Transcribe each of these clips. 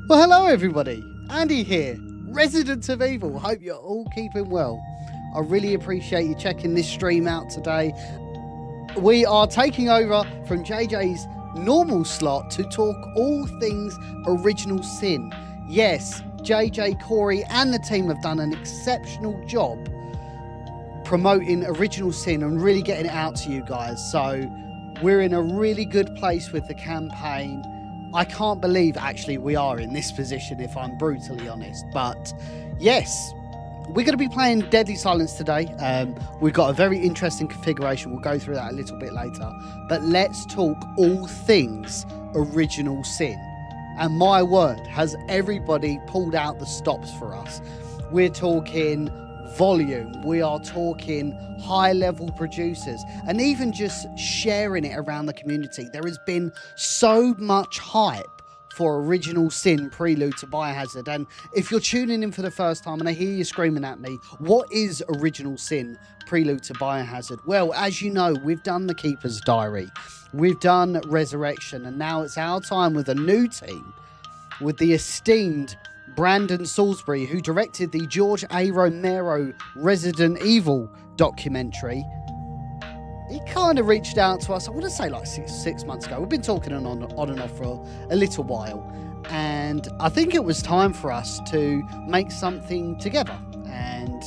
Well, hello everybody, Andy here, Resident of Evil. Hope you're all keeping well. I really appreciate you checking this stream out today. We are taking over from JJ's normal slot to talk all things Original Sin. Yes, JJ, Corey and the team have done an exceptional job promoting Original Sin and really getting it out to you guys. So we're in a really good place with the campaign. I can't believe actually we are in this position, if I'm brutally honest. But yes, we're going to be playing Deadly Silence today. We've got a very interesting configuration. We'll go through that a little bit later. But let's talk all things Original Sin. And my word, has everybody pulled out the stops for us. We're talking volume, we are talking high level producers, and even just sharing it around the community. There has been so much hype for Original Sin Prelude to Biohazard, and if you're tuning in for the first time and I hear you screaming at me, what is Original Sin Prelude to Biohazard? Well, as you know, we've done the Keeper's Diary, we've done Resurrection, and now it's our time with a new team, with the esteemed Brandon Salisbury, who directed the George A. Romero Resident Evil documentary. He kind of reached out to us, I want to say like six months ago. We've been talking on and off for a little while, and I think it was time for us to make something together. And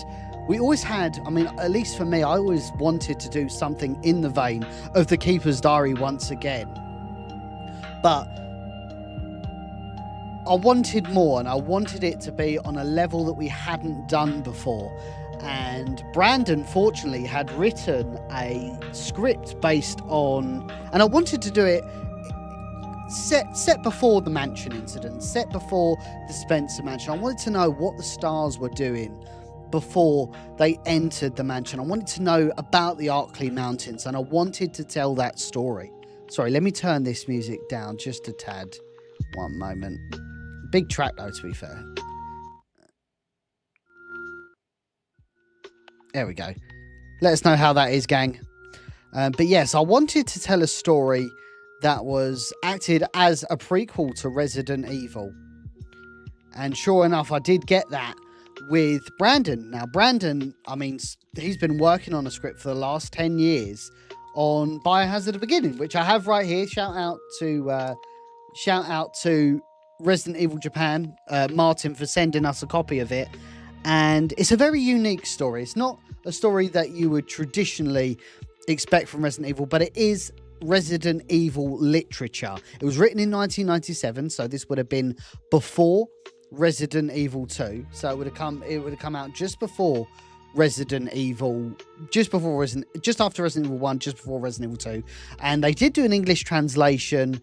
we always had, I mean, at least for me, I always wanted to do something in the vein of the Keeper's Diary once again. But I wanted more, and I wanted it to be on a level that we hadn't done before. And Brandon, fortunately, had written a script based on, and I wanted to do it set before the mansion incident, set before the Spencer mansion. I wanted to know what the stars were doing before they entered the mansion. I wanted to know about the Arkley Mountains, and I wanted to tell that story. Sorry, let me turn this music down just a tad. One moment. Big track though, to be fair. There we go. Let us know how that is, gang. But yes, I wanted to tell a story that was acted as a prequel to Resident Evil. And sure enough, I did get that with Brandon. Now, Brandon, I mean, he's been working on a script for the last 10 years on Biohazard: The Beginning, which I have right here. Shout out to Resident Evil Japan, Martin, for sending us a copy of it. And it's a very unique story. It's not a story that you would traditionally expect from Resident Evil, but it is Resident Evil literature. It was written in 1997, so this would have been before Resident Evil 2. So it would have come out just before Resident Evil, just after Resident Evil 1, just before Resident Evil 2. And they did do an English translation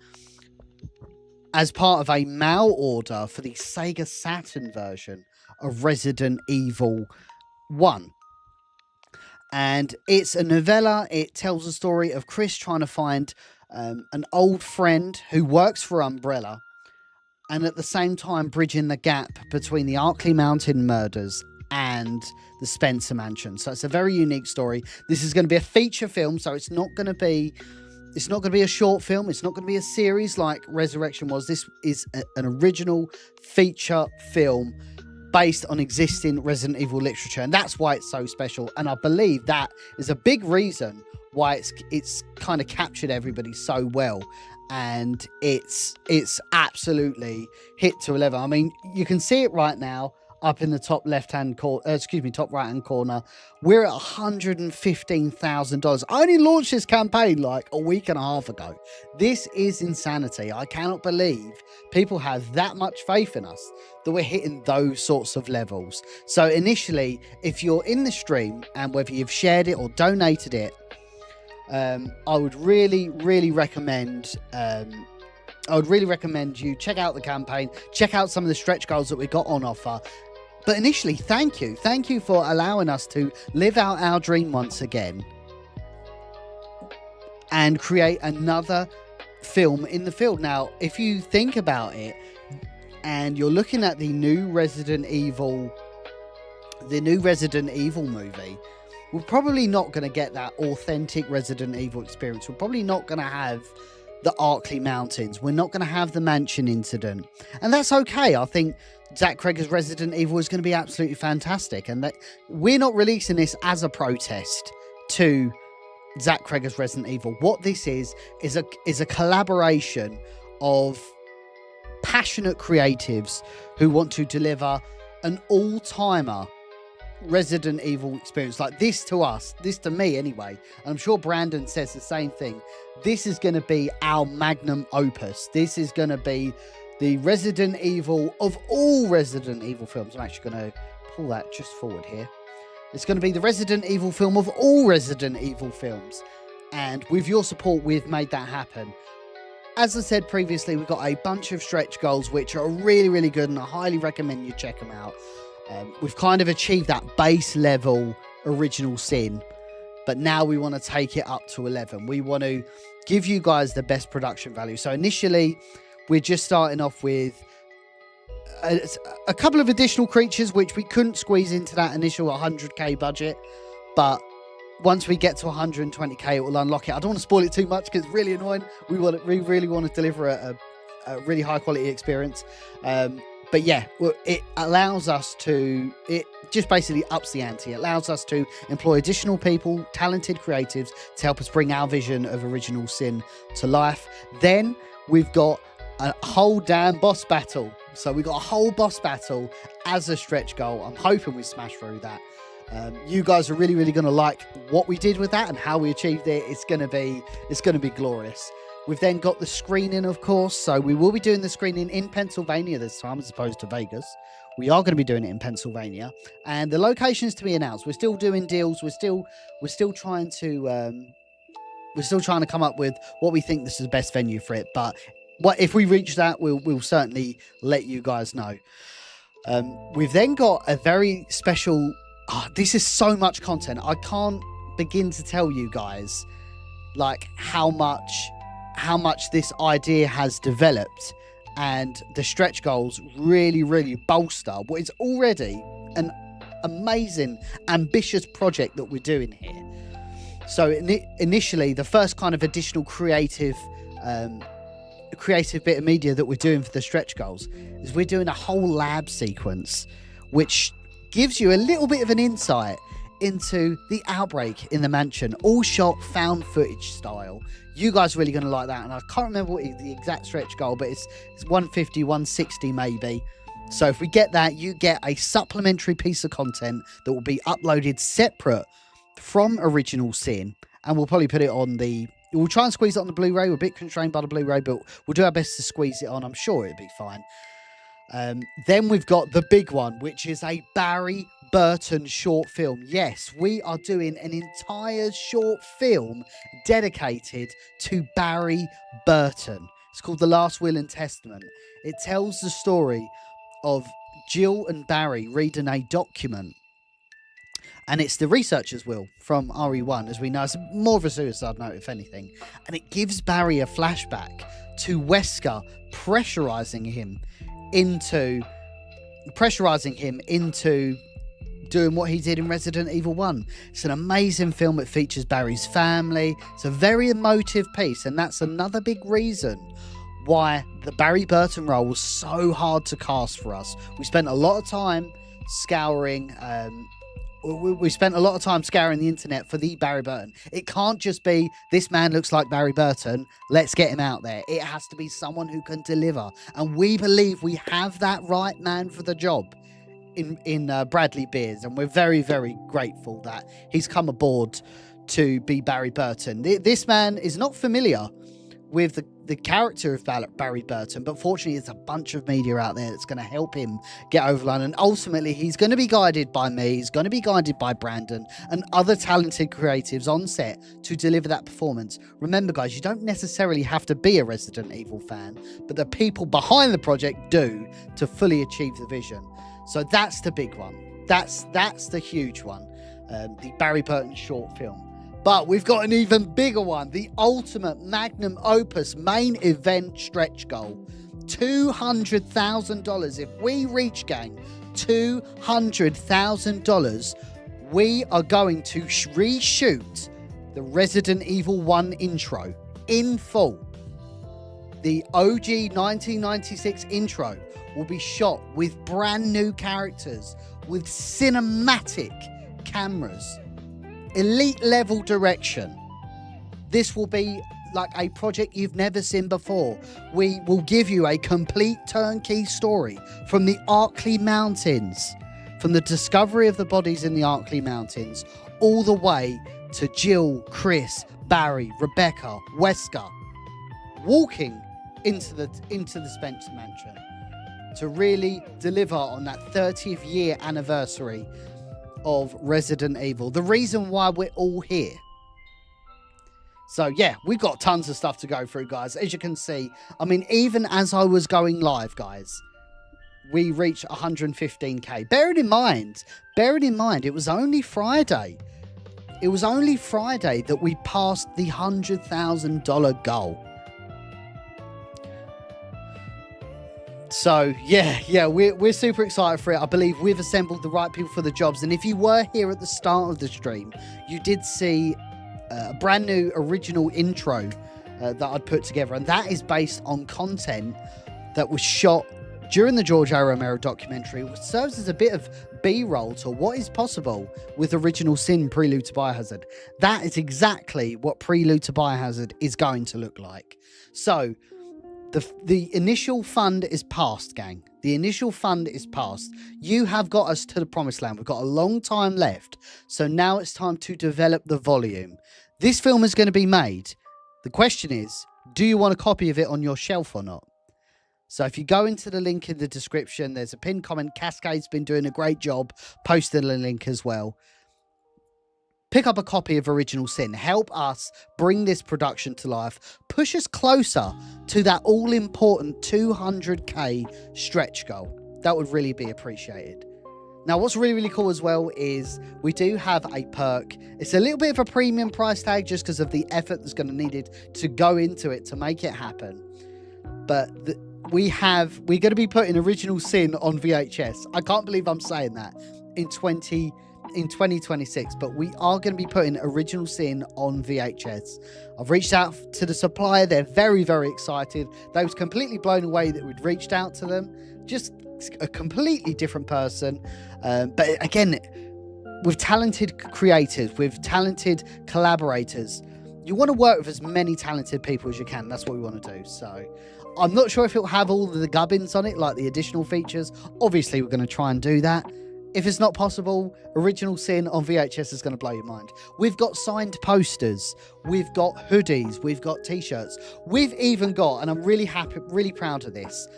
as part of a mail order for the Sega Saturn version of Resident Evil 1. And it's a novella. It tells the story of Chris trying to find an old friend who works for Umbrella, and at the same time bridging the gap between the Arkley Mountain murders and the Spencer Mansion. So it's a very unique story. This is going to be a feature film, so it's not going to be a short film. It's not going to be a series like Resurrection was. This is an original feature film based on existing Resident Evil literature, and that's why it's so special. And I believe that is a big reason why it's kind of captured everybody so well, and it's absolutely hit to 11. I mean, you can see it right now up in the top left-hand corner, top right-hand corner. We're at $115,000. I only launched this campaign like a week and a half ago. This is insanity. I cannot believe people have that much faith in us, that we're hitting those sorts of levels. So initially, if you're in the stream, and whether you've shared it or donated it, I would really recommend you check out the campaign, check out some of the stretch goals that we got on offer. But initially, thank you for allowing us to live out our dream once again and create another film in the field. Now, if you think about it, and you're looking at the new Resident Evil movie, we're probably not going to get that authentic Resident Evil experience. We're probably not going to have the Arkley Mountains. We're not going to have the mansion incident. And that's okay. I think Zach Cregger's Resident Evil is going to be absolutely fantastic. And that we're not releasing this as a protest to Zach Cregger's Resident Evil. What this is a collaboration of passionate creatives who want to deliver an all-timer Resident Evil experience. Like this to us, this to me anyway, and I'm sure Brandon says the same thing. This is going to be our magnum opus. This is going to be the Resident Evil of all Resident Evil films. I'm actually going to pull that just forward here. It's going to be the Resident Evil film of all Resident Evil films, and with your support, we've made that happen. As I said previously, we've got a bunch of stretch goals which are really good, and I highly recommend you check them out. We've kind of achieved that base level original sin, but now we want to take it up to 11. We want to give you guys the best production value. So initially, we're just starting off with a couple of additional creatures which we couldn't squeeze into that initial 100k budget, but once we get to 120k, it will unlock it. I don't want to spoil it too much because it's really annoying. We really want to deliver a really high quality experience. But yeah, it allows us to, it just basically ups the ante. It allows us to employ additional people, talented creatives, to help us bring our vision of original sin to life. Then we've got a whole damn boss battle. So we've got a whole boss battle as a stretch goal. I'm hoping we smash through that. You guys are really going to like what we did with that and how we achieved it. It's going to be glorious. We've then got the screening, of course. So we will be doing the screening in Pennsylvania this time as opposed to Vegas. We are going to be doing it in Pennsylvania, and the locations to be announced. We're still doing deals. We're still trying to come up with what we think this is the best venue for it. But if we reach that, we'll certainly let you guys know. We've then got a very special. This is so much content. I can't begin to tell you guys like how much this idea has developed, and the stretch goals really bolster what is already an amazing, ambitious project that we're doing here. So initially, the first kind of additional creative creative bit of media that we're doing for the stretch goals is we're doing a whole lab sequence which gives you a little bit of an insight into the outbreak in the mansion, all shot found footage style. You guys are really going to like that, and I can't remember what the exact stretch goal, but it's 150, 160 maybe. So if we get that, you get a supplementary piece of content that will be uploaded separate from Original Sin, and we'll probably put it on the... We'll try and squeeze it on the Blu-ray. We're a bit constrained by the Blu-ray, but we'll do our best to squeeze it on. I'm sure it'll be fine. Then we've got the big one, which is a Barry Burton short film. Yes, we are doing an entire short film dedicated to Barry Burton. It's called The Last Will and Testament. It tells the story of Jill and Barry reading a document, and it's the researcher's will from RE1, as we know. It's more of a suicide note, if anything, and it gives Barry a flashback to Wesker pressurizing him into doing what he did in Resident Evil 1. It's an amazing film. It features Barry's family. It's a very emotive piece, and that's another big reason why the Barry Burton role was so hard to cast for us. We spent a lot of time scouring the internet for the Barry Burton. It can't just be, this man looks like Barry Burton, let's get him out there. It has to be someone who can deliver, and we believe we have that right man for the job in Bradley Beers, and we're very, very grateful that he's come aboard to be Barry Burton. This man is not familiar with the character of Barry Burton, but fortunately there's a bunch of media out there that's going to help him get over the line, and ultimately he's going to be guided by me, he's going to be guided by Brandon and other talented creatives on set to deliver that performance. Remember guys, you don't necessarily have to be a Resident Evil fan, but the people behind the project do, to fully achieve the vision. So that's the big one, that's the huge one, the Barry Burton short film. But we've got an even bigger one, the ultimate magnum opus main event stretch goal. $200,000. If we reach, gang, $200,000, we are going to reshoot the Resident Evil 1 intro in full. The OG 1996 intro will be shot with brand new characters, with cinematic cameras, elite level direction. This will be like a project you've never seen before. We will give you a complete turnkey story from the Arkley Mountains, from the discovery of the bodies in the Arkley Mountains, all the way to Jill, Chris, Barry, Rebecca, Wesker walking into the Spencer Mansion to really deliver on that 30th year anniversary of Resident Evil, the reason why we're all here. So yeah, we've got tons of stuff to go through, guys. As you can see, I mean, even as I was going live, guys, we reached 115k. Bearing in mind, it was only Friday. It was only Friday that we passed the $100,000 goal. So yeah, we're super excited for it. I believe we've assembled the right people for the jobs. And if you were here at the start of the stream, you did see a brand new original intro that I'd put together, and that is based on content that was shot during the George A. Romero documentary, which serves as a bit of B-roll to what is possible with Original Sin Prelude to Biohazard. That is exactly what Prelude to Biohazard is going to look like. So the initial fund is past, gang. The initial fund is past. You have got us to the promised land. We've got a long time left. So now it's time to develop the volume. This film is going to be made. The question is, do you want a copy of it on your shelf or not? So if you go into the link in the description, there's a pinned comment. Cascade's been doing a great job posting the link as well. Pick up a copy of Original Sin. Help us bring this production to life. Push us closer to that all-important 200k stretch goal. That would really be appreciated. Now, what's really, really cool as well is we do have a perk. It's a little bit of a premium price tag just because of the effort that's going to needed to go into it to make it happen. But we're going to be putting Original Sin on VHS. I can't believe I'm saying that. In in 2026, but we are going to be putting Original Sin on VHS. I've reached out to the supplier. They're very, very excited. They was completely blown away that we'd reached out to them. Just a completely different person. But again, with talented creators, with talented collaborators, you want to work with as many talented people as you can. That's what we want to do. So I'm not sure if it'll have all of the gubbins on it, like the additional features. Obviously, we're going to try and do that. If it's not possible, Original Sin on VHS is going to blow your mind. We've got signed posters. We've got hoodies. We've got t-shirts. We've even got, and I'm really happy, really proud of this.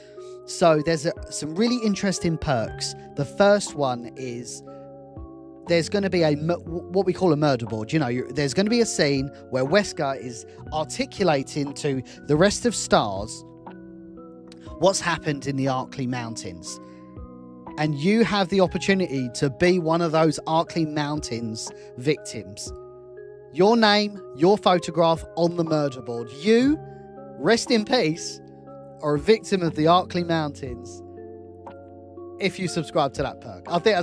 So there's some really interesting perks. The first one is there's going to be what we call a murder board. You know, there's going to be a scene where Wesker is articulating to the rest of Stars what's happened in the Arkley Mountains. And you have the opportunity to be one of those Arkley Mountains victims. Your name, your photograph on the murder board. You, rest in peace, are a victim of the Arkley Mountains if you subscribe to that perk. I think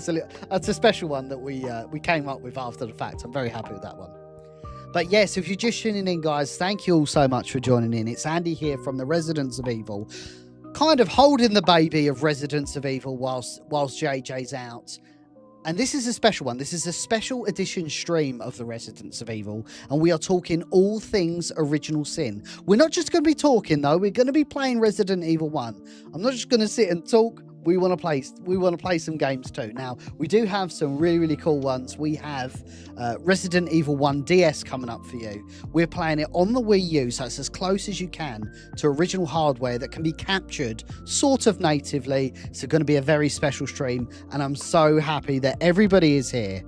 that's a special one that we came up with after the fact. I'm very happy with that one. But yes, if you're just tuning in, guys, thank you all so much for joining in. It's Andy here from the Residents of Evil, kind of holding the baby of Residents of Evil whilst JJ's out. And this is a special one. This is a special edition stream of the Residents of Evil, and we are talking all things Original Sin. We're not just going to be talking, though. We're going to be playing Resident Evil 1. I'm not just going to sit and talk. We want to play some games too. Now, we do have some really, really cool ones. We have Resident Evil 1 DS coming up for you. We're playing it on the Wii U, so it's as close as you can to original hardware that can be captured sort of natively. It's going to be a very special stream, and I'm so happy that everybody is here.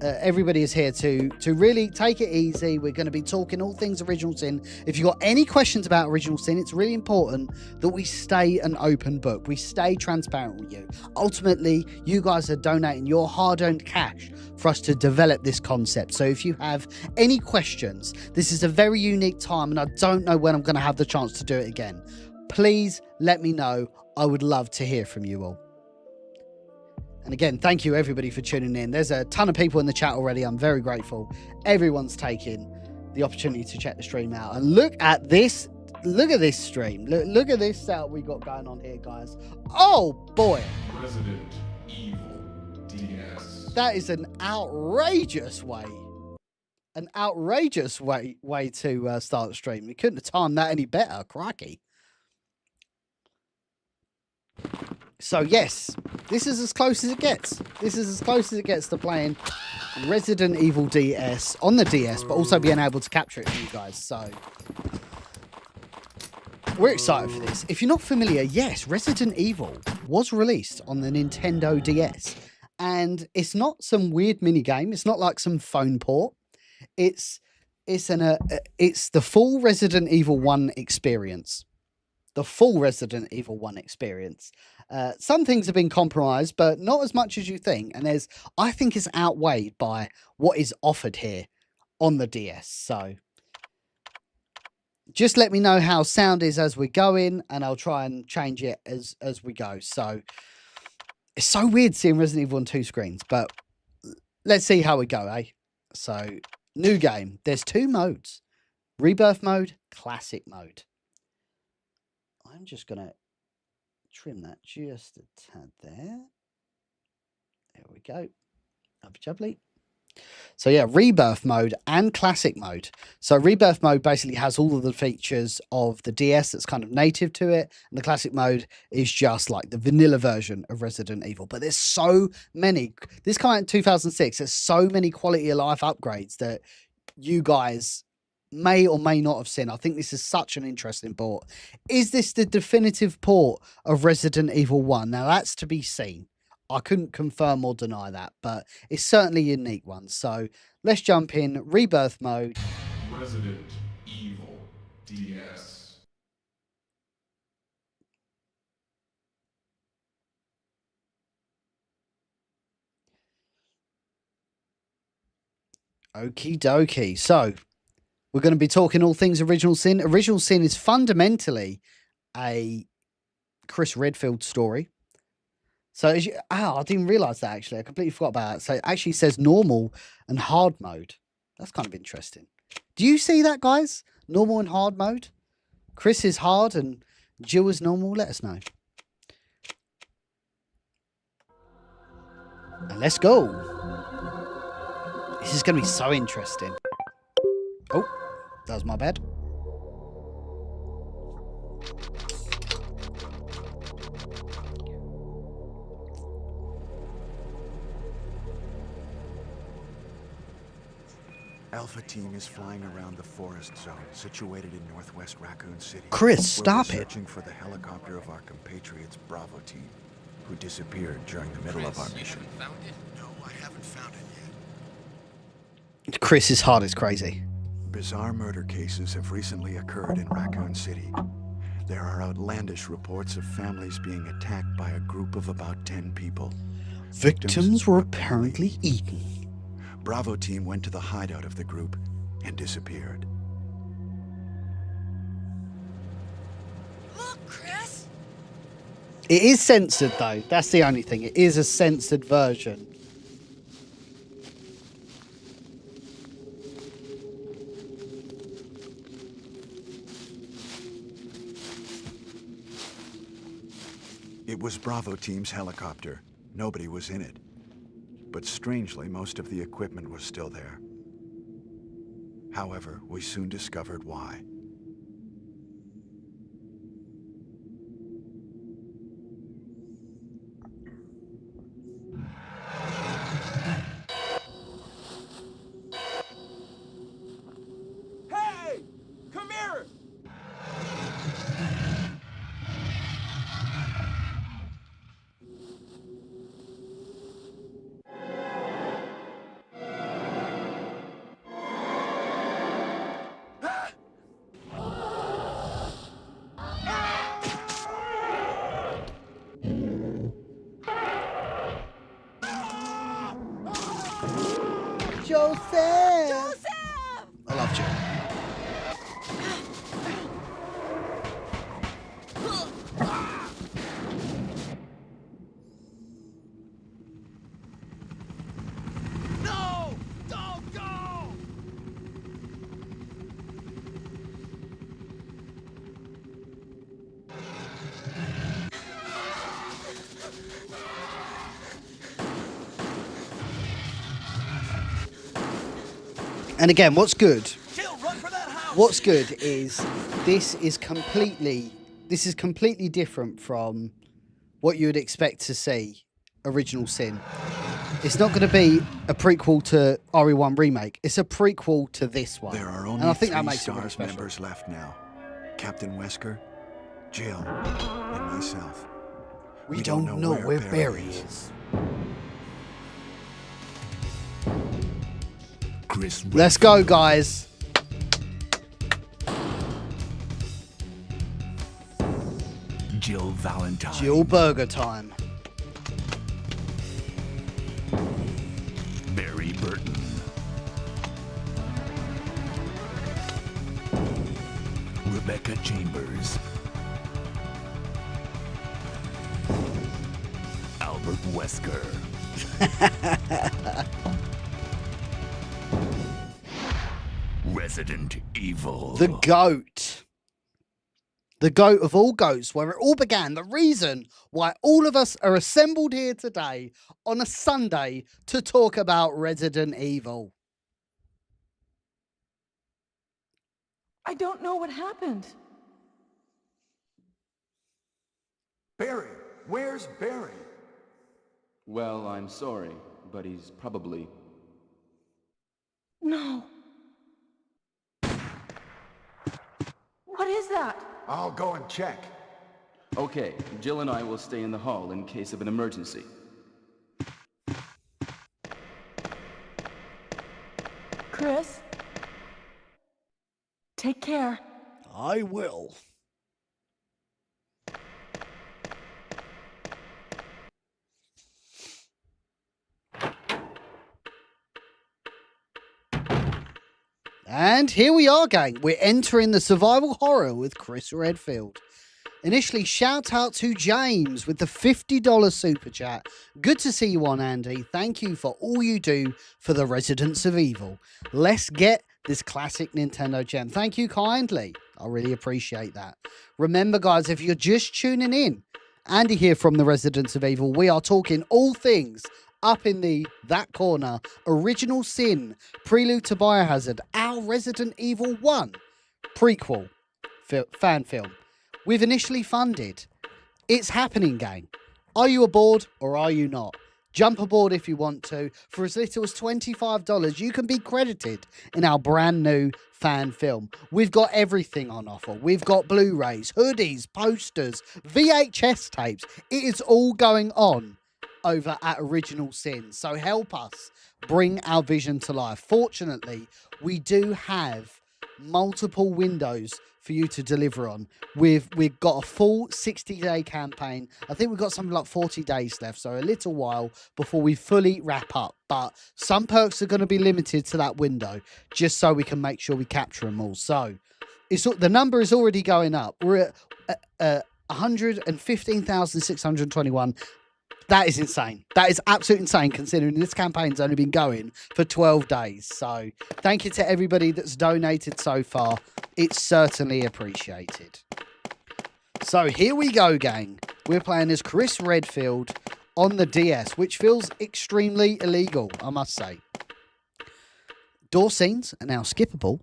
Everybody is here to really take it easy. We're going to be talking all things Original Sin. If you've got any questions about Original Sin, it's really important that we stay an open book. We stay transparent with you. Ultimately, you guys are donating your hard-earned cash for us to develop this concept. So if you have any questions, this is a very unique time, and I don't know when I'm going to have the chance to do it again. Please let me know. I would love to hear from you all. And again, thank you everybody for tuning in. There's a ton of people in the chat already. I'm very grateful. Everyone's taking the opportunity to check the stream out. And look at this. Look at this stream. Look at this setup we got going on here, guys. Oh, boy. Resident Evil DS. That is an outrageous way. An outrageous way to start the stream. We couldn't have timed that any better. Crikey. So yes, this is as close as it gets. This is as close as it gets to playing Resident Evil DS on the DS, but also being able to capture it for you guys. So we're excited for this. If you're not familiar, yes, Resident Evil was released on the Nintendo DS, and it's not some weird mini game. It's not like some phone port. It's the full Resident Evil 1 experience. The full Resident Evil 1 experience. Some things have been compromised, but not as much as you think. And I think it's outweighed by what is offered here on the DS. So just let me know how sound is as we go in, and I'll try and change it as we go. So it's so weird seeing Resident Evil on two screens, but let's see how we go, eh? So new game. There's two modes. Rebirth mode, classic mode. I'm just going to trim that just a tad there. There we go. Lovely jubbly. So yeah, Rebirth mode and classic mode. So Rebirth mode basically has all of the features of the DS that's kind of native to it. And the classic mode is just like the vanilla version of Resident Evil. But there's so many. This came out in 2006. There's so many quality of life upgrades that you guys may or may not have seen. I think this is such an interesting port. Is this the definitive port of Resident Evil 1? Now that's to be seen. I couldn't confirm or deny that, but it's certainly a unique one. So let's jump in. Rebirth mode. Resident Evil DS. Okie dokie. So we're going to be talking all things Original Sin. Original Sin is fundamentally a Chris Redfield story. So as you, I didn't realize that actually. I completely forgot about that. So it actually says normal and hard mode. That's kind of interesting. Do you see that, guys? Normal and hard mode. Chris is hard and Jill is normal. Let us know. And let's go. This is going to be so interesting. Oh, that was my bad. Alpha Team is flying around the forest zone situated in northwest Raccoon City. Chris, stop we're it. Searching for the helicopter of our compatriots Bravo Team, who disappeared during the middle of our mission. You haven't found it? No, I haven't found it yet. Chris is hard as crazy. Bizarre murder cases have recently occurred in Raccoon City. There are outlandish reports of families being attacked by a group of about 10 people. Victims were apparently eaten. Bravo Team went to the hideout of the group and disappeared. Look, Chris! It is censored though. That's the only thing. It is a censored version. It was Bravo Team's helicopter. Nobody was in it. But strangely, most of the equipment was still there. However, we soon discovered why. Hey! Come here! Joseph! I love Jill. No! Don't go! And again, what's good? Jill, run for that house! What's good is this is completely different from what you would expect to see Original Sin. It's not going to be a prequel to RE1 remake. It's a prequel to this one. There are only and I think that 3 makes it really STARS special. members left now. Captain Wesker, Jill, and myself. We don't know where Barry is. Chris, Let's go, guys. Jill Valentine. Jill Burger time. Barry Burton. Rebecca Chambers. Albert Wesker. Resident Evil. The GOAT. The GOAT of all goats, where it all began. The reason why all of us are assembled here today on a Sunday to talk about Resident Evil. I don't know what happened. Barry. Where's Barry? Well, I'm sorry, but he's probably... No. What is that? I'll go and check. Okay, Jill and I will stay in the hall in case of an emergency. Chris? Take care. I will. And here we are, gang. We're entering the survival horror with Chris Redfield. Initially, shout out to James with the $50 super chat. Good to see you on, Andy. Thank you for all you do for the residents of Evil. Let's get this classic Nintendo gem. Thank you kindly. I really appreciate that. Remember, guys, if you're just tuning in, Andy here from the Residents of Evil. We are talking all things up in that corner. Original Sin, Prelude to Biohazard, our Resident Evil 1 prequel fan film. We've initially funded. It's happening, gang. Are you aboard or are you not? Jump aboard if you want to. For as little as $25, you can be credited in our brand new fan film. We've got everything on offer. We've got Blu-rays, hoodies, posters, VHS tapes. It is all going on over at Original Sin. So help us bring our vision to life. Fortunately, we do have multiple windows for you to deliver on. We've got a full 60-day campaign. I think we've got something like 40 days left, so a little while before we fully wrap up. But some perks are going to be limited to that window, just so we can make sure we capture them all. So the number is already going up. We're at 115,621. That is insane. That is absolutely insane, considering this campaign's only been going for 12 days. So thank you to everybody that's donated so far. It's certainly appreciated. So here we go, gang. We're playing as Chris Redfield on the DS, which feels extremely illegal, I must say. Door scenes are now skippable.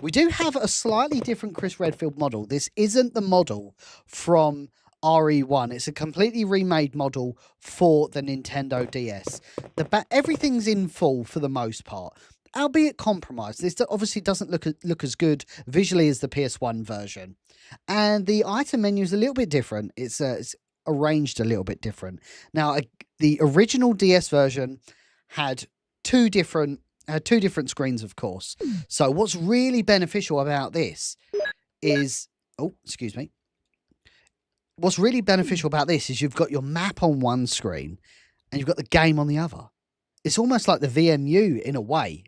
We do have a slightly different Chris Redfield model. This isn't the model from RE1. It's a completely remade model for the Nintendo DS. Everything's in full for the most part, albeit compromised. This obviously doesn't look as good visually as the PS1 version, and the item menu is a little bit different. It's arranged a little bit different. Now, the original DS version had two different screens, of course. So what's really beneficial about this is, what's really beneficial about this is you've got your map on one screen and you've got the game on the other. It's almost like the VMU in a way,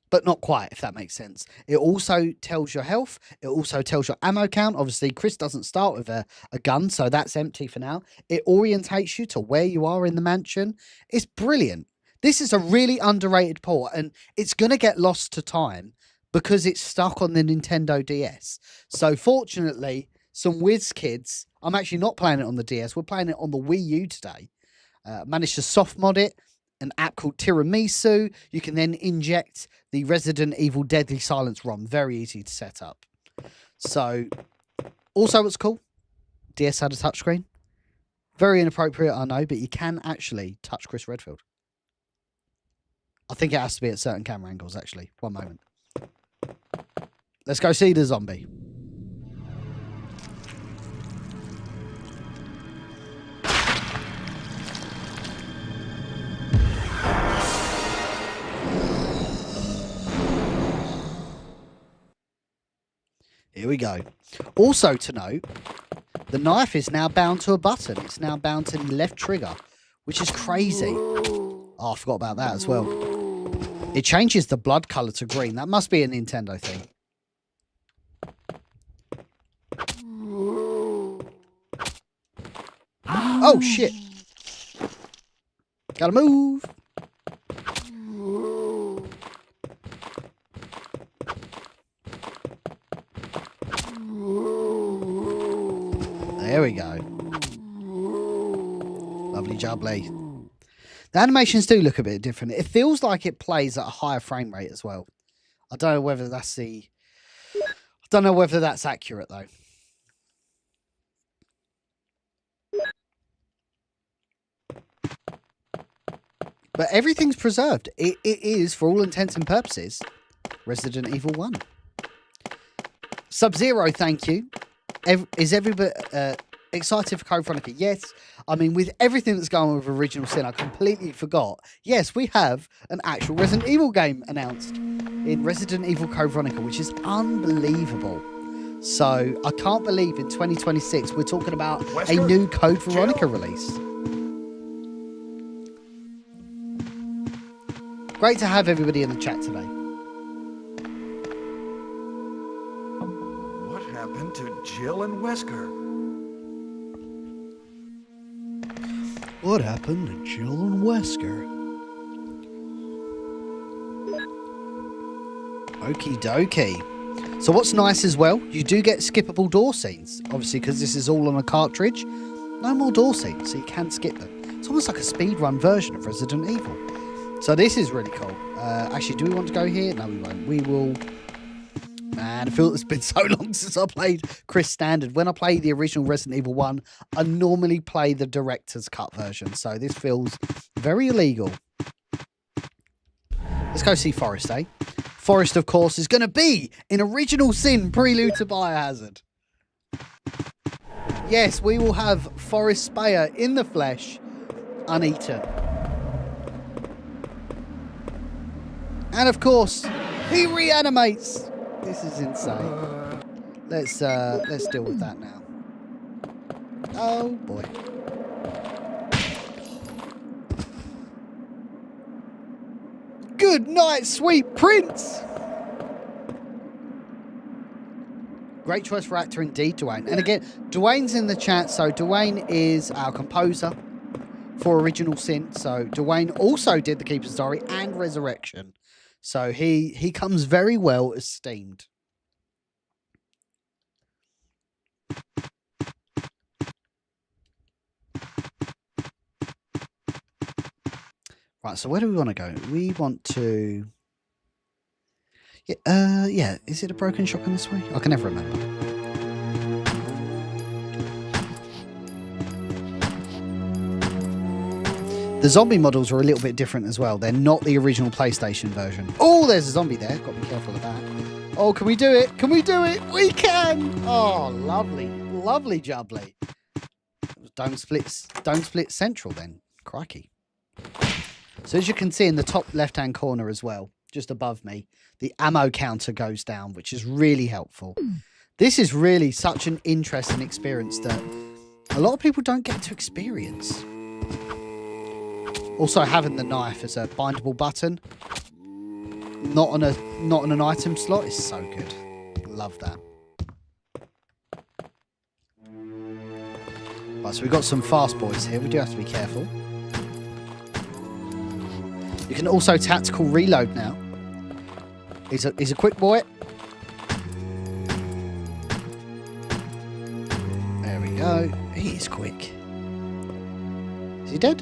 but not quite, if that makes sense. It also tells your health. It also tells your ammo count. Obviously, Chris doesn't start with a gun, so that's empty for now. It orientates you to where you are in the mansion. It's brilliant. This is a really underrated port, and it's going to get lost to time because it's stuck on the Nintendo DS. So fortunately, some whiz kids, I'm actually not playing it on the DS, we're playing it on the Wii U today, managed to soft mod it, an app called Tiramisu. You can then inject the Resident Evil Deadly Silence ROM, very easy to set up. So, also what's cool, DS had a touchscreen. Very inappropriate, I know, but you can actually touch Chris Redfield. I think it has to be at certain camera angles, actually. One moment. Let's go see the zombie. Here we go. Also to note, the knife is now bound to a button. It's now bound to the left trigger, which is crazy. Oh, I forgot about that as well. It changes the blood colour to green. That must be a Nintendo thing. Oh, shit. Gotta move. There we go. Lovely jubbly. The animations do look a bit different. It feels like it plays at a higher frame rate as well. I don't know whether that's accurate though. But everything's preserved. It is, for all intents and purposes, Resident Evil 1. Sub-Zero, thank you. Is everybody excited for Code Veronica? Yes. I mean, with everything that's going on with Original Sin, I completely forgot. Yes, we have an actual Resident Evil game announced in Resident Evil Code Veronica, which is unbelievable. So I can't believe in 2026 we're talking about a new Code Veronica release. Great to have everybody in the chat today. What happened to Jill and Wesker? What happened to Jill and Wesker? Okie dokie. So what's nice as well, you do get skippable door scenes. Obviously, because this is all on a cartridge, no more door scenes, so you can skip them. It's almost like a speedrun version of Resident Evil. So this is really cool. Actually, do we want to go here? No, we won't. We will... Man, I feel it's been so long since I played Chris Standard. When I play the original Resident Evil 1, I normally play the director's cut version. So this feels very illegal. Let's go see Forrest, eh? Forrest, of course, is going to be in Original Sin Prelude to Biohazard. Yes, we will have Forrest Speyer in the flesh, uneaten. And of course, he reanimates. This is insane. Let's deal with that now. Oh boy. Good night, sweet prince. Great choice for actor indeed, Dwayne. And again, Dwayne's in the chat, so Dwayne is our composer for Original Sin. So Dwayne also did The Keeper's Diary and Resurrection. So he comes very well esteemed. Right, so where do we want to go? We want to... Yeah, is it a broken shotgun this way? I can never remember. The zombie models are a little bit different as well. They're not the original PlayStation version. Oh, there's a zombie there. Got to be careful of that. Oh, can we do it? Can we do it? We can! Oh, lovely. Lovely jubbly. Don't split central then. Crikey. So as you can see in the top left-hand corner as well, just above me, the ammo counter goes down, which is really helpful. This is really such an interesting experience that a lot of people don't get to experience. Also, having the knife as a bindable button, not on an item slot, is so good. Love that. Right, so we've got some fast boys here. We do have to be careful. You can also tactical reload now. He's a quick boy. There we go. He is quick. Is he dead?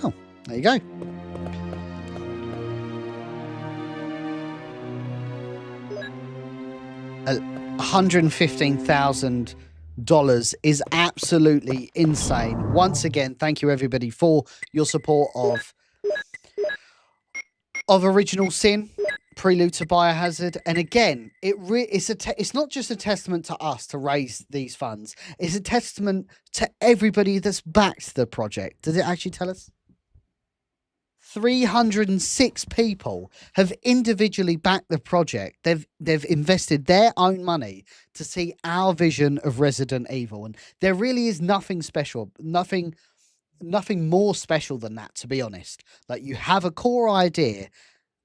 Oh, there you go. $115,000 is absolutely insane. Once again, thank you everybody for your support of Original Sin, Prelude to Biohazard. And again, it's not just a testament to us to raise these funds. It's a testament to everybody that's backed the project. Does it actually tell us? 306 people have individually backed the project. They've invested their own money to see our vision of Resident Evil. And there really is nothing special, nothing more special than that, to be honest. Like, you have a core idea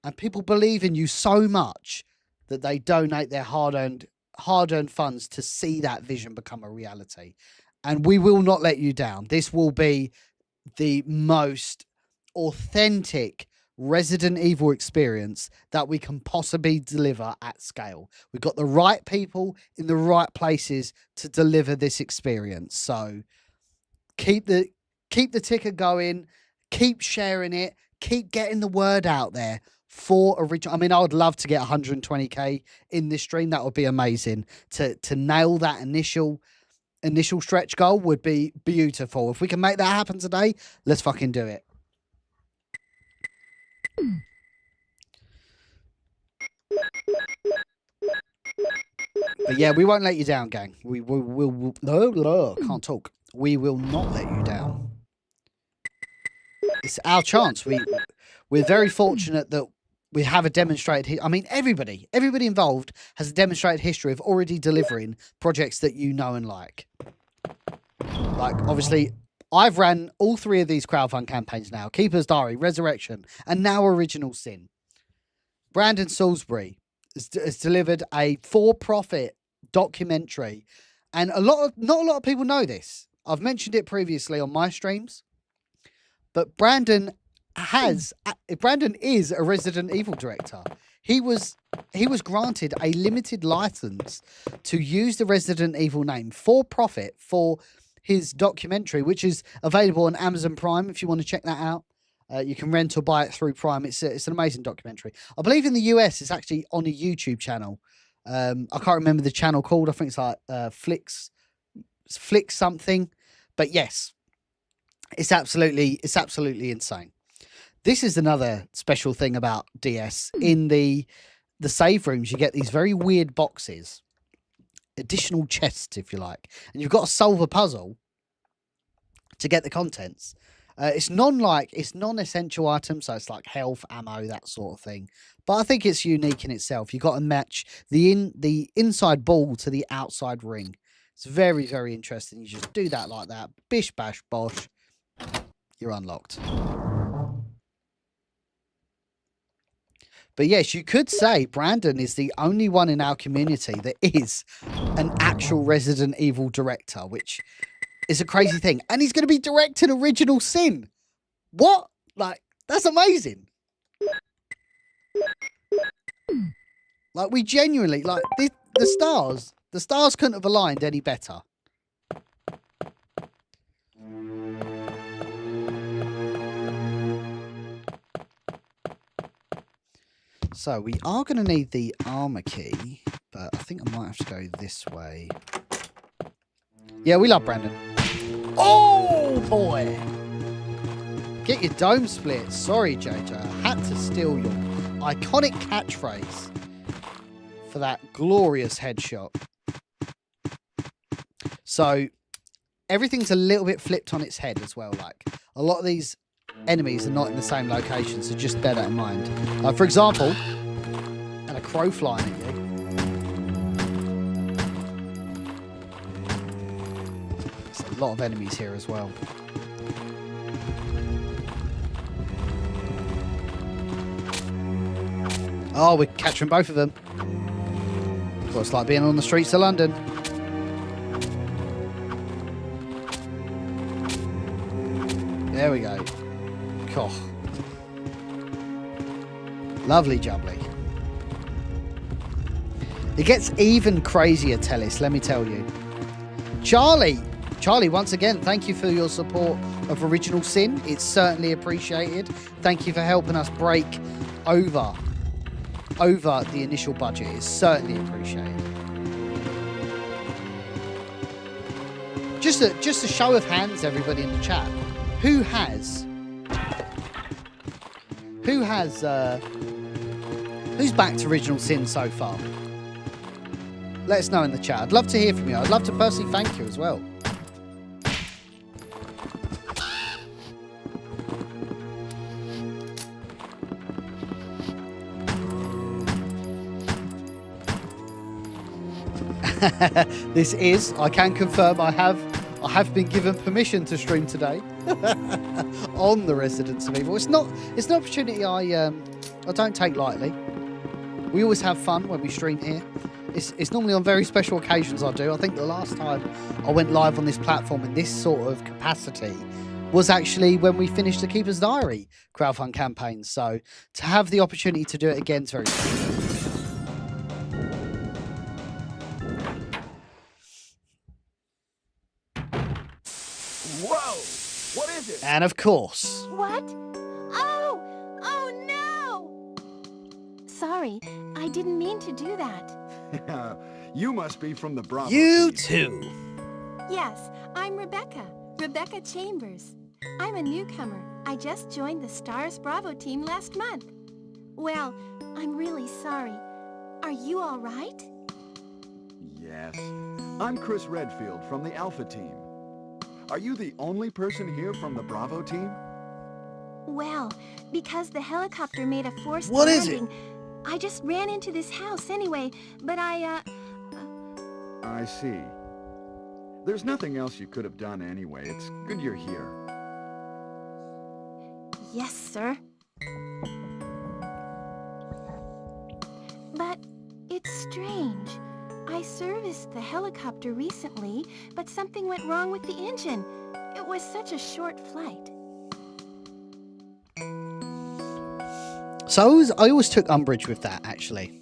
and people believe in you so much that they donate their hard-earned funds to see that vision become a reality. And we will not let you down. This will be the most authentic Resident Evil experience that we can possibly deliver at scale. We've got the right people in the right places to deliver this experience. So keep the ticker going, keep sharing it, keep getting the word out there for original. I mean, I would love to get 120k in this stream. That would be amazing. To nail that initial stretch goal would be beautiful. If we can make that happen today, let's fucking do it. But yeah, we won't let you down, gang. We will can't talk. We will not let you down. It's our chance. We're very fortunate that we have a demonstrated... I mean, everybody involved has a demonstrated history of already delivering projects that you know and like. Like, obviously, I've ran all three of these crowdfund campaigns now. Keeper's Diary, Resurrection, and now Original Sin. Brandon Salisbury has delivered a for-profit documentary, and not a lot of people know this. I've mentioned it previously on my streams, but Brandon is a Resident Evil director. He was granted a limited license to use the Resident Evil name for profit for his documentary, which is available on Amazon Prime if you want to check that out. You can rent or buy it through Prime. It's an amazing documentary. I believe in the US it's actually on a YouTube channel. I can't remember the channel called. I think it's like Flicks something. But yes, it's absolutely insane. This is another special thing about DS. In the save rooms, you get these very weird boxes, additional chests, if you like, and you've got to solve a puzzle to get the contents. It's non-essential items, so it's like health, ammo, that sort of thing. But I think it's unique in itself. You've got to match the inside ball to the outside ring. It's very, very interesting. You just do that like that. Bish, bash, bosh. You're unlocked. But yes, you could say Brandon is the only one in our community that is an actual Resident Evil director, which is a crazy thing. And he's going to be directing Original Sin. What? Like, that's amazing. Like, we genuinely, like, the stars couldn't have aligned any better. So we are going to need the armor key, but I think I might have to go this way. Yeah, we love Brandon. Oh, boy. Get your dome split. Sorry, JJ. I had to steal your iconic catchphrase for that glorious headshot. So everything's a little bit flipped on its head as well. Like, a lot of these enemies are not in the same location, so just bear that in mind. For example, and a crow flying at you. There's a lot of enemies here as well. Oh, we're capturing both of them. Well, it's like being on the streets of London. There we go. Oh. Lovely jubbly. It gets even crazier, Tellis, let me tell you. Charlie, once again, thank you for your support of Original Sin. It's certainly appreciated. Thank you for helping us break over the initial budget. It's certainly appreciated. Just a show of hands, everybody in the chat. Who's backed Original Sin so far? Let us know in the chat. I'd love to hear from you. I'd love to personally thank you as well. I can confirm I have been given permission to stream today on the Residents of Evil. It's an opportunity I don't take lightly. We always have fun when we stream here. It's normally on very special occasions I do. I think the last time I went live on this platform in this sort of capacity was actually when we finished the Keeper's Diary crowdfund campaign. So to have the opportunity to do it again is very special. Whoa! What is it? And of course. What? Oh no! Sorry, I didn't mean to do that. You must be from the Bravo You team. too. Yes, I'm Rebecca Chambers. I'm a newcomer. I just joined the Stars Bravo team last month. Well, I'm really sorry. Are you all right? Yes. I'm Chris Redfield from the Alpha team. Are you the only person here from the Bravo team? Well, because the helicopter made a forced What is landing, I just ran into this house anyway, but I see. There's nothing else you could have done anyway. It's good you're here. Yes, sir. But it's strange. I serve noticed the helicopter recently, but something went wrong with the engine. It was such a short flight. So I always took umbrage with that, actually.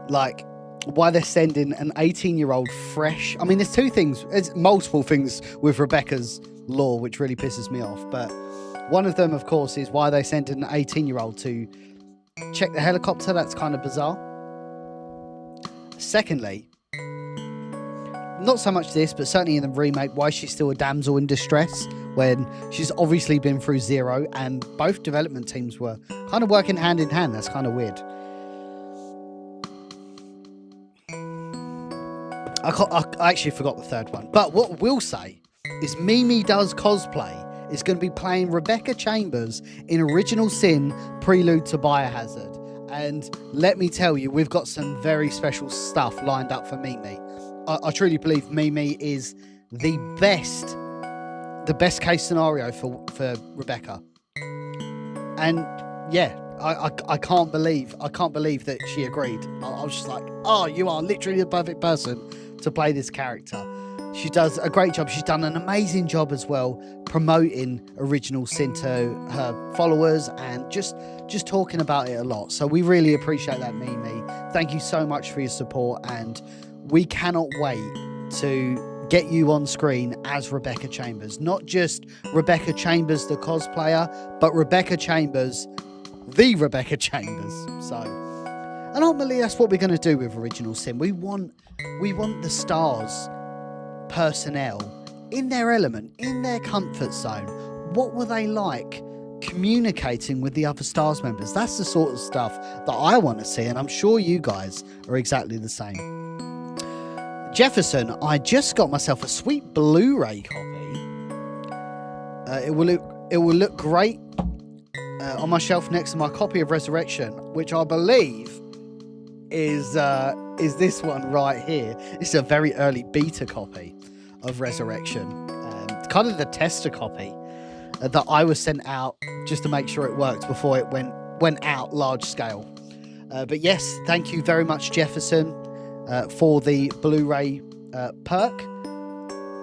Like, why they're sending an 18-year-old fresh... I mean, there's two things. There's multiple things with Rebecca's lore which really pisses me off. But one of them, of course, is why they send an 18-year-old to check the helicopter. That's kind of bizarre. Secondly, not so much this, but certainly in the remake, why she's still a damsel in distress when she's obviously been through Zero, and both development teams were kind of working hand in hand. That's kind of weird. I actually forgot the third one. But what we'll say is Mimi Does Cosplay is going to be playing Rebecca Chambers in Original Sin Prelude to Biohazard. And let me tell you, we've got some very special stuff lined up for Mimi. I truly believe Mimi is the best case scenario for Rebecca. And yeah, I can't believe that she agreed. I was just like, oh, you are literally the perfect person to play this character. She does a great job. She's done an amazing job as well promoting Original Sin to her followers and just talking about it a lot. So we really appreciate that, Mimi. Thank you so much for your support, and we cannot wait to get you on screen as Rebecca Chambers. Not just Rebecca Chambers, the cosplayer, but Rebecca Chambers, the Rebecca Chambers. So, and ultimately, that's what we're going to do with Original Sin. We want the stars personnel in their element, in their comfort zone. What were they like communicating with the other stars members? That's the sort of stuff that I want to see, and I'm sure you guys are exactly the same. Jefferson, I just got myself a sweet Blu-ray copy. It will look great on my shelf next to my copy of Resurrection, which I believe is this one right here. It's a very early beta copy of Resurrection, kind of the tester copy that I was sent out just to make sure it worked before it went out large scale. But yes, thank you very much, Jefferson, for the Blu-ray perk.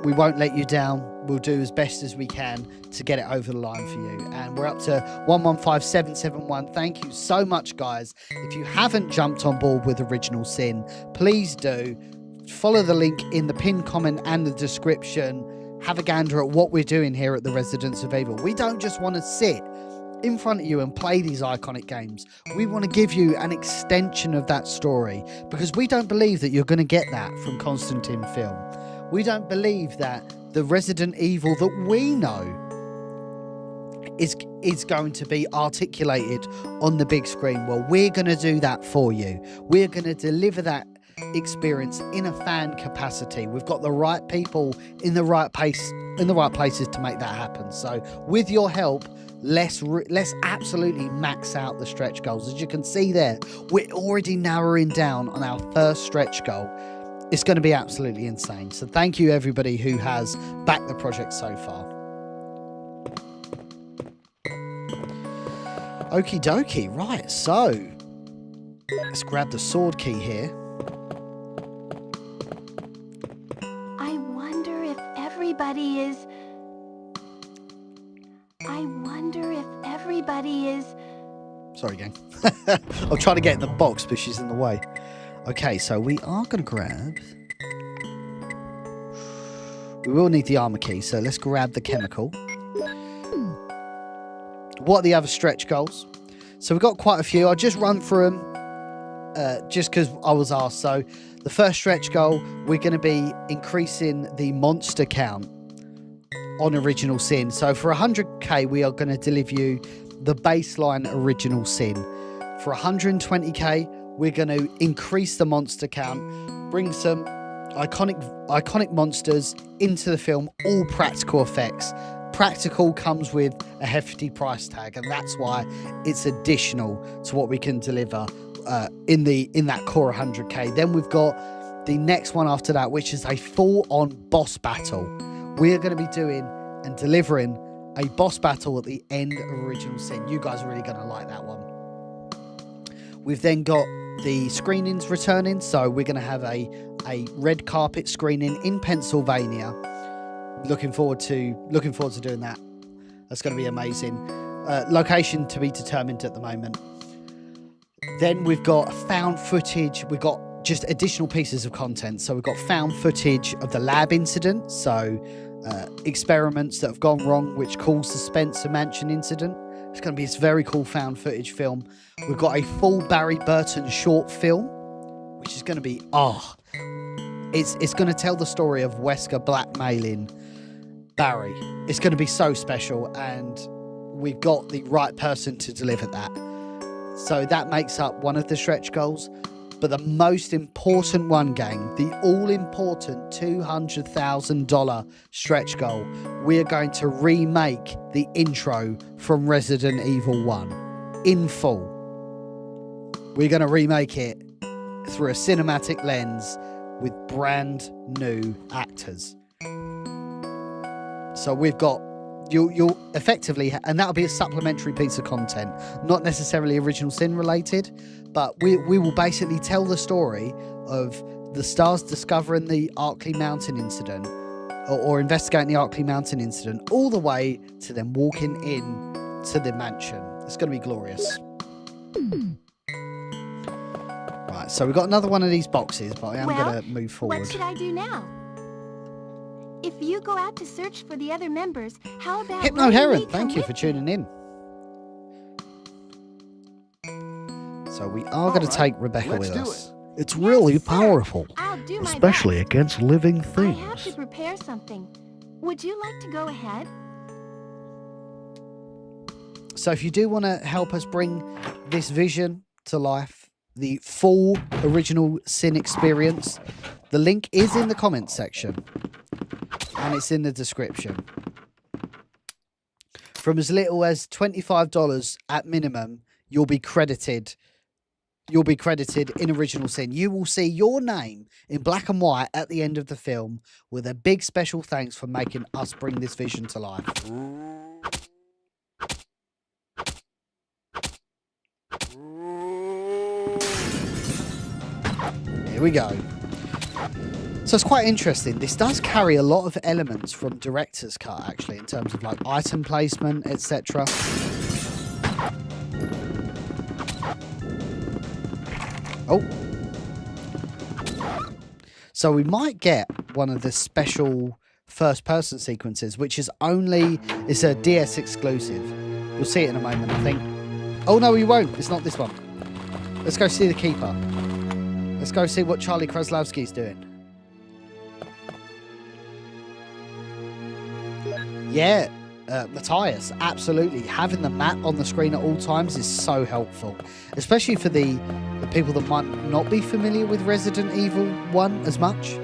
We won't let you down. We'll do as best as we can to get it over the line for you. And we're up to 115771. Thank you so much, guys. If you haven't jumped on board with Original Sin, please do. Follow the link in the pinned comment and the description. Have a gander at what we're doing here at the Residents of Evil. We don't just want to sit in front of you and play these iconic games. We want to give you an extension of that story, because we don't believe that you're going to get that from Constantine film. We don't believe that the Resident Evil that we know is going to be articulated on the big screen. Well, we're going to do that for you. We're going to deliver that experience in a fan capacity. We've got the right people in the right places to make that happen. So with your help, let's absolutely max out the stretch goals. As you can see there, we're already narrowing down on our first stretch goal. It's going to be absolutely insane. So thank you everybody who has backed the project so far. Okie dokie. Right, so let's grab the sword key here. I wonder if everybody is... Sorry, gang. I'm trying to get in the box, but she's in the way. Okay, so we are going to grab... We will need the armor key, so let's grab the chemical. What are the other stretch goals? So we've got quite a few. I'll just run through them just because I was asked. So the first stretch goal, we're going to be increasing the monster count on Original Sin. So for 100k, we are going to deliver you the baseline Original Sin. For 120k, we're going to increase the monster count, bring some iconic monsters into the film, all practical effects. Practical comes with a hefty price tag, and that's why it's additional to what we can deliver in that core 100k. Then we've got the next one after that, which is a full-on boss battle. We are going to be doing and delivering a boss battle at the end of Original Sin. You guys are really going to like that one. We've then got the screenings returning, so we're going to have a red carpet screening in Pennsylvania. Looking forward to doing that. That's going to be amazing. Location to be determined at the moment. Then we've got found footage. We've got just additional pieces of content. So we've got found footage of the lab incident. So experiments that have gone wrong, which caused the Spencer Mansion incident. It's going to be this very cool found footage film. We've got a full Barry Burton short film, which is going to be it's going to tell the story of Wesker blackmailing Barry. It's going to be so special, and we've got the right person to deliver that. So that makes up one of the stretch goals. But the most important one, gang, the all-important $200,000 stretch goal, we are going to remake the intro from Resident Evil 1 in full. We're going to remake it through a cinematic lens with brand new actors. So we've got, you'll effectively, and that'll be a supplementary piece of content, not necessarily Original Sin related, but we will basically tell the story of the stars discovering the Arkley Mountain incident, or investigating the Arkley Mountain incident, all the way to them walking in to the mansion. It's going to be glorious. Right, so we've got another one of these boxes, but I am going to move forward. What should I do now? If you go out to search for the other members, how about Hypno Heron, thank you for tuning in. So we are going to take Rebecca with us. It's really sir. powerful, I'll do my especially best. against living I have to things. prepare something. Would you like to go ahead? So if you do want to help us bring this vision to life, the full Original Sin experience, the link is in the comments section and it's in the description. From as little as $25 at minimum, you'll be credited in Original Sin. You will see your name in black and white at the end of the film with a big special thanks for making us bring this vision to life. Here we go. So it's quite interesting. This does carry a lot of elements from director's cut, actually, in terms of like item placement, etc. Oh. So we might get one of the special first-person sequences, which is it's a DS exclusive. You'll see it in a moment, I think. Oh, no, we won't. It's not this one. Let's go see the Keeper. Let's go see what Charlie Kraslowski's doing. Yeah, Matthias, absolutely. Having the map on the screen at all times is so helpful, especially for the people that might not be familiar with Resident Evil 1 as much.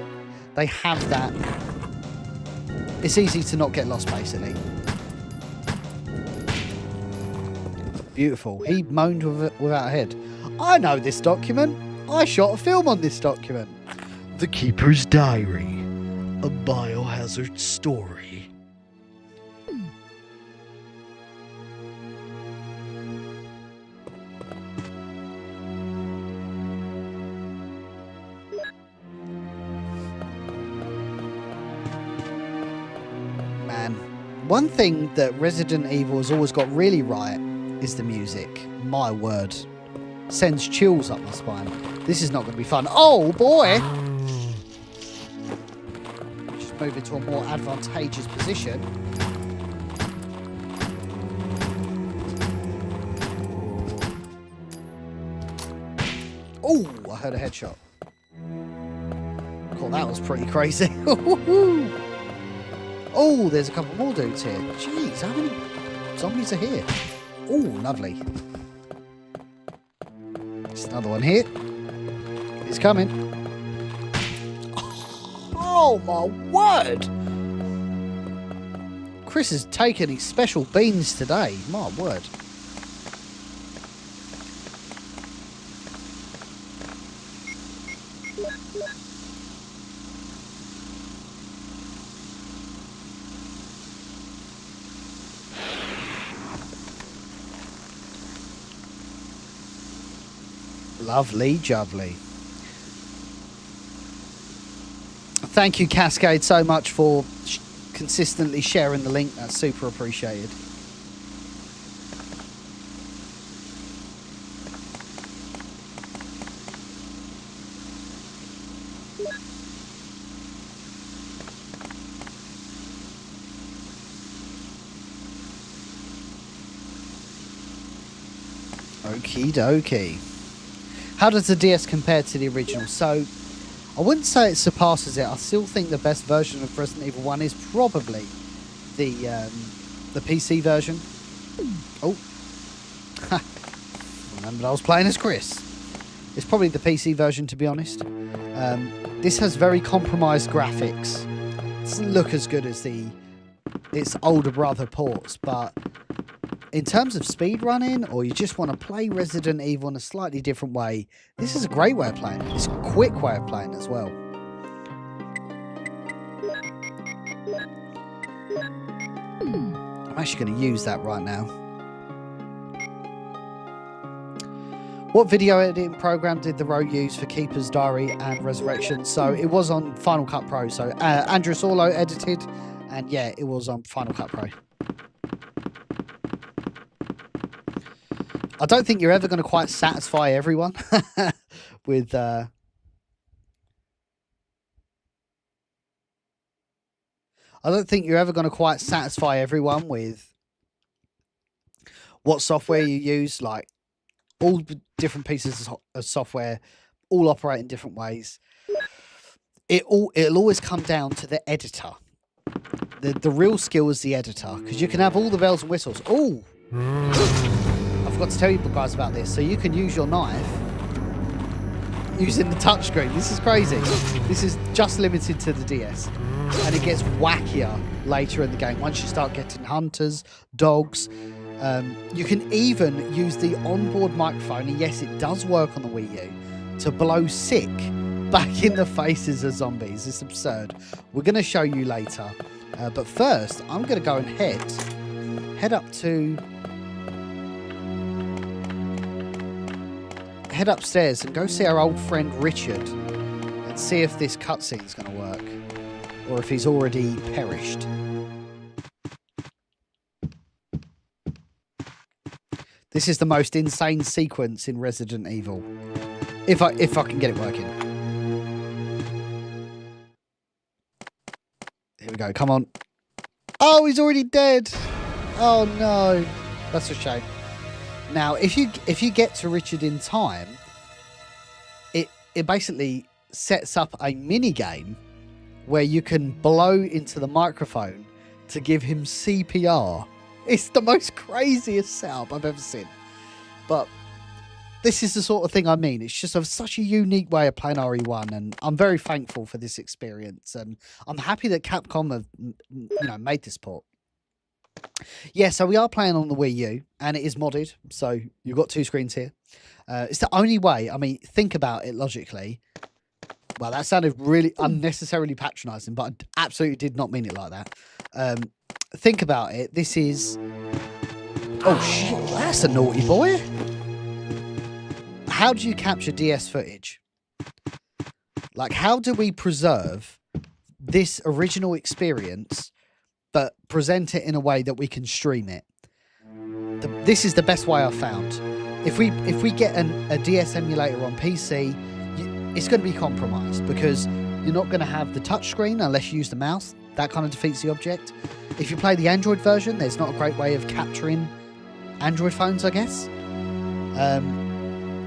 They have that. It's easy to not get lost, basically. Beautiful. He moaned without a head. I know this document. I shot a film on this document. The Keeper's Diary, a biohazard story. Man, one thing that Resident Evil has always got really right is the music. My word. Sends chills up my spine. This is not going to be fun. Oh boy! Just move into a more advantageous position. Oh, I heard a headshot. Cool, that was pretty crazy. Oh, there's a couple more dudes here. Jeez, how many zombies are here? Oh, lovely. There's another one here. He's coming. Oh, my word! Chris has taken his special beans today. My word. Lovely jubbly. Thank you, Cascade, so much for consistently sharing the link. That's super appreciated. Okie dokie. How does the DS compare to the original? So, I wouldn't say it surpasses it. I still think the best version of Resident Evil 1 is probably the PC version. Oh. Remember I was playing as Chris. It's probably the PC version, to be honest. This has very compromised graphics. It doesn't look as good as its older brother ports, but in terms of speedrunning, or you just want to play Resident Evil in a slightly different way, this is a great way of playing it. It's a quick way of playing as well. I'm actually going to use that right now. What video editing program did the ROED use for Keeper's Diary and Resurrection? So it was on Final Cut Pro. So Andrew Orlo edited, and yeah, it was on Final Cut Pro. I don't think you're ever going to quite satisfy everyone with I don't think you're ever going to quite satisfy everyone with what software you use. Like, all different pieces of software all operate in different ways. It'll always come down to the editor. The real skill is the editor, because you can have all the bells and whistles. Oh, I forgot to tell you guys about this. So you can use your knife using the touchscreen. This is crazy. This is just limited to the DS, and it gets wackier later in the game once you start getting hunters, dogs. You can even use the onboard microphone, and yes, it does work on the Wii U, to blow sick back in the faces of zombies. It's absurd. We're going to show you later, but first I'm going to go and head upstairs and go see our old friend Richard and see if this cutscene is going to work, or if he's already perished. This is the most insane sequence in Resident Evil, if I can get it working. Here we go. Come on. Oh, he's already dead. Oh no, that's a shame. Now, if you get to Richard in time, it basically sets up a mini game where you can blow into the microphone to give him CPR. It's the most craziest setup I've ever seen. But this is the sort of thing I mean. It's just such a unique way of playing RE1, and I'm very thankful for this experience, and I'm happy that Capcom have made this port. Yeah, so we are playing on the Wii U, and it is modded, so you've got two screens here. It's the only way. I mean, think about it logically. Well, that sounded really unnecessarily patronising, but I absolutely did not mean it like that. Think about it. This is... Oh, shit, that's a naughty boy. How do you capture DS footage? Like, how do we preserve this original experience but present it in a way that we can stream it? This is the best way I've found. If we get a DS emulator on PC, it's going to be compromised, because you're not going to have the touchscreen unless you use the mouse. That kind of defeats the object. If you play the Android version, there's not a great way of capturing Android phones, I guess.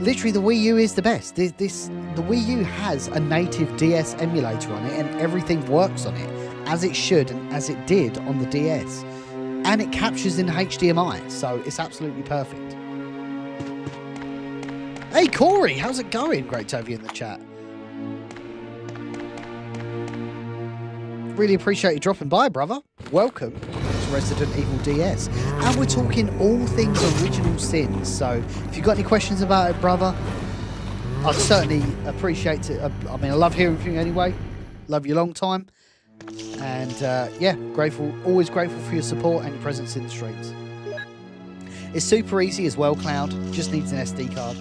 Literally, the Wii U is the best. The Wii U has a native DS emulator on it, and everything works on it as it should and as it did on the DS. And it captures in HDMI, so it's absolutely perfect. Hey Corey, how's it going? Great to have you in the chat. Really appreciate you dropping by, brother. Welcome to Resident Evil DS. And we're talking all things original sins, so if you've got any questions about it, brother, I'd certainly appreciate it. I mean, I love hearing from you anyway. Love you long time. And yeah, always grateful for your support and your presence in the streams. It's super easy as well, Cloud. Just needs an SD card.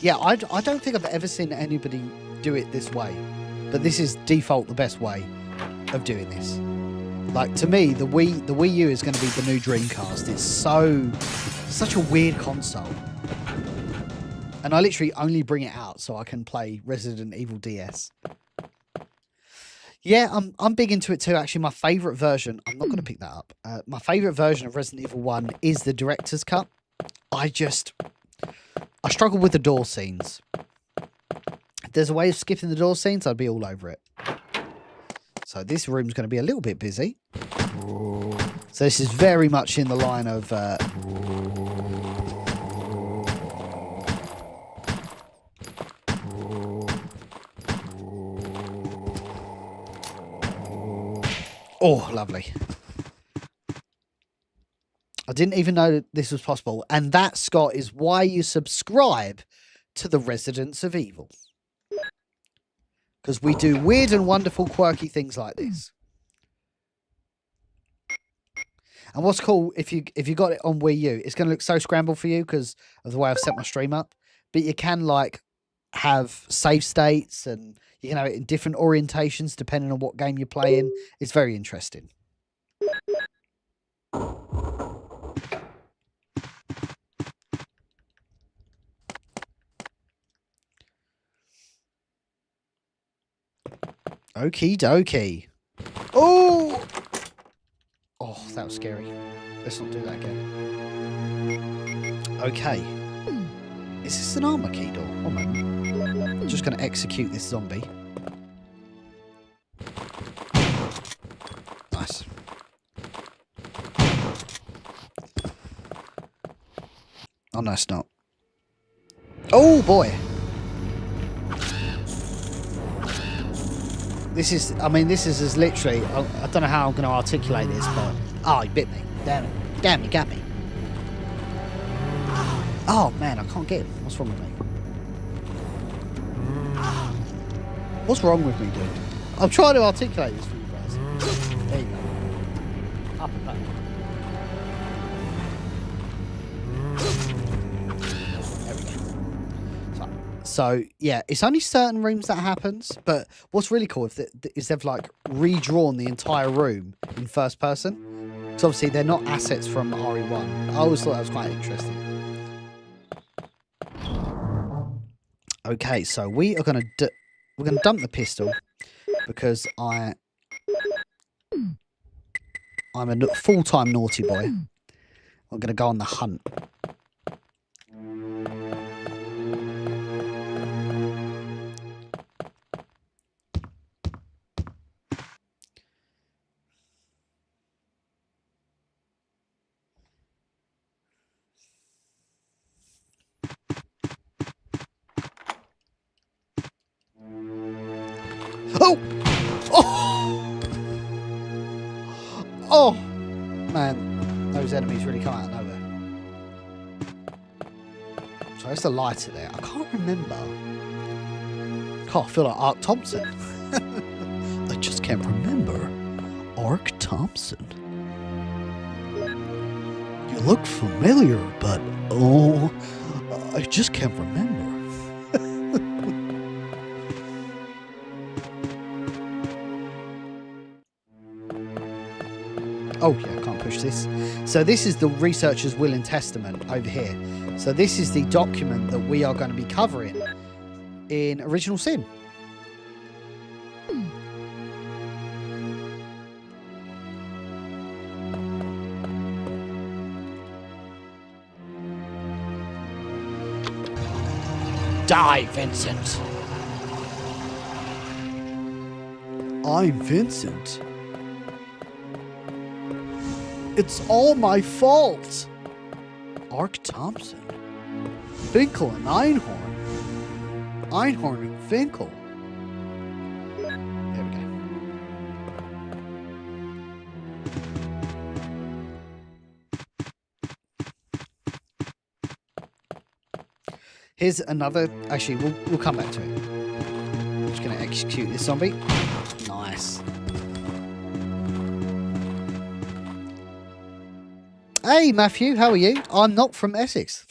Yeah, I don't think I've ever seen anybody do it this way. But this is default the best way of doing this. Like, to me, the Wii U is going to be the new Dreamcast. It's such a weird console. And I literally only bring it out so I can play Resident Evil DS. Yeah, I'm big into it too. Actually, my favourite version, I'm not going to pick that up. My favourite version of Resident Evil 1 is the director's cut. I struggle with the door scenes. If there's a way of skipping the door scenes, I'd be all over it. So this room's going to be a little bit busy. So this is very much in the line of... Oh, lovely. I didn't even know that this was possible. And that, Scott, is why you subscribe to the Residents of Evil. Because we do weird and wonderful, quirky things like this. And what's cool, if you got it on Wii U, it's going to look so scrambled for you because of the way I've set my stream up. But you can, like, have save states and you can have it in different orientations depending on what game you're playing. It's very interesting. Okie dokie. Oh! Oh, that was scary. Let's not do that again. Okay. Is this an armor key door? Oh, man. I'm just going to execute this zombie. Nice. Oh, no, it's not. Oh, boy. This is, I mean, this is as literally, I don't know how I'm going to articulate this, but... Oh, he bit me. Damn it. Damn, he got me. Oh, man, I can't get him. What's wrong with me? What's wrong with me, dude? I'm trying to articulate this for you guys. There you go. Up and back. There we go. So, yeah, it's only certain rooms that happens, but what's really cool is they've, like, redrawn the entire room in first person. Because obviously they're not assets from RE1. I always thought that was quite interesting. Okay, so we're gonna dump the pistol because I'm a full-time naughty boy. I'm gonna go on the hunt. Oh! Oh! Oh! Man, those enemies really come out of nowhere. So there's the lighter there. I can't remember. God, I feel like Ark Thompson. I just can't remember. Ark Thompson. You look familiar, but oh, I just can't remember. Oh, yeah, I can't push this. So this is the Researcher's Will and Testament over here. So this is the document that we are going to be covering in Original Sin. Die, Vincent. I'm Vincent. It's all my fault. Ark Thompson. Finkel and Einhorn. Einhorn and Finkel. There we go. Here's another. Actually, we'll come back to it. I'm just going to execute this zombie. Nice. Hey, Matthew, how are you? I'm not from Essex.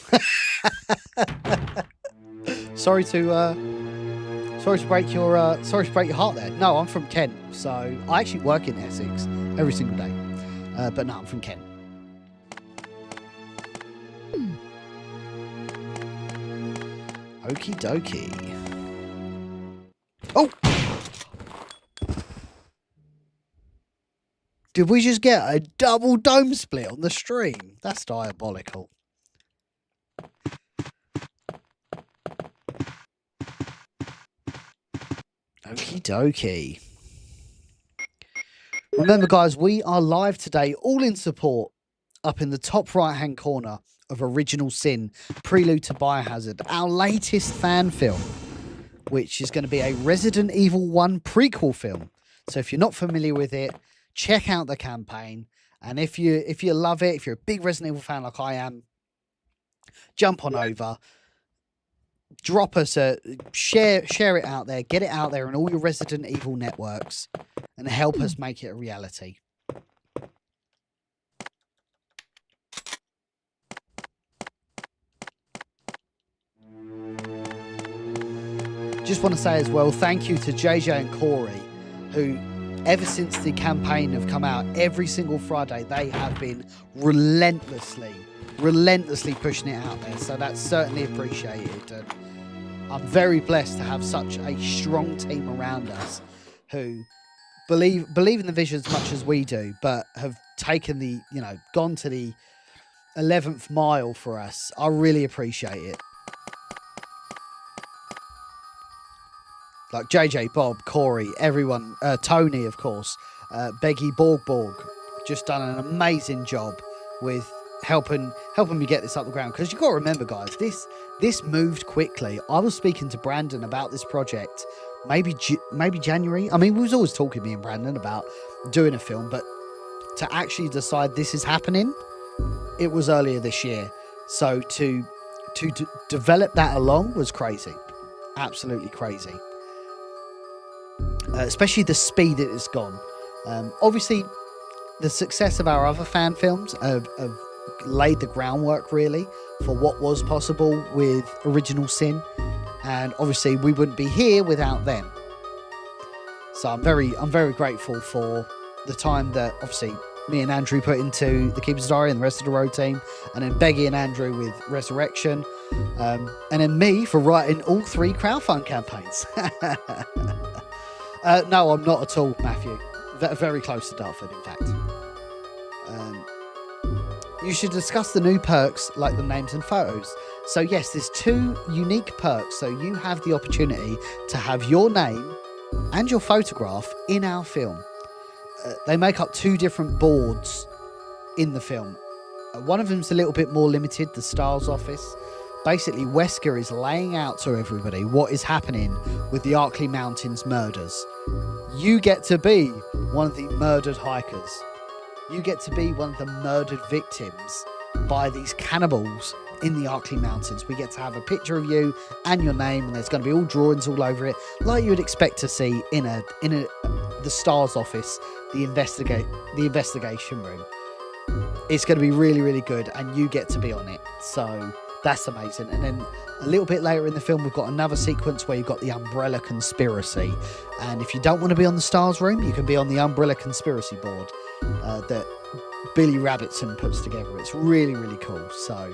sorry to break your heart there. No, I'm from Kent, so I actually work in Essex every single day. But no, I'm from Kent. Okie dokie. Oh! Did we just get a double dome split on the stream? That's diabolical. Okie dokie. Remember, guys, we are live today, all in support, up in the top right-hand corner of Original Sin, Prelude to Biohazard, our latest fan film, which is going to be a Resident Evil 1 prequel film. So if you're not familiar with it, check out the campaign, and if you love it, if you're a big Resident Evil fan like I am, jump on over, drop us a share it out there, get it out there in all your Resident Evil networks, and help us make it a reality. Just want to say as well, thank you to JJ and Corey, who ever since the campaign have come out, every single Friday, they have been relentlessly pushing it out there. So that's certainly appreciated. And I'm very blessed to have such a strong team around us who believe in the vision as much as we do, but have taken the, gone to the 11th mile for us. I really appreciate it. Like JJ, Bob, Corey, everyone, Tony, of course, Beggy Borg, just done an amazing job with helping me get this up the ground. Because you've got to remember, guys, this moved quickly. I was speaking to Brandon about this project, maybe January. I mean, we was always talking, me and Brandon, about doing a film, but to actually decide this is happening, it was earlier this year. So to develop that along was crazy, absolutely crazy. Especially the speed it has gone. Obviously, the success of our other fan films have laid the groundwork really for what was possible with Original Sin, and obviously we wouldn't be here without them. So I'm very grateful for the time that obviously me and Andrew put into the Keeper's Diary and the rest of the ROED team, and then Beggy and Andrew with Resurrection, and then me for writing all 3 crowdfund campaigns. No, I'm not at all, Matthew. Very close to Dartford, in fact. You should discuss the new perks like the names and photos. So yes, there's 2 unique perks. So you have the opportunity to have your name and your photograph in our film. They make up 2 different boards in the film. One of them's a little bit more limited, the Stars office. Basically, Wesker is laying out to everybody what is happening with the Arkley Mountains murders. You get to be one of the murdered hikers. You get to be one of the murdered victims by these cannibals in the Arkley Mountains. We get to have a picture of you and your name, and there's going to be all drawings all over it, like you would expect to see in the Stars office, the investigation room. It's going to be really, really good, and you get to be on it. So that's amazing. And then a little bit later in the film, we've got another sequence where you've got the Umbrella Conspiracy. And if you don't want to be on the Stars room, you can be on the Umbrella Conspiracy board that Billy Rabbitson puts together. It's really, really cool. So,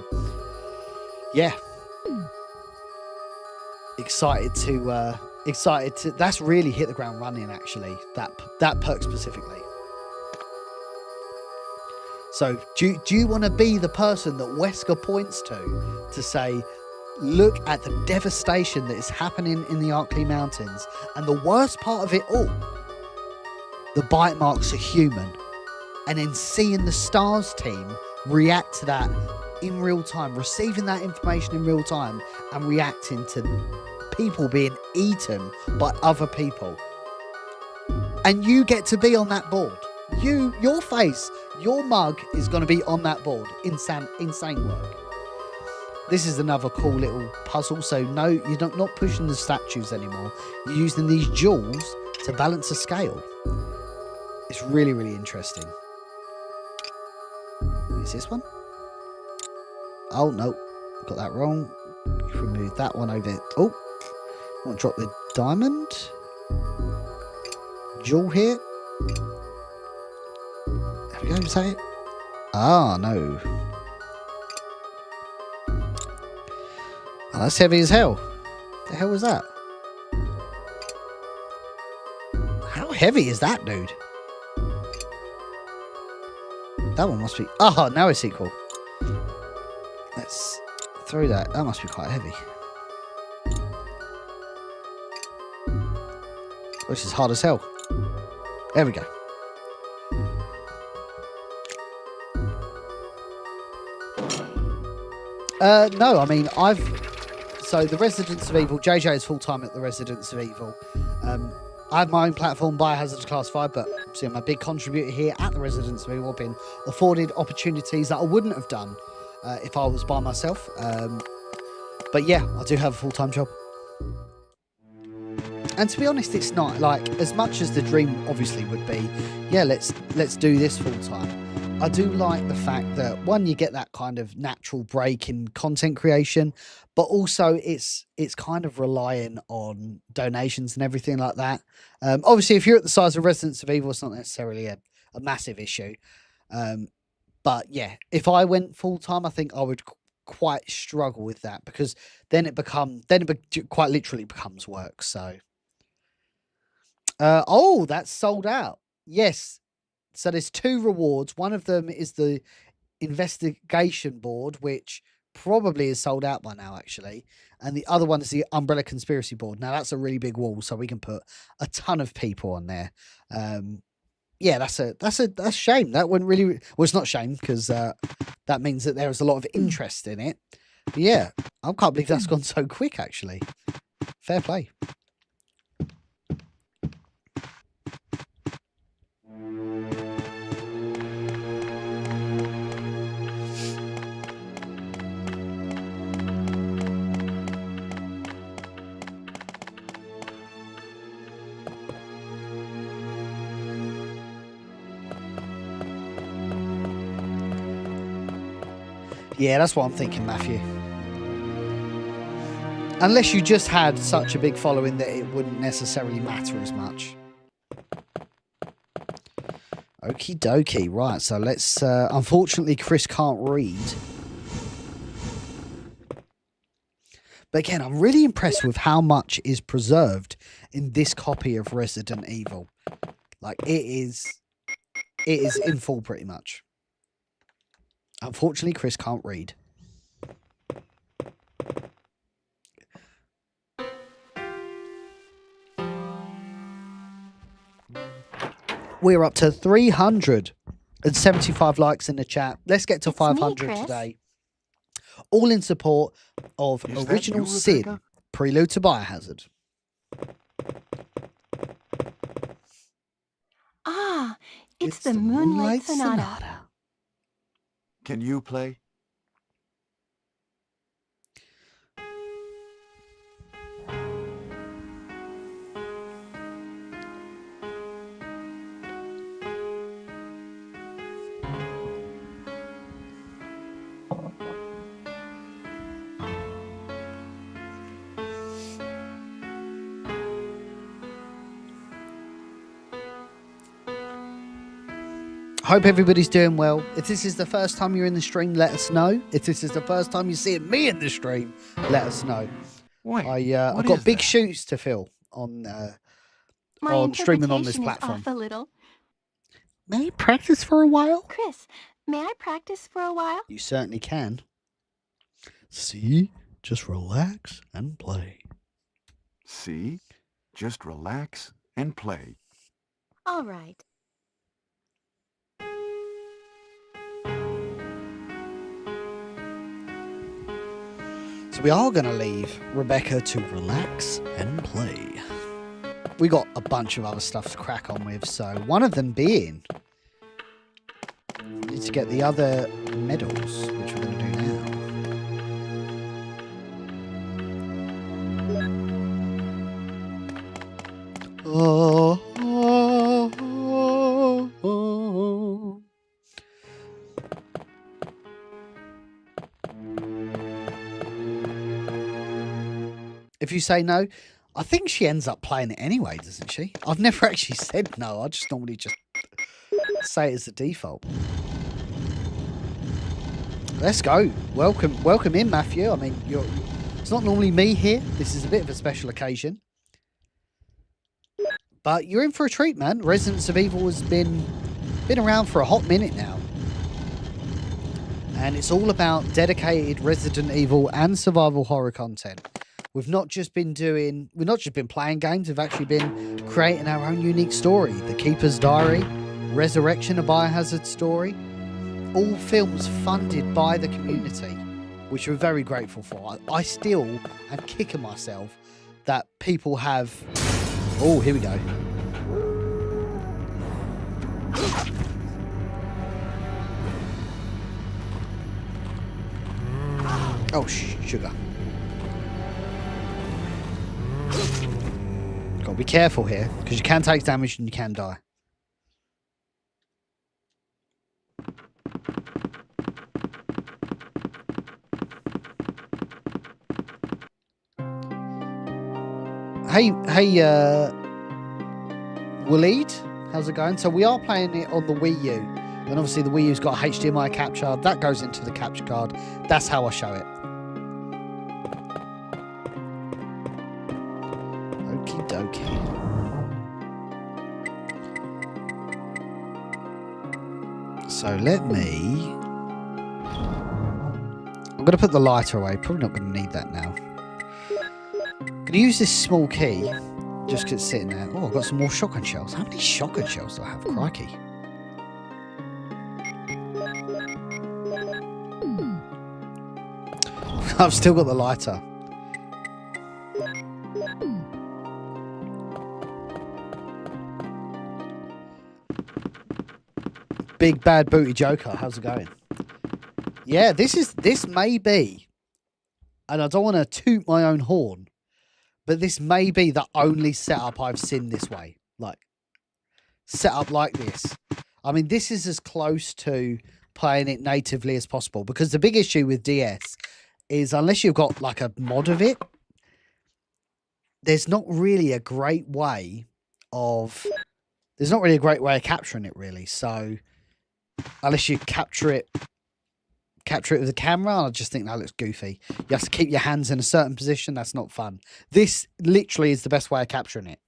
yeah. Excited to that's really hit the ground running, actually, that perk specifically. So do you want to be the person that Wesker points to say, look at the devastation that is happening in the Arkley Mountains, and the worst part of it all, the bite marks are human, and then seeing the Stars team react to that in real time, receiving that information in real time, and reacting to people being eaten by other people. And you get to be on that board. Your face, your mug is going to be on that board. Insane work. This is another cool little puzzle. So no, you're not pushing the statues anymore. You're using these jewels to balance a scale. It's really, really interesting. Is this one? Oh, no. Got that wrong. Remove that one over. Oh, Want to drop the diamond? Jewel here? There we go, is that it? Ah, no. Oh, that's heavy as hell. The hell was that? How heavy is that, dude? That one must be... Oh, now it's equal. Let's throw that. That must be quite heavy. Which is hard as hell. There we go. No, I mean, so the Residents of Evil, JJ is full-time at the Residents of Evil. I have my own platform, Biohazard Class 5, but see, I'm a big contributor here at the Residents of Evil. I've been afforded opportunities that I wouldn't have done if I was by myself. But yeah, I do have a full-time job. And to be honest, it's not like as much as the dream obviously would be. Yeah, let's do this full time. I do like the fact that one, you get that kind of natural break in content creation, but also it's kind of relying on donations and everything like that. Obviously, if you're at the size of Residents of Evil, it's not necessarily a massive issue. But yeah, if I went full time, I think I would quite struggle with that because then it quite literally becomes work. So. Oh, that's sold out. Yes. So there's 2 rewards. One of them is the investigation board, which probably is sold out by now, actually. And the other one is the Umbrella Conspiracy board. Now, that's a really big wall, so we can put a ton of people on there. Yeah, that's a shame. That wouldn't really... Well, it's not a shame, because that means that there is a lot of interest in it. But yeah, I can't believe that's gone so quick, actually. Fair play. Yeah, that's what I'm thinking, Matthew. Unless you just had such a big following that it wouldn't necessarily matter as much. Okie dokie. Right, so let's... unfortunately, Chris can't read. But again, I'm really impressed with how much is preserved in this copy of Resident Evil. Like, it is in full pretty much. Unfortunately, Chris can't read. We're up to 375 likes in the chat. Let's get to 500 today. All in support of Original Sin, Prelude to Biohazard. Ah, it's the Moonlight Sonata. Can you play? Hope everybody's doing well. If this is the first time you're in the stream, let us know. If this is the first time you're seeing me in the stream, let us know. Wait, I've got big shoes to fill on streaming on this platform. Off a little. May I practice for a while? Chris, may I practice for a while? You certainly can. See? Just relax and play. See? Just relax and play. All right. So we are going to leave Rebecca to relax and play. We got a bunch of other stuff to crack on with, so one of them being we need to get the other medals, which we're going to do now. Oh, oh, oh, oh. If you say no, I think she ends up playing it anyway, doesn't she? I've never actually said no. I just normally just say it as the default. Let's go. Welcome in, Matthew. I mean, it's not normally me here. This is a bit of a special occasion. But you're in for a treat, man. Residents of Evil has been around for a hot minute now. And it's all about dedicated Resident Evil and survival horror content. We've not just been playing games, we've actually been creating our own unique story. The Keeper's Diary, Resurrection, a Biohazard story. All films funded by the community, which we're very grateful for. I still am kicking myself that people have... Oh, here we go. Oh, sugar. Gotta be careful here, because you can take damage and you can die. Hey, ROED, how's it going? So we are playing it on the Wii U, and obviously the Wii U's got HDMI capture. That goes into the capture card. That's how I show it. Okie dokie. So let me... I'm going to put the lighter away. Probably not going to need that now. I'm going to use this small key just because it's sitting there. Oh, I've got some more shotgun shells. How many shotgun shells do I have? Crikey. I've still got the lighter. Big Bad Booty Joker, how's it going? Yeah, this may be, and I don't want to toot my own horn, but this may be the only setup I've seen this way. Like, set up like this. I mean, this is as close to playing it natively as possible, because the big issue with DS is unless you've got like a mod of it, there's not really a great way of capturing it, really. So unless you capture it with a camera, I just think that looks goofy. You have to keep your hands in a certain position. That's not fun. This literally is the best way of capturing it.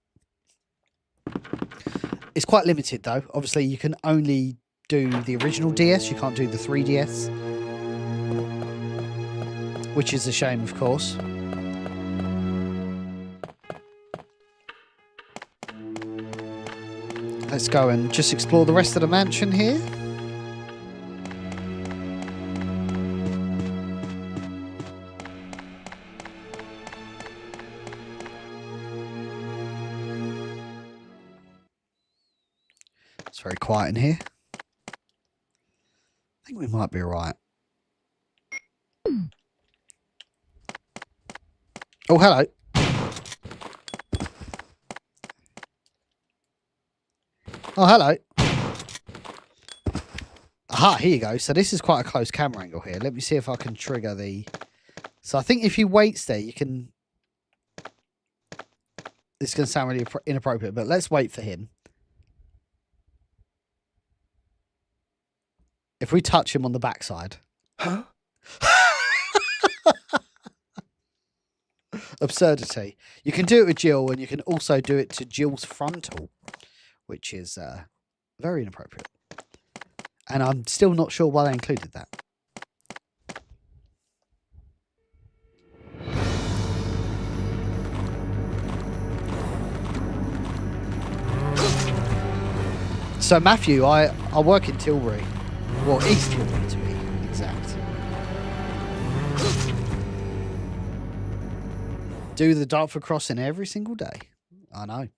It's quite limited though. Obviously you can only do the original DS. You can't do the 3DS, which is a shame, of course. Let's go and just explore the rest of the mansion here. It's very quiet in here. I think we might be alright. Oh, hello. Oh, hello. Aha, here you go. So this is quite a close camera angle here. Let me see if I can trigger the... So I think if he waits there, you can... This is going to sound really inappropriate, but let's wait for him. If we touch him on the backside. Huh? Absurdity. You can do it with Jill, and you can also do it to Jill's frontal, which is very inappropriate. And I'm still not sure why they included that. So Matthew, I work in Tilbury. Well, East Tilbury to be exact. Do the Dartford crossing every single day. I know.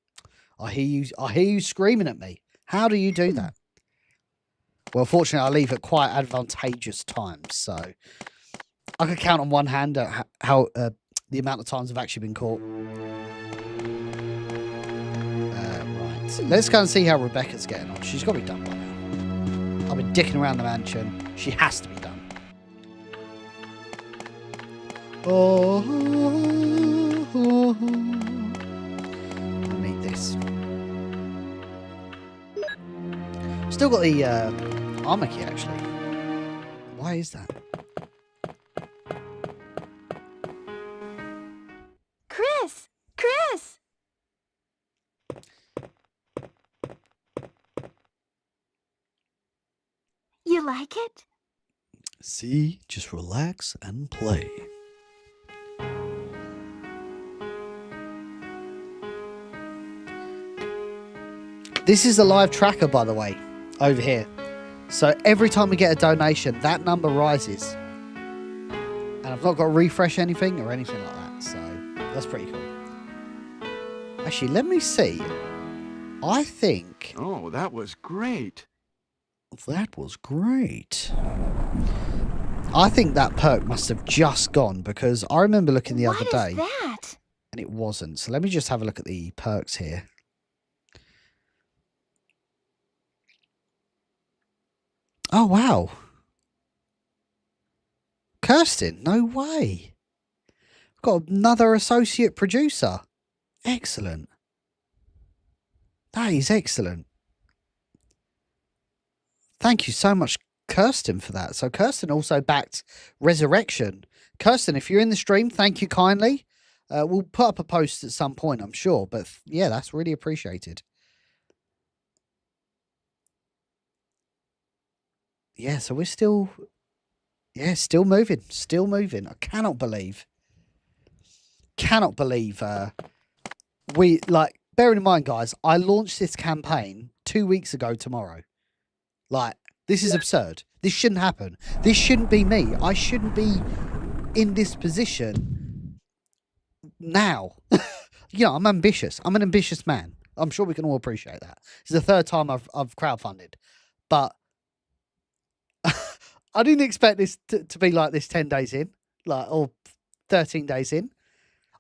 I hear you screaming at me. How do you do that? Well, fortunately, I leave at quite advantageous times, so I could count on one hand how the amount of times I've actually been caught. Right, let's go and see how Rebecca's getting on. She's got to be done by now. I've been dicking around the mansion. She has to be done. Oh. Still got the armor key, actually. Why is that? Chris! Chris! You like it? See, just relax and play. This is a live tracker, by the way, over here. So every time we get a donation, that number rises. And I've not got to refresh anything or anything like that. So that's pretty cool. Actually, let me see. I think... Oh, that was great. That was great. I think that perk must have just gone, because I remember looking the other day. What is that? And it wasn't. So let me just have a look at the perks here. Oh, wow. Kirsten, no way. I've got another associate producer. Excellent. That is excellent. Thank you so much, Kirsten, for that. So Kirsten also backed Resurrection. Kirsten, if you're in the stream, thank you kindly. We'll put up a post at some point, I'm sure. But yeah, that's really appreciated. Yeah, so we're still... Yeah, still moving. Still moving. I cannot believe... we, like, bearing in mind, guys, I launched this campaign 2 weeks ago tomorrow. Like, this is absurd. This shouldn't happen. This shouldn't be me. I shouldn't be in this position now. You know, I'm ambitious. I'm an ambitious man. I'm sure we can all appreciate that. This is the third time I've crowdfunded. But I didn't expect this to be like this 10 days in, like, or 13 days in.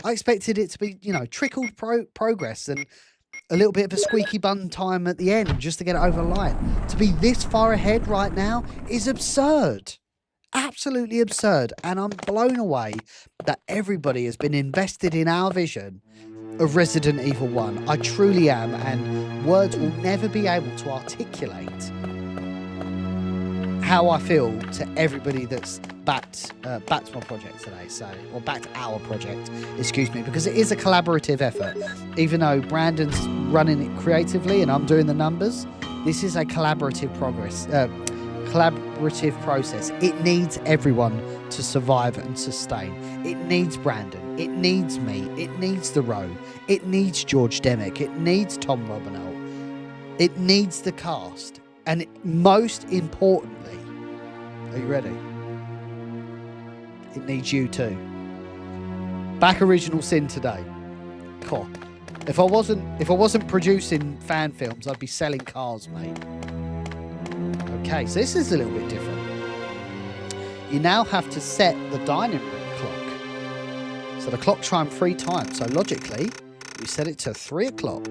I expected it to be, you know, trickled progress and a little bit of a squeaky bum time at the end just to get it over the line. To be this far ahead right now is absurd. Absolutely absurd. And I'm blown away that everybody has been invested in our vision of Resident Evil 1. I truly am, and words will never be able to articulate how I feel to everybody that's backed my project today, or backed our project, excuse me, because it is a collaborative effort. Even though Brandon's running it creatively and I'm doing the numbers, this is a collaborative process. It needs everyone to survive and sustain. It needs Brandon. It needs me. It needs the Roe. It needs George Demick. It needs Tom Robinell. It needs the cast. And most importantly, are you ready? It needs you too. Back Original Sin today. Cool. If I wasn't producing fan films, I'd be selling cars, mate. Okay, so this is a little bit different. You now have to set the dining room clock. So the clock chimed 3 times. So logically, we set it to 3 o'clock.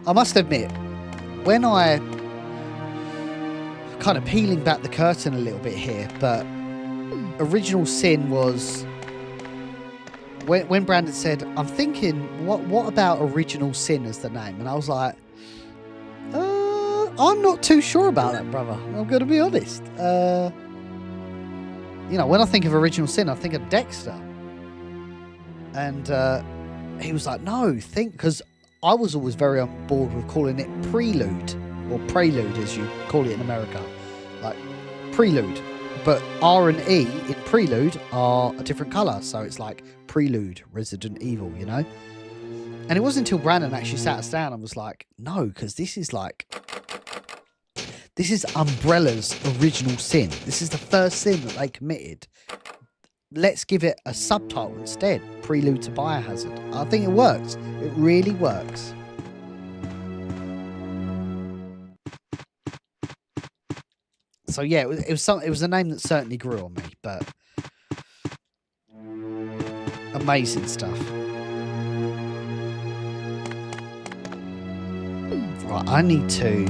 I must admit, when I kind of peeling back the curtain a little bit here, but Original Sin was when Brandon said, I'm thinking, what about Original Sin as the name? And I was like, I'm not too sure about that, brother. I'm going to be honest. You know, when I think of Original Sin, I think of Dexter. And he was like, no, because I was always very on board with calling it Prelude, or Prelude as you call it in America, like Prelude. But R and E in Prelude are a different colour, so it's like Prelude, Resident Evil, you know? And it wasn't until Brandon actually sat us down and was like, no, because this is Umbrella's Original Sin. This is the first sin that they committed. Let's give it a subtitle instead, Prelude to Biohazard. I think it works. It really works. So yeah, it was a name that certainly grew on me, but amazing stuff. Right, I need to...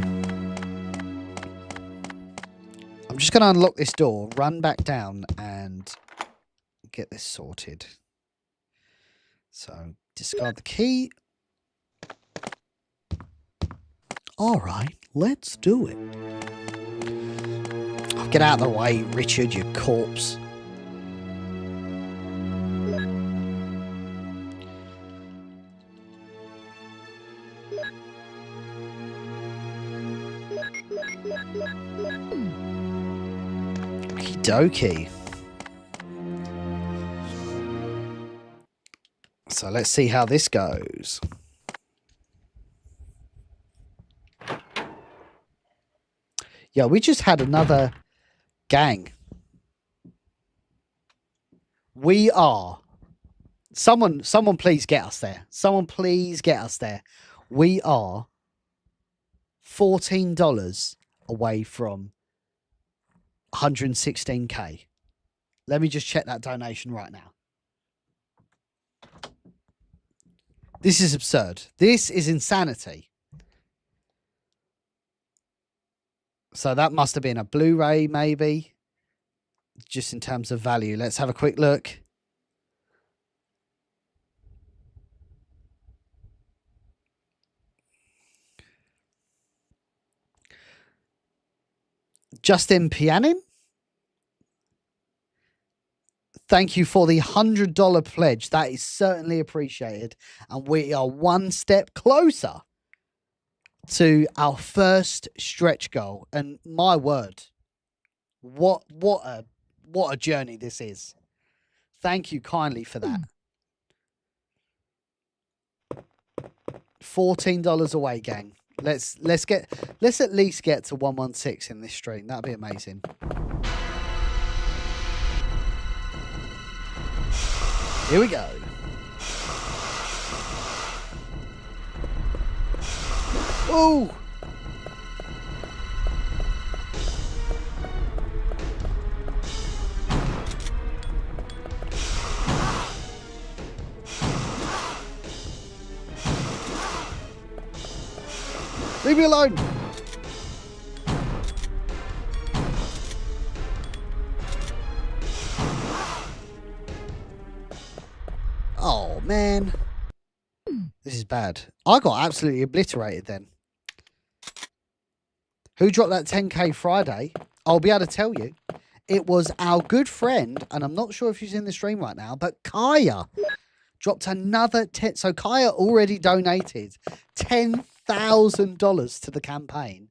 I'm just going to unlock this door, run back down, and get this sorted. So, discard the key. Alright, let's do it. Oh, get out of the way, Richard, you corpse. Okie dokie. So let's see how this goes. Yeah, we just had another gang. We are. Someone please get us there. Someone please get us there. We are $14 away from 116k. Let me just check that donation right now. This is absurd. This is insanity. So that must have been a Blu-ray, maybe. Just in terms of value. Let's have a quick look. Justin Pianin? Thank you for the $100 pledge. That is certainly appreciated. And we are one step closer to our first stretch goal. And my word, what a journey this is. Thank you kindly for that. $14 away, gang. Let's at least get to 116 in this stream. That'd be amazing. Here we go. Oh! Leave me alone! Oh, man. This is bad. I got absolutely obliterated then. Who dropped that 10k Friday? I'll be able to tell you. It was our good friend, and I'm not sure if she's in the stream right now, but Kaya dropped another 10. So Kaya already donated $10,000 to the campaign,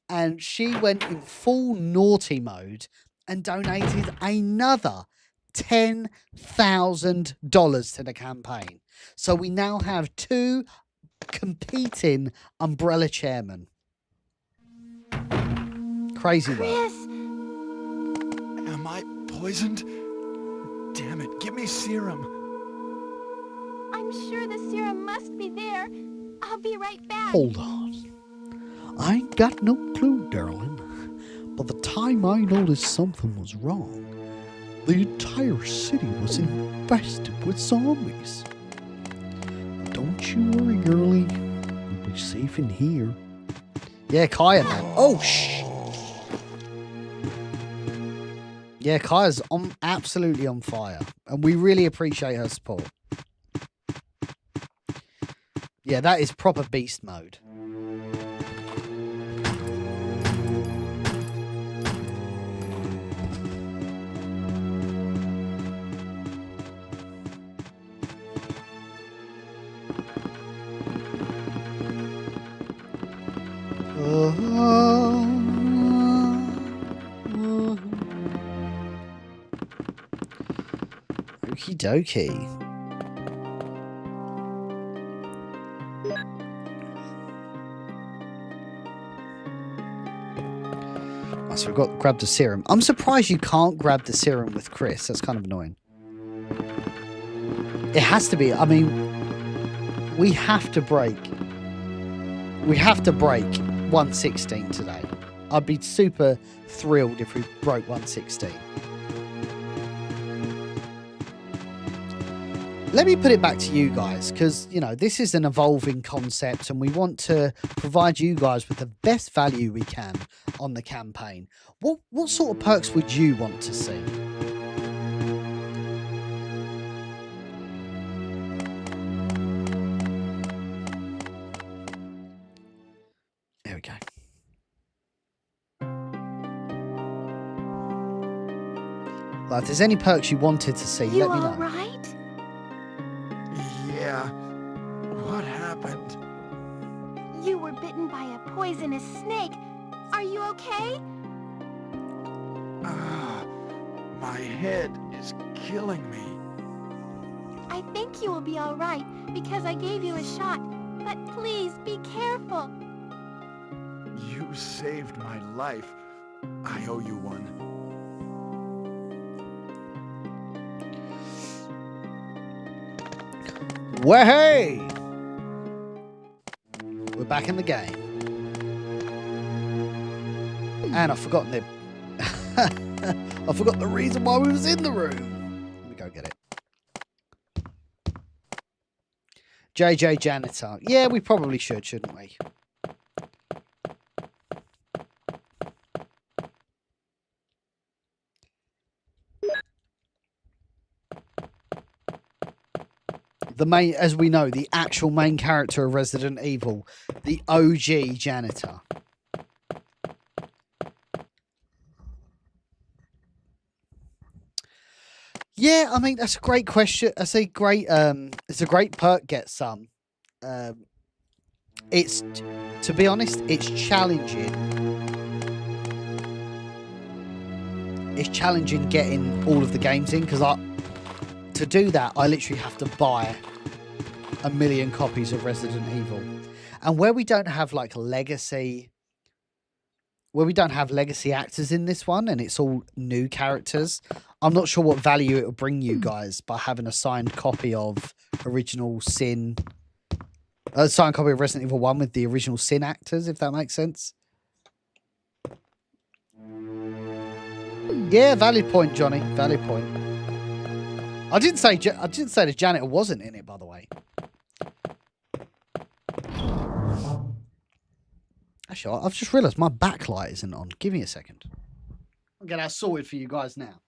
and she went in full naughty mode and donated another $10,000 to the campaign. So we now have two competing umbrella chairmen. Crazy work. Chris! Am I poisoned? Damn it, give me serum. I'm sure the serum must be there. I'll be right back. Hold on. I ain't got no clue, darling. By the time I noticed something was wrong, the entire city was infested with zombies. Don't you worry, girlie. You'll be safe in here. Yeah, Kaya, man. Oh, shh. Yeah, Kaya's absolutely on fire. And we really appreciate her support. Yeah, that is proper beast mode. Okie dokie. So we've got grab the serum. I'm surprised you can't grab the serum with Chris. That's kind of annoying. It has to be. I mean, we have to break. We have to break 116 today. I'd be super thrilled if we broke 116. let me put it back to you guys, because, you know, this is an evolving concept and we want to provide you guys with the best value we can on the campaign. What sort of perks would you want to see? There we go. Like, if there's any perks you wanted to see, You let me know. all right? Yeah. What happened? You were bitten by a poisonous snake. Are you okay? My head is killing me. I think you will be all right because I gave you a shot. But please be careful. You saved my life. I owe you one. Well, hey! We're back in the game. And I've forgotten the... I forgot the reason why we was in the room. Let me go get it. JJ Janitor. Yeah, we probably should, shouldn't we? The main, as we know, the actual main character of Resident Evil, the OG janitor. Yeah, I mean, that's a great question. That's a great it's a great perk, get some. It's, to be honest, it's challenging. It's challenging getting all of the games in, because to do that, I literally have to buy 1 million copies of Resident Evil. And where we don't have like legacy actors in this one, and it's all new characters, I'm not sure what value it will bring you guys by having a signed copy of original Sin, a signed copy of Resident Evil 1 with the original Sin actors, if that makes sense. Yeah, valid point, Johnny. Valid point. I didn't say the janitor wasn't in it, by the way. Actually, I've just realised my backlight isn't on. Give me a second. I'll get that sorted for you guys now.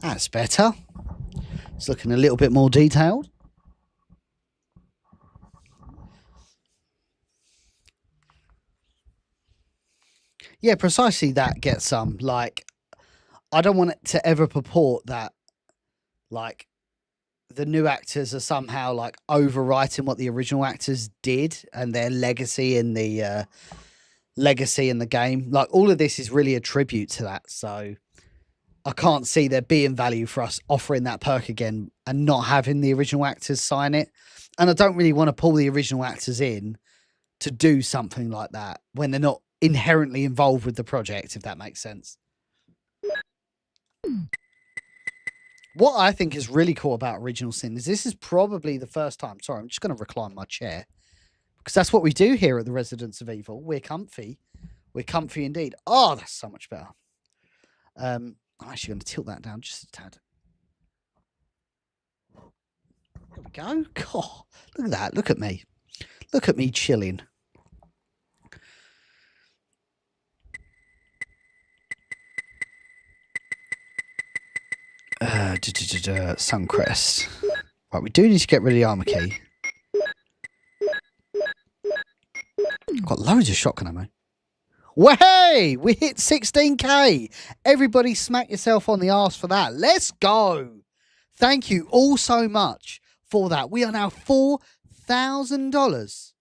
That's better. It's looking a little bit more detailed. Yeah, precisely that gets some. Like, I don't want it to ever purport that, like, the new actors are somehow, like, overwriting what the original actors did and their legacy in the game. Like, all of this is really a tribute to that, so I can't see there being value for us offering that perk again and not having the original actors sign it. And I don't really want to pull the original actors in to do something like that when they're not inherently involved with the project, if that makes sense. What I think is really cool about Original Sin is this is probably the first time. Sorry, I'm just going to recline my chair, because that's what we do here at the Residents of Evil. We're comfy. We're comfy indeed. Oh, that's so much better. I'm actually going to tilt that down just a tad. There we go. God, look at that. Look at me. Look at me chilling. Suncrest. Right, we do need to get rid of the armor key. Got loads of shotgun ammo. Well, hey, we hit 16k. Everybody smack yourself on the arse for that. Let's go. Thank you all so much for that. We are now 4 $4,000.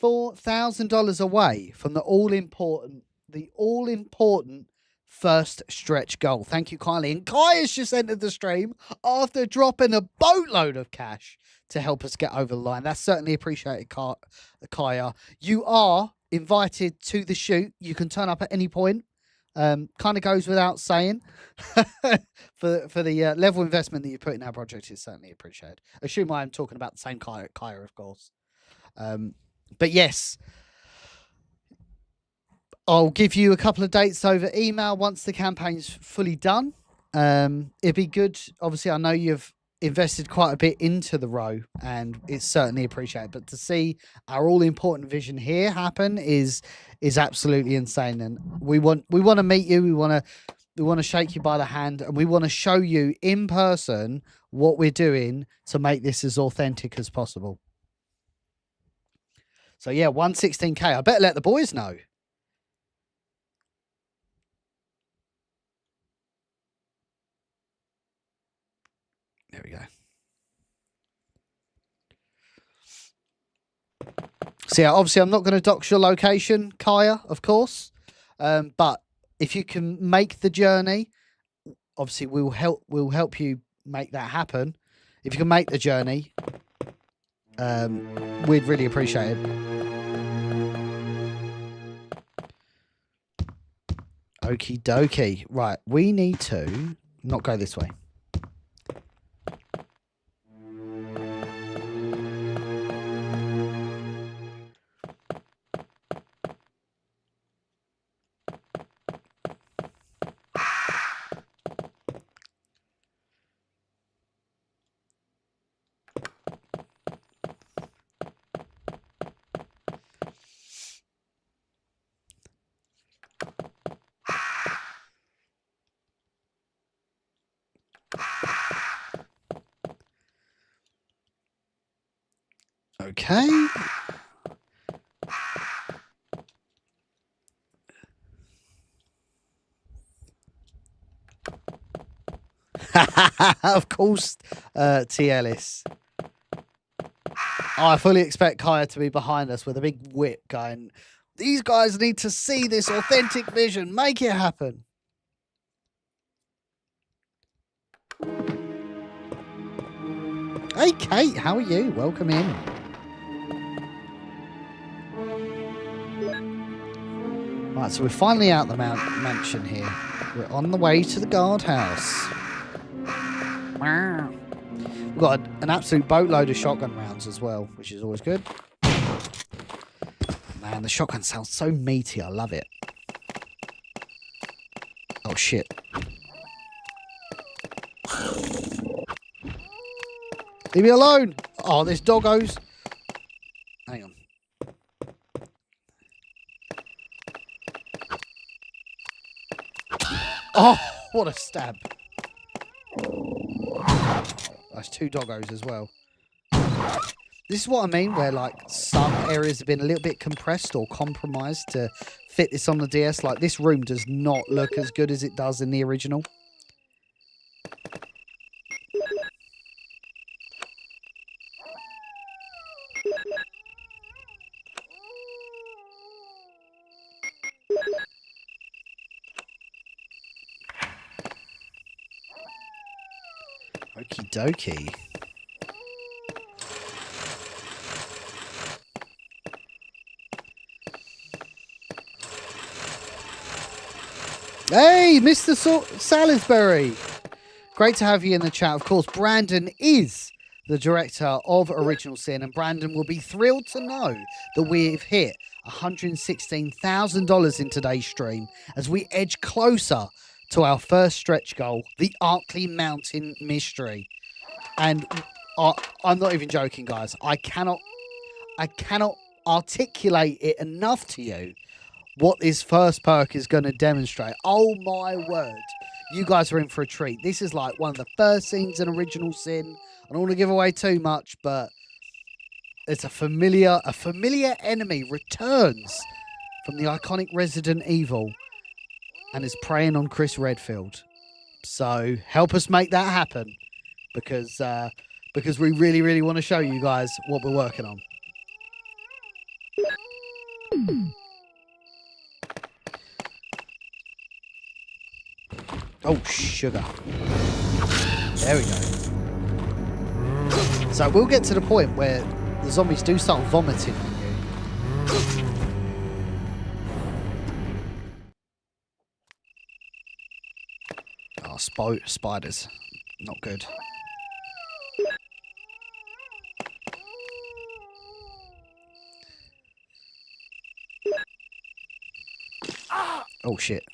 $4,000 away from the all-important first stretch goal. Thank you, Kylie. And Kai has just entered the stream after dropping a boatload of cash to help us get over the line. That's certainly appreciated, Kaya. You are invited to the shoot. You can turn up at any point. Kind of goes without saying. for the level of investment that you put in our project is certainly appreciated. Assume I am talking about the same Kaya, of course. But yes, I'll give you a couple of dates over email once the campaign's fully done. It'd be good. Obviously, I know you've invested quite a bit into the row, and it's certainly appreciated. But to see our all-important vision here happen is absolutely insane. And we want to meet you. We want to shake you by the hand, and we want to show you in person what we're doing to make this as authentic as possible. So yeah, 116K. I better let the boys know. There we go. So yeah, obviously I'm not going to dox your location, Kaya, of course. But if you can make the journey, obviously we'll help you make that happen. If you can make the journey, we'd really appreciate it. Okie dokie. Right, we need to not go this way. Okay. Of course, T. Ellis. I fully expect Kaya to be behind us with a big whip going, these guys need to see this authentic vision. Make it happen. Hey, Kate, how are you? Welcome in. Right, so we're finally out the mansion here. We're on the way to the guardhouse. We've got an absolute boatload of shotgun rounds as well, which is always good. Man, the shotgun sounds so meaty. I love it. Oh, shit. Leave me alone. Oh, there's doggos. Hang on. Oh, what a stab. That's two doggos as well. This is what I mean, where like some areas have been a little bit compressed or compromised to fit this on the DS. Like this room does not look as good as it does in the original. Okie dokie. Hey, Mr. Salisbury. Great to have you in the chat. Of course, Brandon is the director of Original Sin, and Brandon will be thrilled to know that we've hit $116,000 in today's stream as we edge closer to our first stretch goal, the Arkley Mountain Mystery. And I'm not even joking, guys. I cannot articulate it enough to you what this first perk is going to demonstrate. Oh my word. You guys are in for a treat. This is like one of the first scenes in Original Sin. I don't want to give away too much, but it's a familiar enemy returns from the iconic Resident Evil and is preying on Chris Redfield. So help us make that happen, because because we really, really want to show you guys what we're working on. Oh, sugar. There we go. So we'll get to the point where the zombies do start vomiting on you. Oh, spiders. Not good. Oh, shit.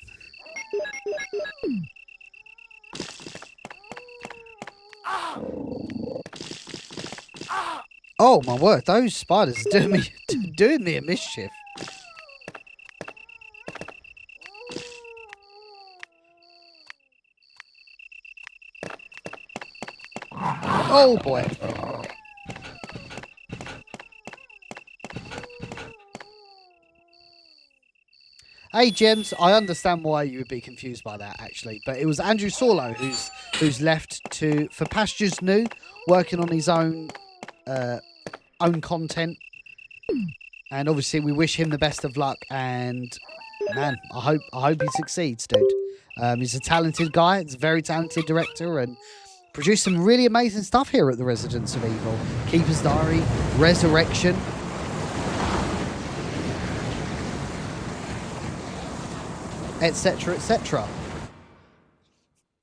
Oh my word, those spiders are doing me a mischief. Oh boy. Hey Gems, I understand why you would be confused by that actually, but it was Andrew Sorlow who's left for pastures new, working on his own content, and obviously we wish him the best of luck. And man, I hope he succeeds, dude. He's a talented guy. He's a very talented director and produced some really amazing stuff here at the Residents of Evil. Keeper's Diary, Resurrection. Etc. etc.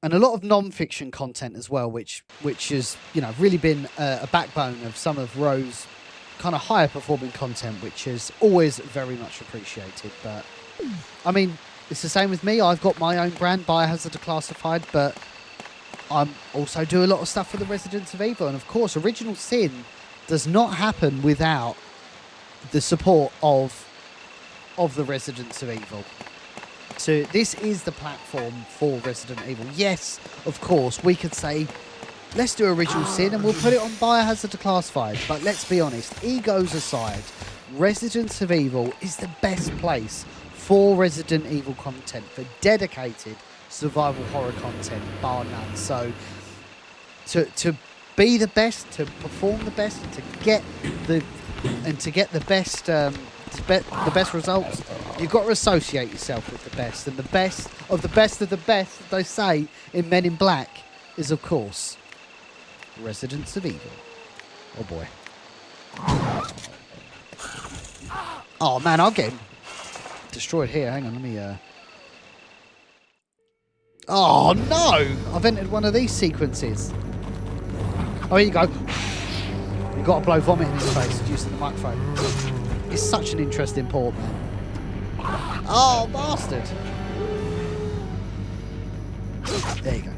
And a lot of non-fiction content as well, which has, you know, really been a backbone of some of Ro's kind of higher performing content, which is always very much appreciated. But I mean, it's the same with me. I've got my own brand, Biohazard Declassified, but I also do a lot of stuff for the Residents of Evil. And of course, Original Sin does not happen without the support of the Residents of Evil. So this is the platform for Resident Evil. Yes, of course, we could say, let's do Original Sin and we'll put it on Biohazard Declassified. But let's be honest, egos aside, Residents of Evil is the best place for Resident Evil content, for dedicated survival horror content, bar none. So to be the best, to perform the best, to get the best the best results, you've got to associate yourself with the best, and the best of the best of the best, they say in Men in Black, is of course Residents of Evil. Oh boy. Oh man, I'll get him destroyed here. Hang on, let me oh no! I've entered one of these sequences. Oh, here you go. You've got to blow vomit in his face using the microphone. It's such an interesting port, man. Oh, bastard! There you go.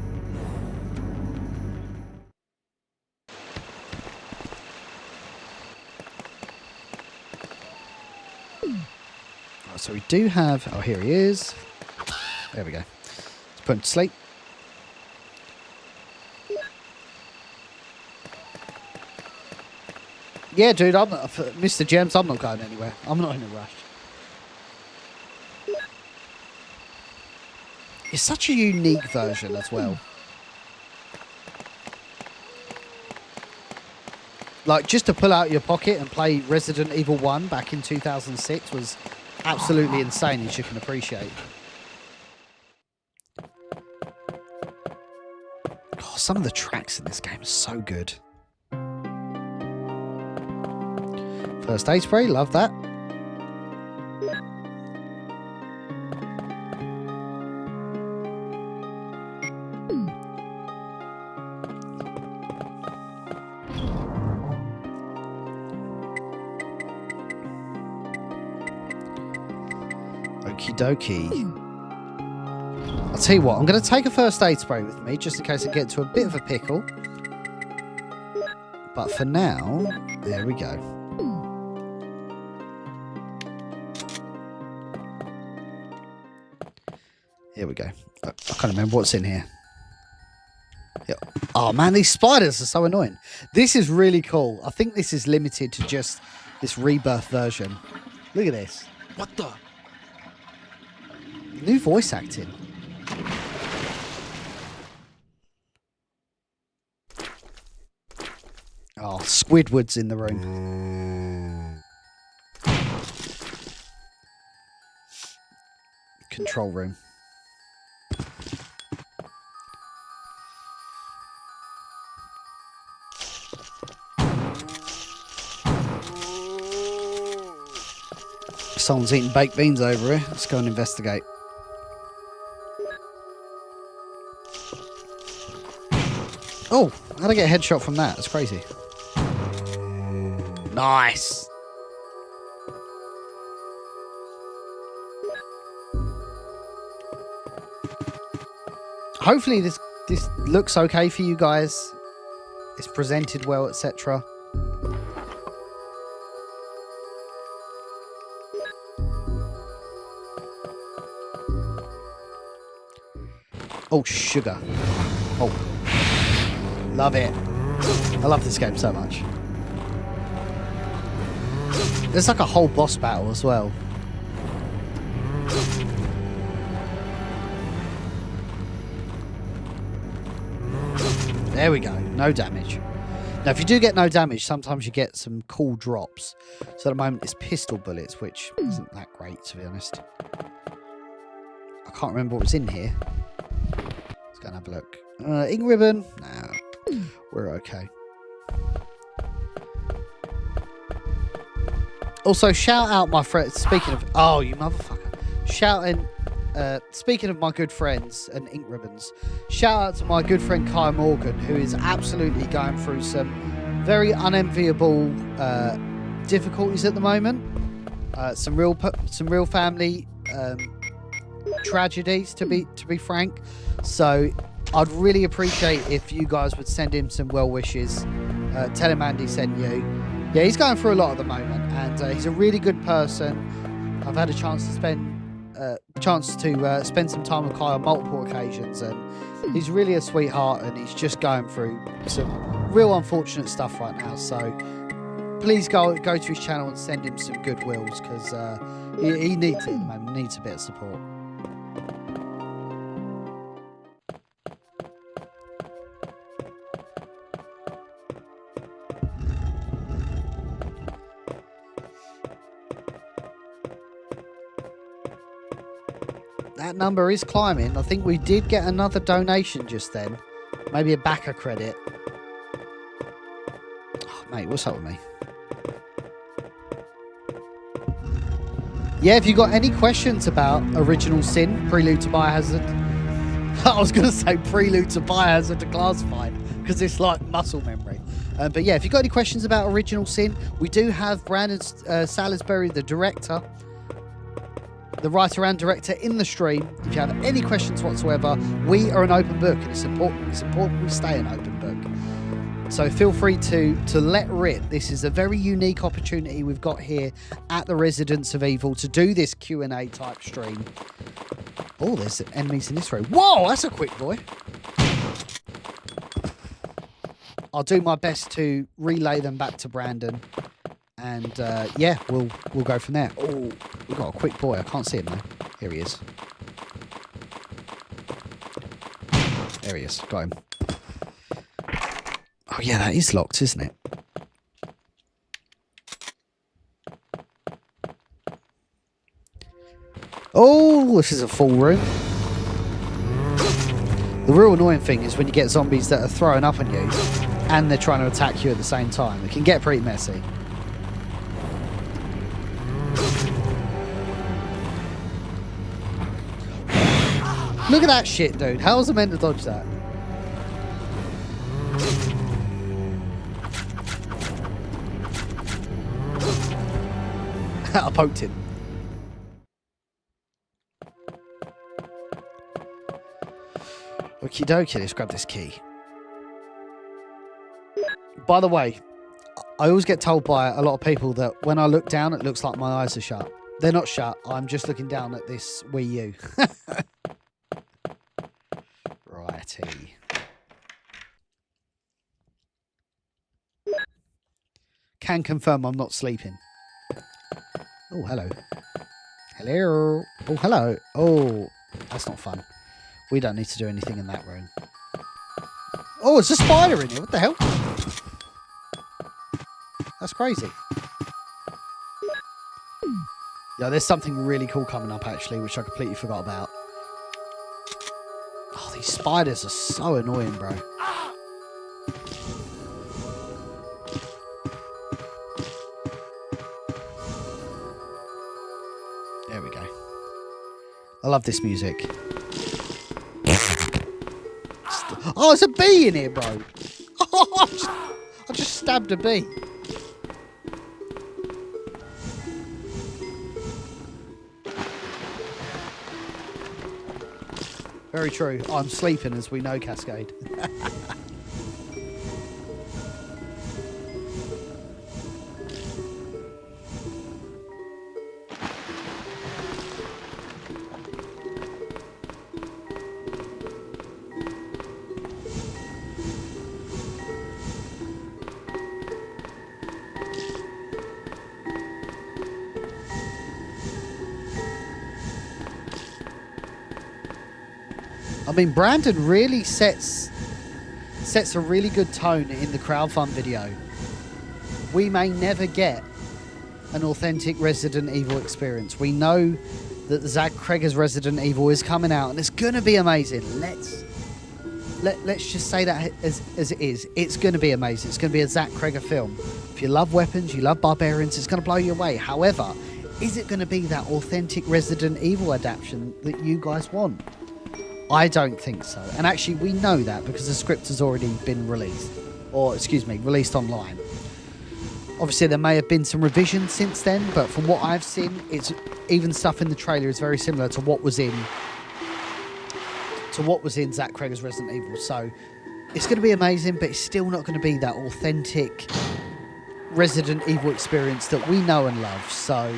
Oh, so we do have... Oh, here he is. There we go. Let's put him to sleep. Yeah, dude, I'm not, Mr. Gems, I'm not going anywhere. I'm not in a rush. It's such a unique version as well. Like, just to pull out your pocket and play Resident Evil 1 back in 2006 was absolutely insane, as you can appreciate. Oh, some of the tracks in this game are so good. First aid spray, love that. Okie dokie. I'll tell you what, I'm going to take a first aid spray with me just in case I get into a bit of a pickle. But for now, there we go. Here we go. I can't remember what's in here. Yeah. Oh man, these spiders are so annoying. This is really cool. I think this is limited to just this rebirth version. Look at this. What the? New voice acting. Squidward's in the room. Control room. Someone's eating baked beans over here. Let's go and investigate. Oh, how'd I get a headshot from that? That's crazy. Nice. Hopefully this looks okay for you guys. It's presented well, etc. Oh, sugar. Oh. Love it. I love this game so much. There's like a whole boss battle as well. There we go. No damage. Now, if you do get no damage, sometimes you get some cool drops. So at the moment, it's pistol bullets, which isn't that great, to be honest. I can't remember what was in here. Let's go and have a look. Ink ribbon? No. We're okay. Also, shout out my friend. Speaking of... Oh, you motherfucker. Speaking of my good friends and ink ribbons, shout out to my good friend Kai Morgan, who is absolutely going through some very unenviable difficulties at the moment. Some real family tragedies, to be frank. So I'd really appreciate if you guys would send him some well wishes. Tell him Andy sent you. Yeah, he's going through a lot at the moment, and he's a really good person. I've had a chance to spend some time with Kai on multiple occasions, and he's really a sweetheart, and he's just going through some real unfortunate stuff right now. So please go to his channel and send him some good wills, because he needs it at the moment. Needs a bit of support. That number is climbing. I think we did get another donation just then. Maybe a backer credit. Oh, mate, what's up with me? Yeah, if you got any questions about Original Sin, Prelude to Biohazard. I was going to say Prelude to Biohazard Declassified, because it's like muscle memory. But yeah, if you got any questions about Original Sin, we do have Brandon Salisbury, the director, the writer and director, in the stream. If you have any questions whatsoever, we are an open book, and it's important we stay an open book. So feel free to let rip. This is a very unique opportunity we've got here at the Residents of Evil to do this Q&A type stream. Oh, there's enemies in this room. Whoa, that's a quick boy. I'll do my best to relay them back to Brandon. And yeah, we'll go from there. Oh, we've got a quick boy. I can't see him though. Here he is. There he is. Got him. Oh yeah, that is locked, isn't it? Oh, this is a full room. The real annoying thing is when you get zombies that are throwing up on you and they're trying to attack you at the same time. It can get pretty messy. Look at that shit, dude. How was I meant to dodge that? I poked him. Okie dokie, let's grab this key. By the way, I always get told by a lot of people that when I look down, it looks like my eyes are shut. They're not shut. I'm just looking down at this Wii U. Righty. Can confirm I'm not sleeping. Oh, hello. Hello. Oh, hello. Oh, that's not fun. We don't need to do anything in that room. Oh, there's a spider in here. What the hell? crazy. Yeah, there's something really cool coming up, actually, which I completely forgot about. Oh, these spiders are so annoying, bro. There we go. I love this music. Oh, it's a bee in here, bro. Oh, I just stabbed a bee. Very true. I'm sleeping, as we know, Cascade. I mean, Brandon really sets a really good tone in the crowdfund video. We may never get an authentic Resident Evil experience. We know that Zach Cregger's Resident Evil is coming out, and it's going to be amazing. Let's just say that as it is. It's going to be amazing. It's going to be a Zach Cregger film. If you love weapons, you love barbarians, it's going to blow you away. However, is it going to be that authentic Resident Evil adaptation that you guys want? I don't think so. And actually, we know that because the script has already been released. Or, excuse me, released online. Obviously, there may have been some revisions since then, but from what I've seen, it's even stuff in the trailer is very similar to what was in Zach Cregger's Resident Evil. So, it's going to be amazing, but it's still not going to be that authentic Resident Evil experience that we know and love. So,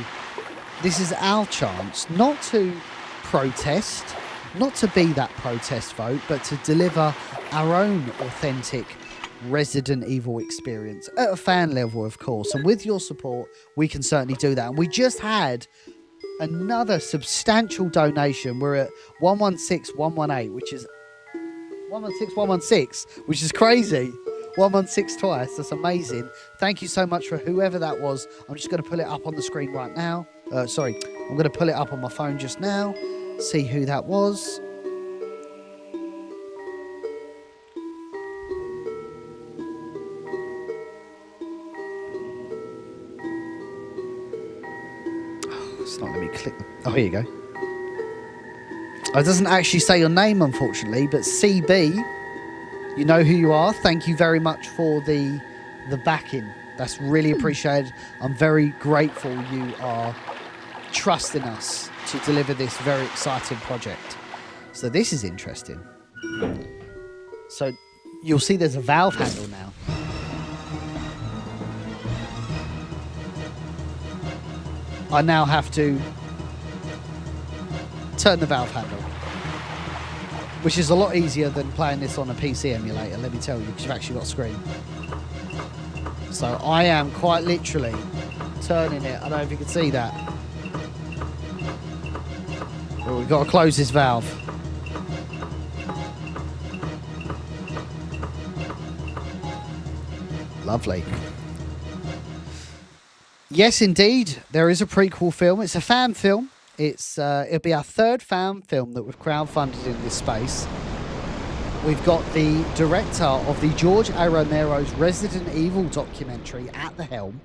this is our chance not to protest, not to be that protest vote, but to deliver our own authentic Resident Evil experience at a fan level, of course. And with your support, we can certainly do that. And we just had another substantial donation. We're at 116118, which is 116116, which is crazy. 116 twice. That's amazing. Thank you so much for whoever that was. I'm just going to pull it up on the screen right now. I'm going to pull it up on my phone just now. See who that was. Oh, it's not letting me click. Oh, here you go. Oh, it doesn't actually say your name, unfortunately, but CB, you know who you are. Thank you very much for the backing. That's really appreciated. I'm very grateful you are trusting us to deliver this very exciting project. So this is interesting. So you'll see there's a valve handle now. I now have to turn the valve handle, which is a lot easier than playing this on a PC emulator, let me tell you, because you've actually got a screen. So I am quite literally turning it. I don't know if you can see that. Well, we've got to close this valve. Lovely. Yes, indeed, there is a prequel film. It's a fan film. It'll be our third fan film that we've crowdfunded in this space. We've got the director of the George A. Romero's Resident Evil documentary at the helm,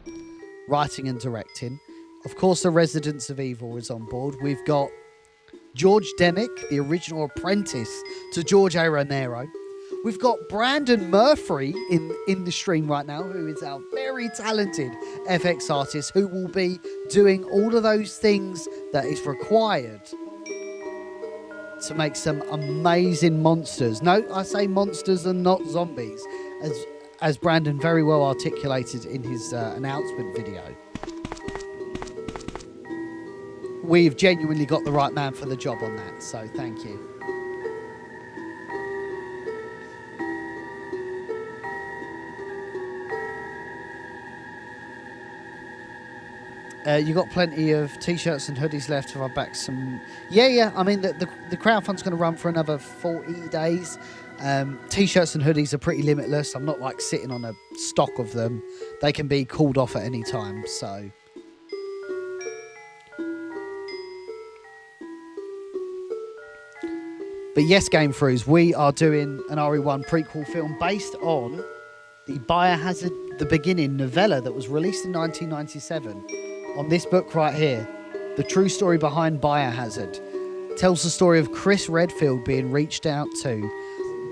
writing and directing. Of course, the Residents of Evil is on board. We've got George Demick, the original apprentice to George A. Romero. We've got Brandon Murphy in the stream right now, who is our very talented FX artist, who will be doing all of those things that is required to make some amazing monsters. No, I say monsters and not zombies, as Brandon very well articulated in his announcement video. We've genuinely got the right man for the job on that, so thank you. You got plenty of t-shirts and hoodies left if I back some. Yeah. I mean, the crowdfund's going to run for another 40 days. T-shirts and hoodies are pretty limitless. I'm not like sitting on a stock of them. They can be called off at any time. So but yes, Game Throughs, we are doing an RE1 prequel film based on the Biohazard The Beginning novella that was released in 1997 on this book right here. The true story behind Biohazard tells the story of Chris Redfield being reached out to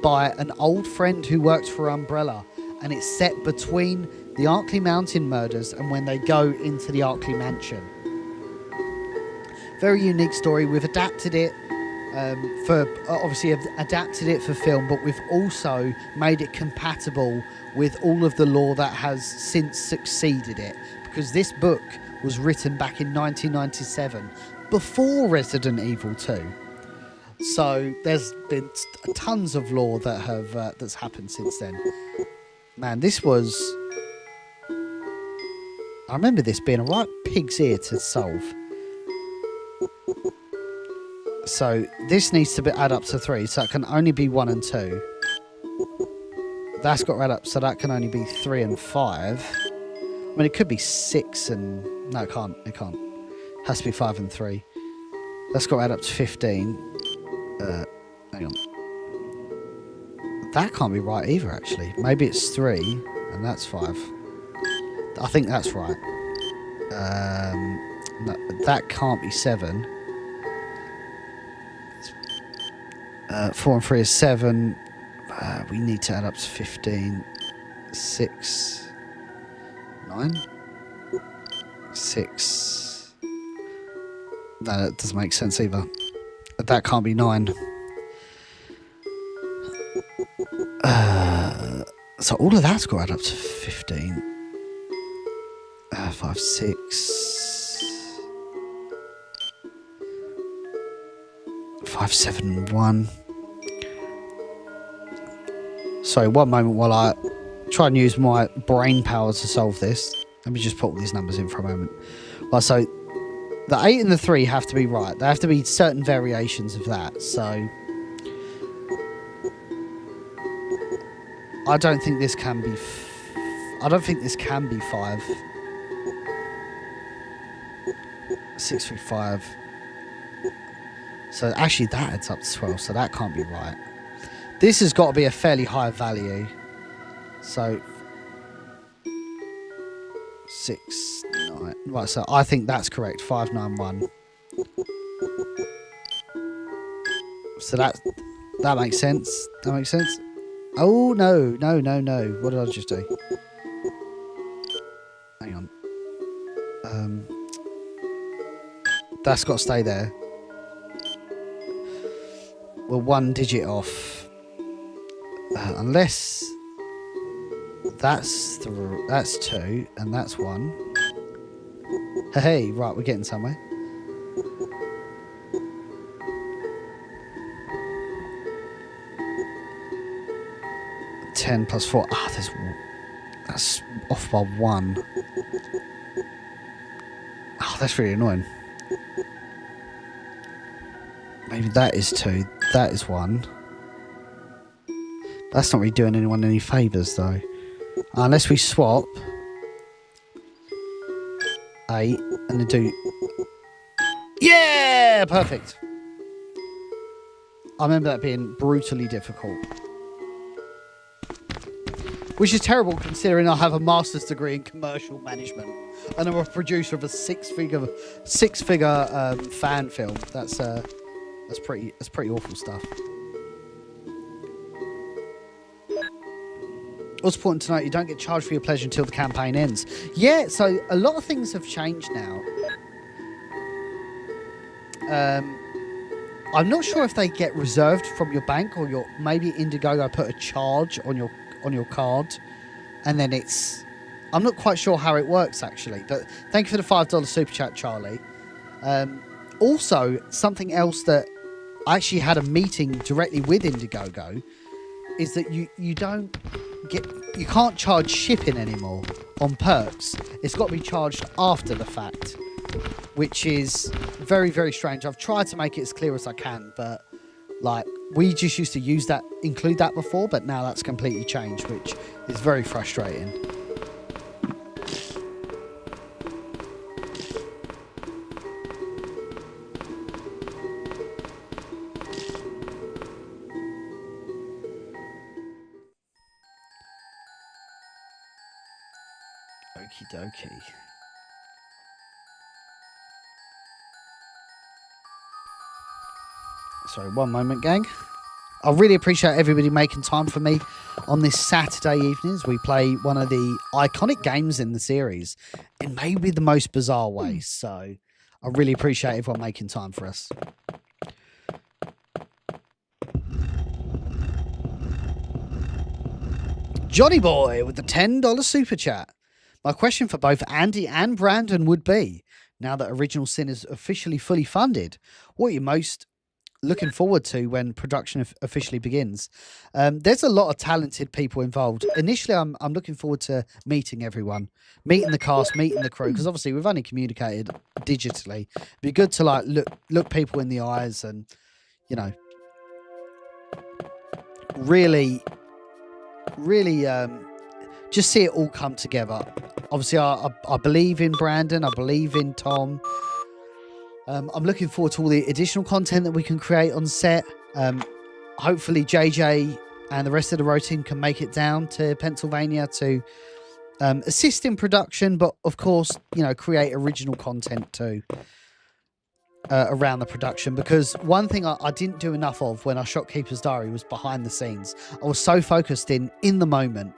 by an old friend who worked for Umbrella, and it's set between the Arkley Mountain murders and when they go into the Arkley Mansion. Very unique story. We've adapted it adapted it for film, but we've also made it compatible with all of the lore that has since succeeded it, because this book was written back in 1997 before Resident Evil 2. So there's been tons of lore that have that's happened since then. Man, this was, I remember this being a right pig's ear to solve. So this needs to add up to 3, so it can only be 1 and 2. That's got to add up, so that can only be 3 and 5. I mean, it could be 6 and... No, it can't. It can't. It has to be 5 and 3. That's got to add up to 15. Hang on. That can't be right either, actually. Maybe it's 3, and that's 5. I think that's right. No, that can't be 7. 4 and 3 is 7. We need to add up to 15. 6. 9. 6. No, that doesn't make sense either. That can't be 9. So all of that's got to add up to 15. 5, 6. 5, 7, 1. Sorry, one moment while I try and use my brain power to solve this. Let me just put all these numbers in for a moment. Well, so the 8 and the 3 have to be right. There have to be certain variations of that. So I don't think this can be... I don't think this can be 5. 6, 3, 5. So actually that adds up to 12, so that can't be right. This has got to be a fairly high value. So 6, 9. Right, so I think that's correct. 5, 9, 1. So that makes sense. That makes sense. Oh no, no, no, no. What did I just do? Hang on. That's got to stay there. We're 1 digit off. Unless that's 2 and that's 1. Hey, right, we're getting somewhere. +10 +4. Ah, that's off by 1. Oh, that's really annoying. Maybe that is 2. That is 1. That's not really doing anyone any favours, though. Unless we swap 8 and then do... Yeah! Perfect. I remember that being brutally difficult. Which is terrible considering I have a master's degree in commercial management and I'm a producer of a six-figure fan film. That's pretty awful stuff. Also important to note, you don't get charged for your pleasure until the campaign ends. Yeah, so a lot of things have changed now. I'm not sure if they get reserved from your bank or maybe Indiegogo put a charge on your card, and then it's... I'm not quite sure how it works actually, but thank you for the $5 super chat, Charlie. Also, something else that I actually had a meeting directly with Indiegogo is that you can't charge shipping anymore on perks. It's got to be charged after the fact, which is very, very strange. I've tried to make it as clear as I can, but like we just used to include that before, but now that's completely changed, which is very frustrating. Okie dokie. Sorry, one moment, gang. I really appreciate everybody making time for me on this Saturday evening as we play one of the iconic games in the series in maybe the most bizarre ways. So I really appreciate everyone making time for us. Johnny Boy with the $10 super chat. My question for both Andy and Brandon would be, now that Original Sin is officially fully funded, what are you most looking forward to when production officially begins? There's a lot of talented people involved. Initially, I'm looking forward to meeting everyone, meeting the cast, meeting the crew, because obviously we've only communicated digitally. It'd be good to like look people in the eyes and, you know, really just see it all come together. Obviously, I believe in Brandon. I believe in Tom. I'm looking forward to all the additional content that we can create on set. Hopefully, JJ and the rest of the ROED team can make it down to Pennsylvania to assist in production, but of course, you know, create original content too around the production. Because one thing I didn't do enough of when I shot Keeper's Diary was behind the scenes. I was so focused in the moment,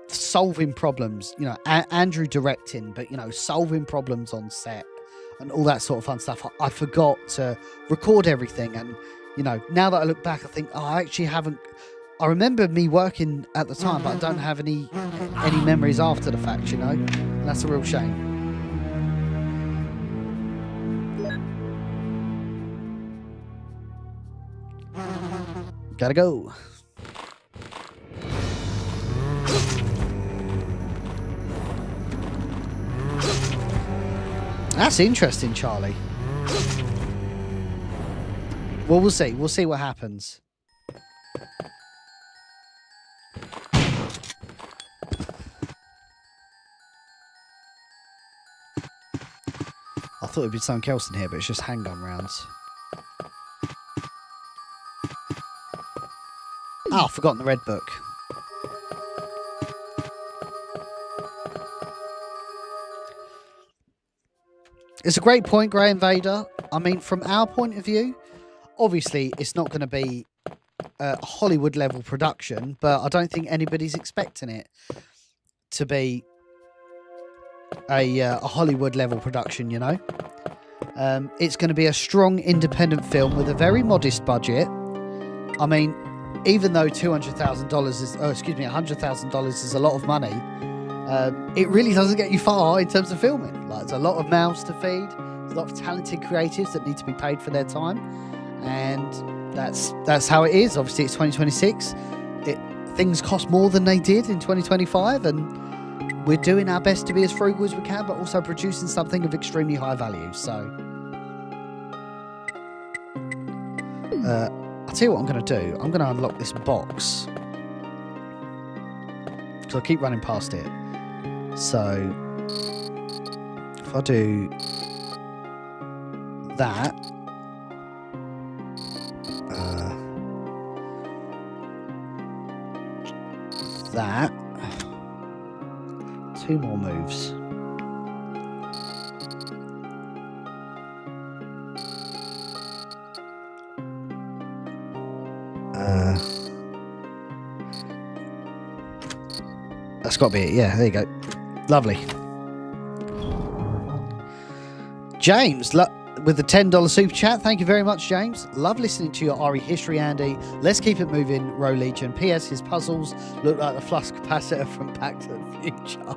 solving problems. You know, Andrew directing, but you know, solving problems on set and all that sort of fun stuff. I forgot to record everything, and you know, now that I look back, I think, oh, I actually haven't. I remember me working at the time, but I don't have any memories after the fact. You know, and that's a real shame. Gotta go. That's interesting, Charlie. Well, we'll see. We'll see what happens. I thought it'd be something else in here, but it's just handgun rounds. Oh, I've forgotten the red book. It's a great point, Graham Vader. I mean, from our point of view, obviously it's not going to be a Hollywood level production, but I don't think anybody's expecting it to be a Hollywood level production, you know. It's going to be a strong independent film with a very modest budget. I mean, even though $100,000 is a lot of money, it really doesn't get you far in terms of filming. Like, there's a lot of mouths to feed. There's a lot of talented creatives that need to be paid for their time, and that's how it is. Obviously, it's 2026. Things cost more than they did in 2025, and we're doing our best to be as frugal as we can, but also producing something of extremely high value. So, I'll tell you what I'm going to do. I'm going to unlock this box because I keep running past it. So, if I do that, that, 2 more moves. That's got to be it. Yeah, there you go. Lovely. James, with the $10 super chat. Thank you very much, James. Love listening to your RE history, Andy. Let's keep it moving, ROED Legion. P.S. His puzzles look like the flux capacitor from Back to the Future.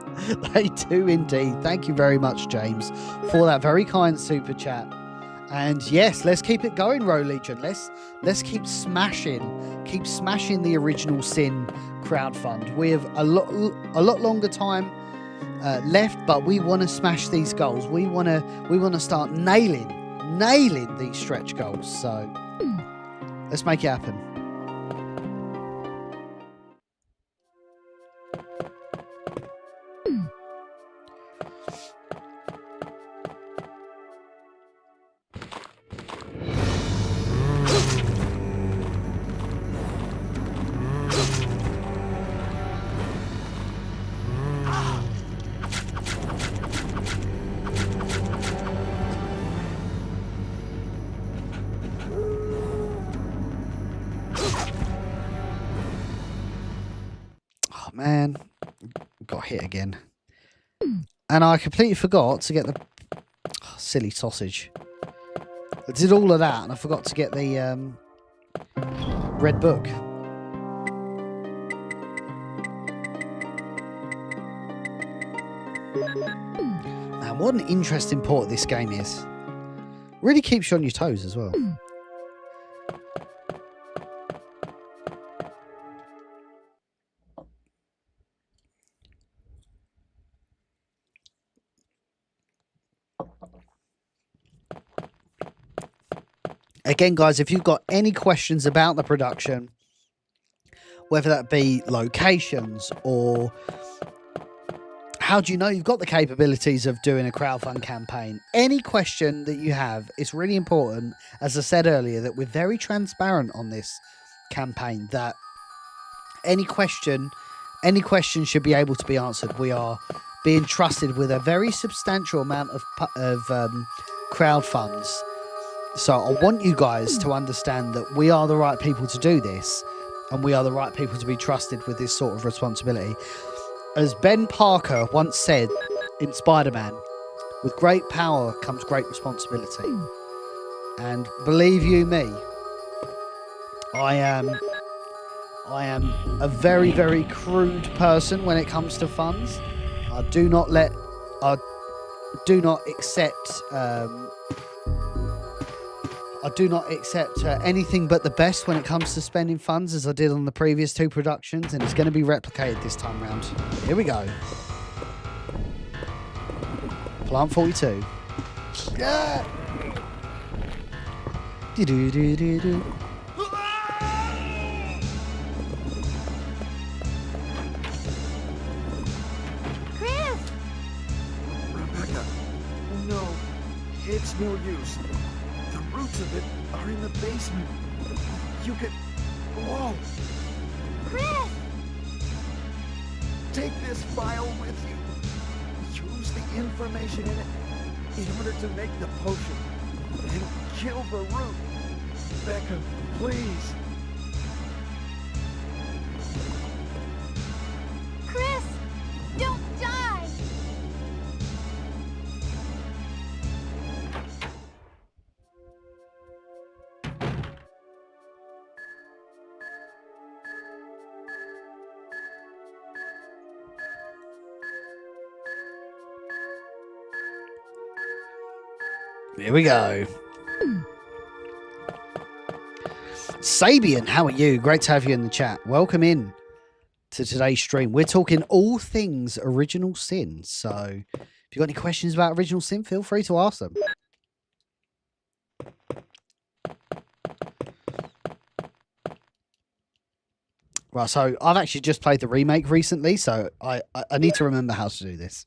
They do indeed. Thank you very much, James, for that very kind super chat. And yes, let's keep it going, ROED Legion. Let's keep smashing the Original Sin crowdfund. We have a lot longer time left, but we want to smash these goals. We want to start nailing these stretch goals. So Let's make it happen. Man, got hit again. And I completely forgot to get the silly sausage. I did all of that and I forgot to get the red book. Man, what an interesting port this game is. Really keeps you on your toes as well. Again, guys, if you've got any questions about the production, whether that be locations or how do you know you've got the capabilities of doing a crowdfund campaign, any question that you have, it's really important, as I said earlier, that we're very transparent on this campaign, that any question should be able to be answered. We are being trusted with a very substantial amount of crowd funds. So I want you guys to understand that we are the right people to do this, and we are the right people to be trusted with this sort of responsibility. As Ben Parker once said in Spider-Man, with great power comes great responsibility. And believe you me, I am a very, very crude person when it comes to funds. I do not accept anything but the best when it comes to spending funds, as I did on the previous two productions, and it's going to be replicated this time round. Here we go. Plant 42. Yeah. Do-do-do-do-do. Chris! Rebecca, no, it's no use. The roots of it are in the basement. You could... Whoa! Chris! Take this file with you. Use the information in it in order to make the potion. And kill the root. Becca, please. Chris! Don't die! Here we go. Sabian, how are you? Great to have you in the chat. Welcome in to today's stream. We're talking all things Original Sin. So if you've got any questions about Original Sin, feel free to ask them. Right, so I've actually just played the remake recently, so I need to remember how to do this.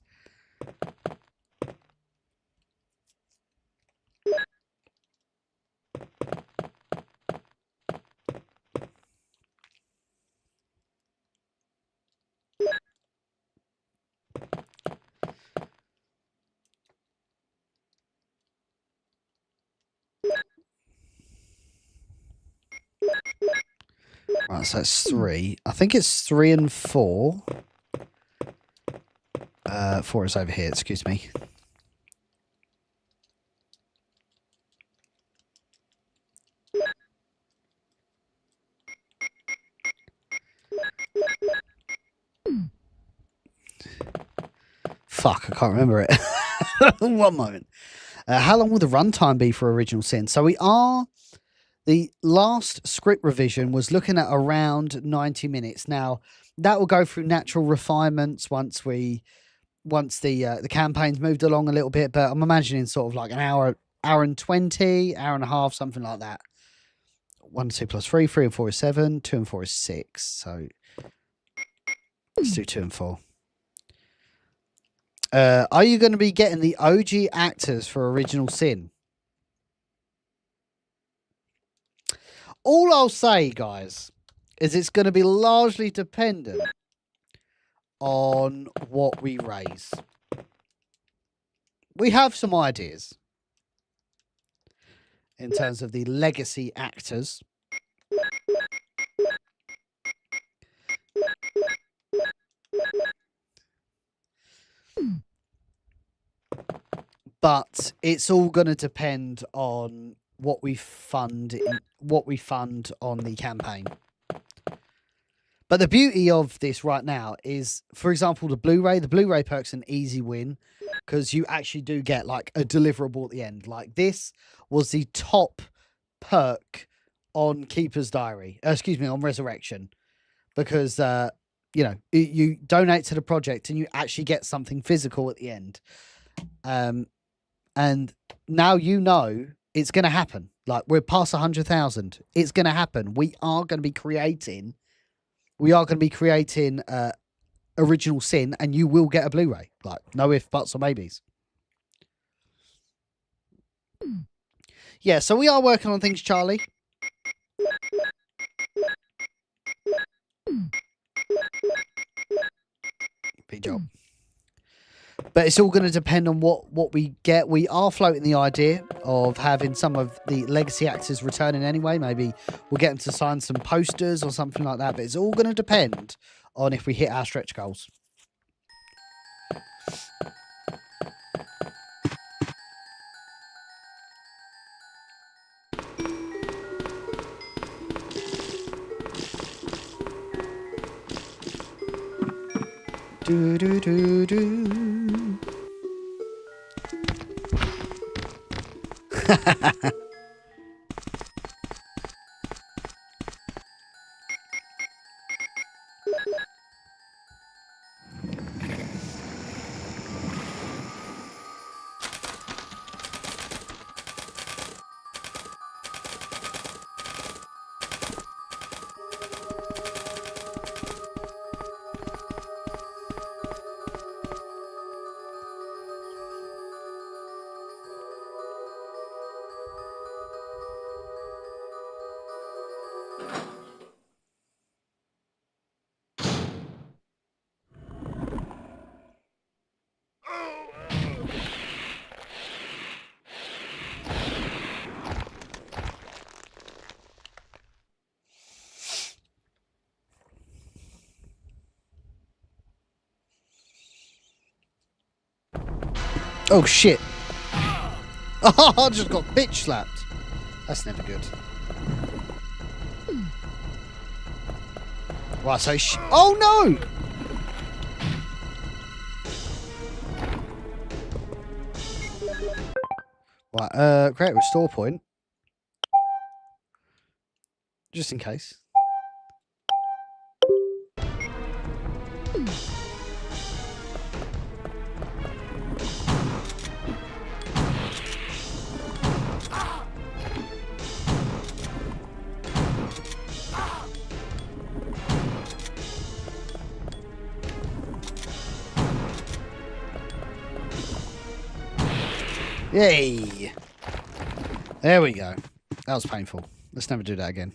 Right, so it's 3. I think it's 3 and 4. 4 is over here, excuse me. Fuck, I can't remember it. One moment. How long will the runtime be for Original Sin? So we are... The last script revision was looking at around 90 minutes. Now, that will go through natural refinements once the campaign's moved along a little bit, but I'm imagining sort of like an hour and 20, hour and a half, something like that. 1 and 2 plus 3. 3 and 4 is 7. 2 and 4 is 6. So let's do 2 and 4. Are you going to be getting the OG actors for Original Sin? All I'll say, guys, is it's going to be largely dependent on what we raise. We have some ideas in terms of the legacy actors. But it's all going to depend on what we fund on the campaign. But the beauty of this right now is, for example, the Blu-ray perk's an easy win because you actually do get like a deliverable at the end. Like this was the top perk on Keeper's Diary. On Resurrection, because you know, you donate to the project and you actually get something physical at the end. And now you know it's going to happen. Like we're past 100,000. It's going to happen. We are going to be creating Original Sin, and you will get a Blu-ray. Like no ifs, buts, or maybes. Yeah, so we are working on things, Charlie. Good job. But it's all going to depend on what we get. We are floating the idea of having some of the legacy actors returning anyway. Maybe we'll get them to sign some posters or something like that. But it's all going to depend on if we hit our stretch goals. Do do do do. Oh shit. Oh, I just got bitch slapped. That's never good. Right, so oh no! Right, create a restore point. Just in case. Yay! There we go. That was painful. Let's never do that again.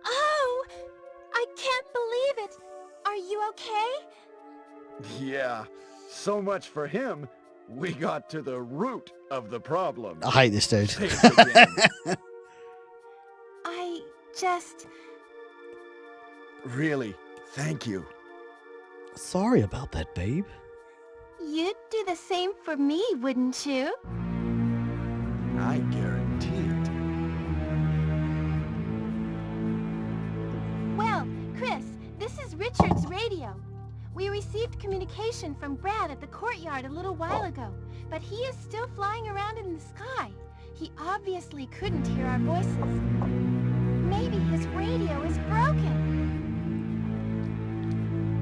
Oh! I can't believe it! Are you okay? Yeah, so much for him. We got to the root of the problem. I hate this dude. Say it again. I just... Really, thank you. Sorry about that, babe. You'd do the same for me, wouldn't you? I guarantee it. Well, Chris, this is Richard's radio. We received communication from Brad at the courtyard a little while ago, but he is still flying around in the sky. He obviously couldn't hear our voices. Maybe his radio is broken.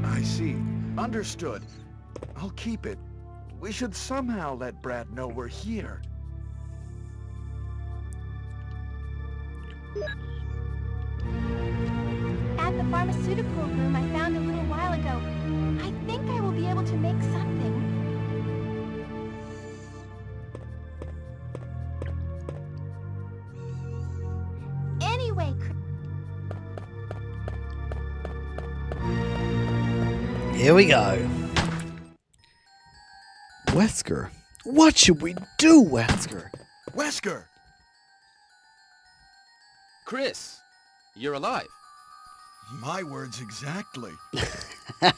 I see. Understood. I'll keep it. We should somehow let Brad know we're here. At the pharmaceutical room I found a little while ago, I think I will be able to make something. Anyway, Here we go. Wesker, what should we do, Wesker? Wesker! Chris, you're alive. My words exactly.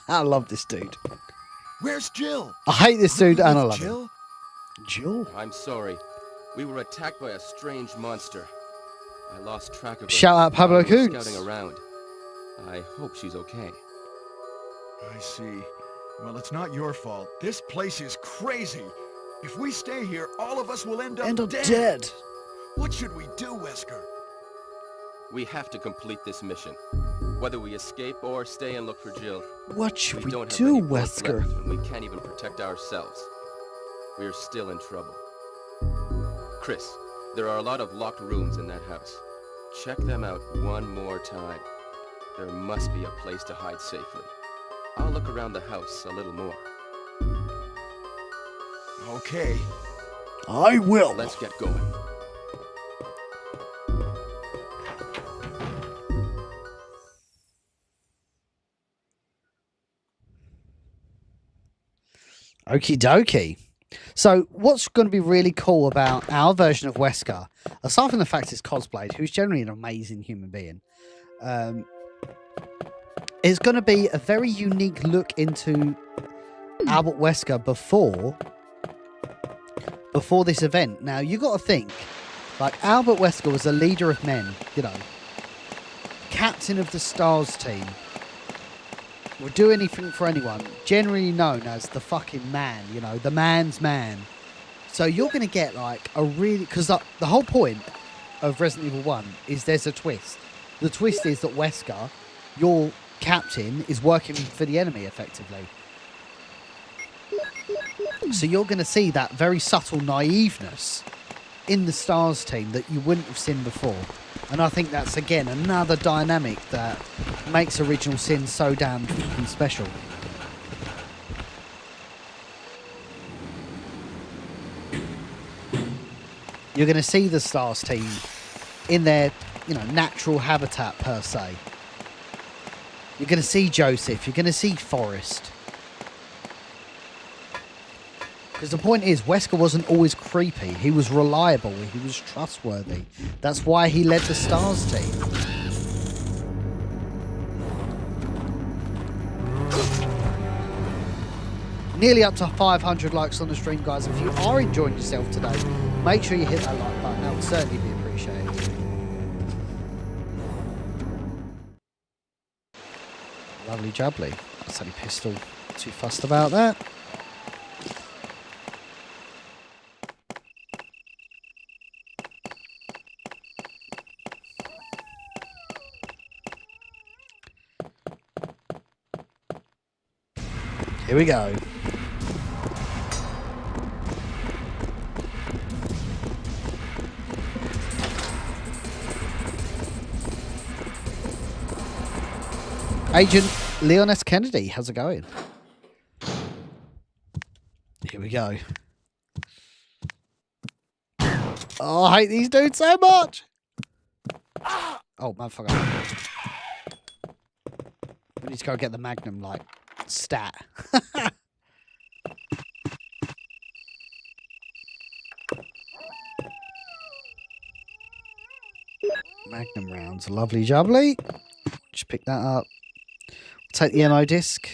I love this dude. Where's Jill? I hate this dude and I love him. Jill? Jill? I'm sorry. We were attacked by a strange monster. I lost track of her. Shout out Pablo while we were Coots. scouting around. I hope she's okay. I see. Well, it's not your fault. This place is crazy. If we stay here, all of us will end up dead. What should we do, Wesker? We have to complete this mission. Whether we escape or stay and look for Jill. What should we don't have do, any bullets Wesker? left, and we can't even protect ourselves. We're still in trouble. Chris, there are a lot of locked rooms in that house. Check them out one more time. There must be a place to hide safely. I'll look around the house a little more. Okay. I will. Let's get going. Okie dokie. So, what's going to be really cool about our version of Wesker, aside from the fact it's cosplayed, who's generally an amazing human being, is going to be a very unique look into Albert Wesker before this event. Now, you got to think, like, Albert Wesker was a leader of men, you know, captain of the Stars team, would do anything for anyone, generally known as the fucking man, you know, the man's man. So you're going to get like a really, because the whole point of Resident Evil 1 is there's a twist. The twist is that Wesker, your captain, is working for the enemy effectively. So you're going to see that very subtle naiveness in the Stars team that you wouldn't have seen before. And I think that's, again, another dynamic that makes Original Sin so damn fucking special. You're going to see the Stars team in their, you know, natural habitat, per se. You're going to see Joseph. You're going to see Forrest. Because the point is, Wesker wasn't always creepy. He was reliable. He was trustworthy. That's why he led the Stars team. Nearly up to 500 likes on the stream, guys. If you are enjoying yourself today, make sure you hit that like button. That would certainly be appreciated. Lovely jubbly. That's only pistol. Too fussed about that. Here we go. Agent Leon S. Kennedy, how's it going? Here we go. Oh, I hate these dudes so much. Oh, motherfucker. We need to go get the Magnum, like, stat. Magnum rounds, lovely jubbly. Just pick that up. Take the ammo disc.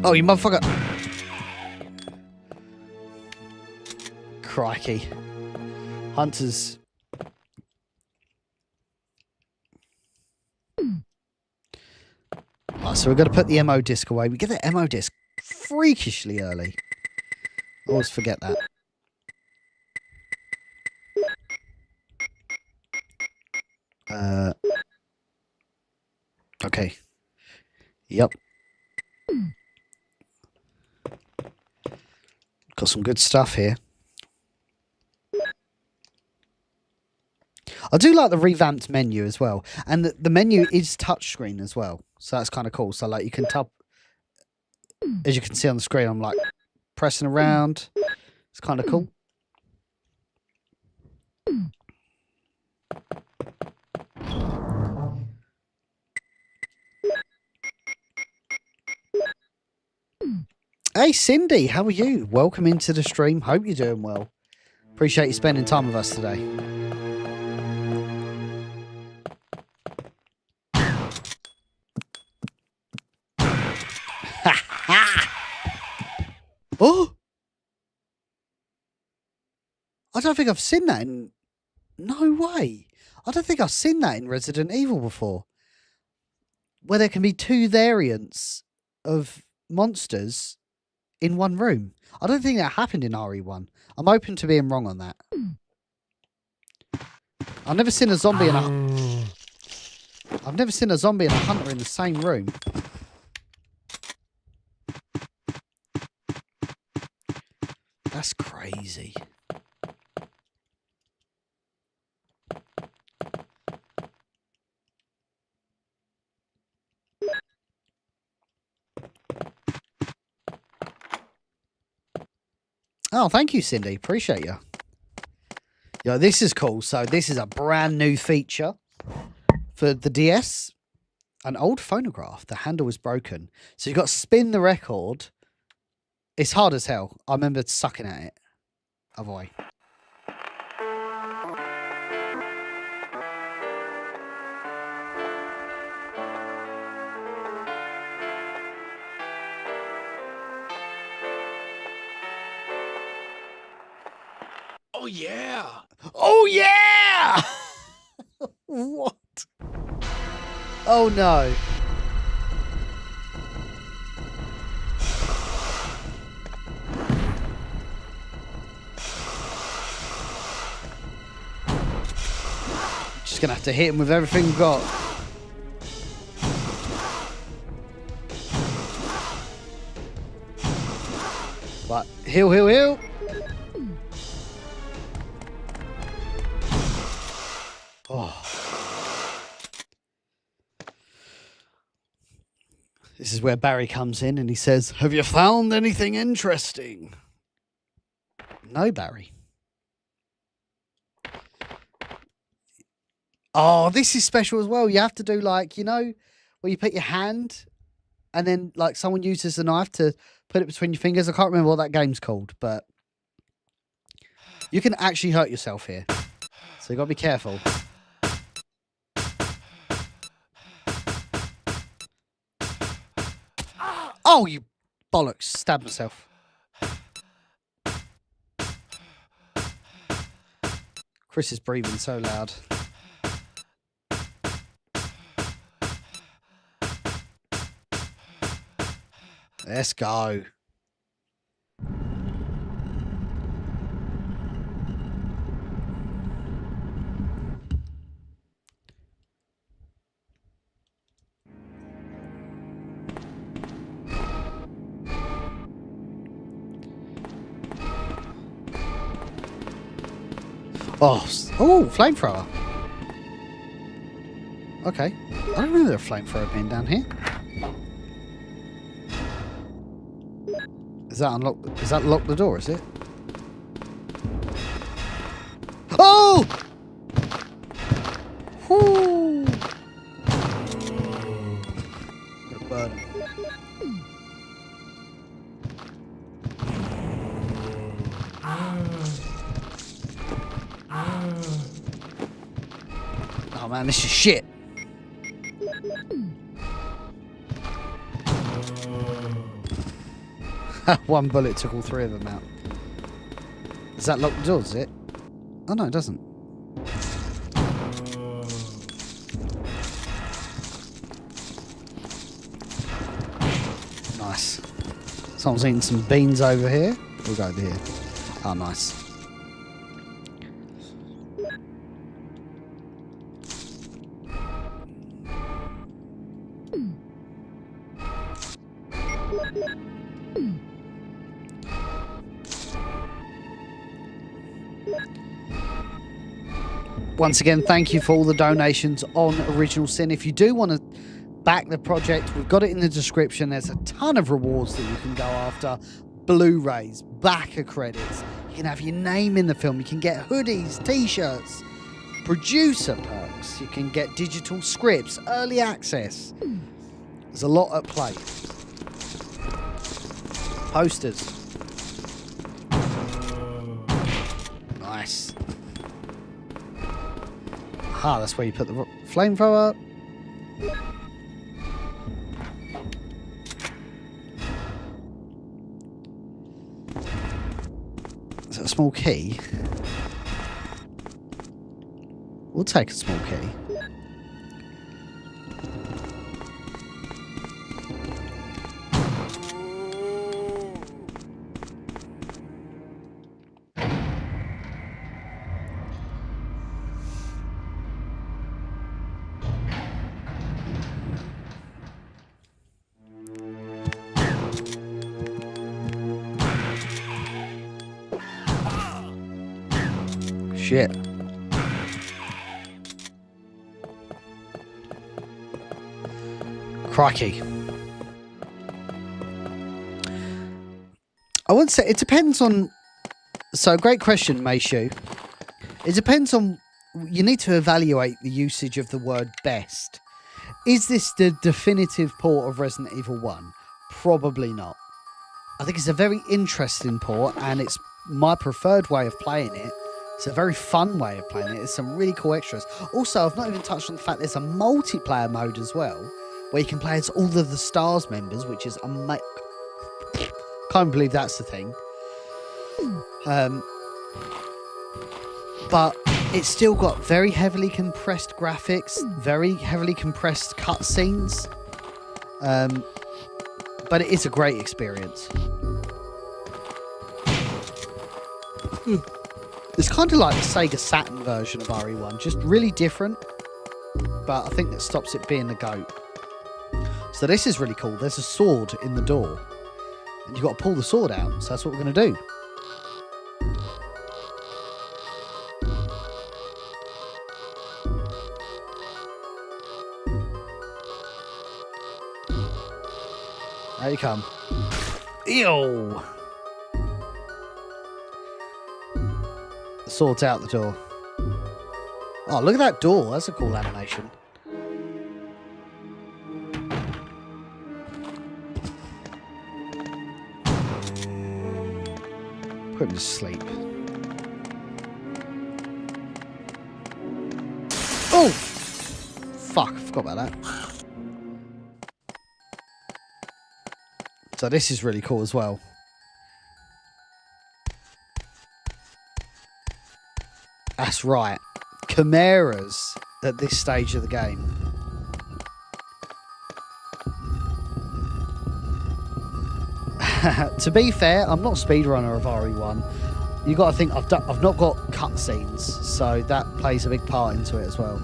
Oh, you motherfucker. Crikey. Hunters. Right, so we've got to put the MO disc away. We get the MO disc freakishly early. I always forget that. Okay. Yep. Got some good stuff here. I do like the revamped menu as well. And the menu is touchscreen as well. So that's kind of cool. So like you can tap, as you can see on the screen, I'm like pressing around. It's kind of cool. Hey Cindy, how are you? Welcome into the stream. Hope you're doing well. Appreciate you spending time with us today. Oh! I don't think I've seen that in... No way! I don't think I've seen that in Resident Evil before. Where there can be two variants of monsters in one room. I don't think that happened in RE1. I'm open to being wrong on that. I've never seen a zombie and a... I've never seen a zombie and a hunter in the same room. That's crazy. Oh, thank you, Cindy. Appreciate you. Yeah, this is cool. So this is a brand new feature for the DS. An old phonograph. The handle was broken. So you've got to spin the record. It's hard as hell. I remember sucking at it. Oh boy. Oh, yeah! Oh yeah! What? Oh no. Just gonna have to hit him with everything we've got. But heal, heal, heal. Oh. This is where Barry comes in and he says, "Have you found anything interesting?" No, Barry. Oh, this is special as well. You have to do like, you know, where you put your hand and then like someone uses the knife to put it between your fingers. I can't remember what that game's called, but you can actually hurt yourself here. So you got to be careful. Oh, you bollocks. Stabbed myself. Chris is breathing so loud. Let's go. Oh, flamethrower. Okay. I don't remember a flamethrower being down here. Is that unlock? Is that lock the door? Is it? Oh! Whoo! Gonna burn him. Oh man, this is shit. One bullet took all three of them out. Does that lock the door, does it? Oh no, it doesn't. Nice. Someone's eating some beans over here. We'll go over here. Oh, nice. Once again, thank you for all the donations on Original Sin. If you do want to back the project, we've got it in the description. There's a ton of rewards that you can go after. Blu-rays, backer credits. You can have your name in the film. You can get hoodies, t-shirts, producer perks. You can get digital scripts, early access. There's a lot at play. Posters. Nice. Ah, that's where you put the flamethrower up. Is that a small key? We'll take a small key. Shit. Crikey. I wouldn't say it depends on. So, great question, Meishu. It depends on. You need to evaluate the usage of the word best. Is this the definitive port of Resident Evil 1? Probably not. I think it's a very interesting port, and it's my preferred way of playing it. It's a very fun way of playing it. There's some really cool extras. Also, I've not even touched on the fact there's a multiplayer mode as well, where you can play as all of the STARS members, which is can't believe that's the thing. But it's still got very heavily compressed graphics, very heavily compressed cutscenes. But it is a great experience. It's kind of like the Sega Saturn version of RE1, just really different. But I think that stops it being the GOAT. So this is really cool. There's a sword in the door. And you've got to pull the sword out. So that's what we're going to do. There you come. Ew! The sword's out the door. Oh, look at that door. That's a cool animation. Put him to sleep. Oh! Fuck, I forgot about that. So this is really cool as well. That's right. Chimeras at this stage of the game. To be fair, I'm not a speedrunner of RE1. You got to think I've not got cutscenes, so that plays a big part into it as well.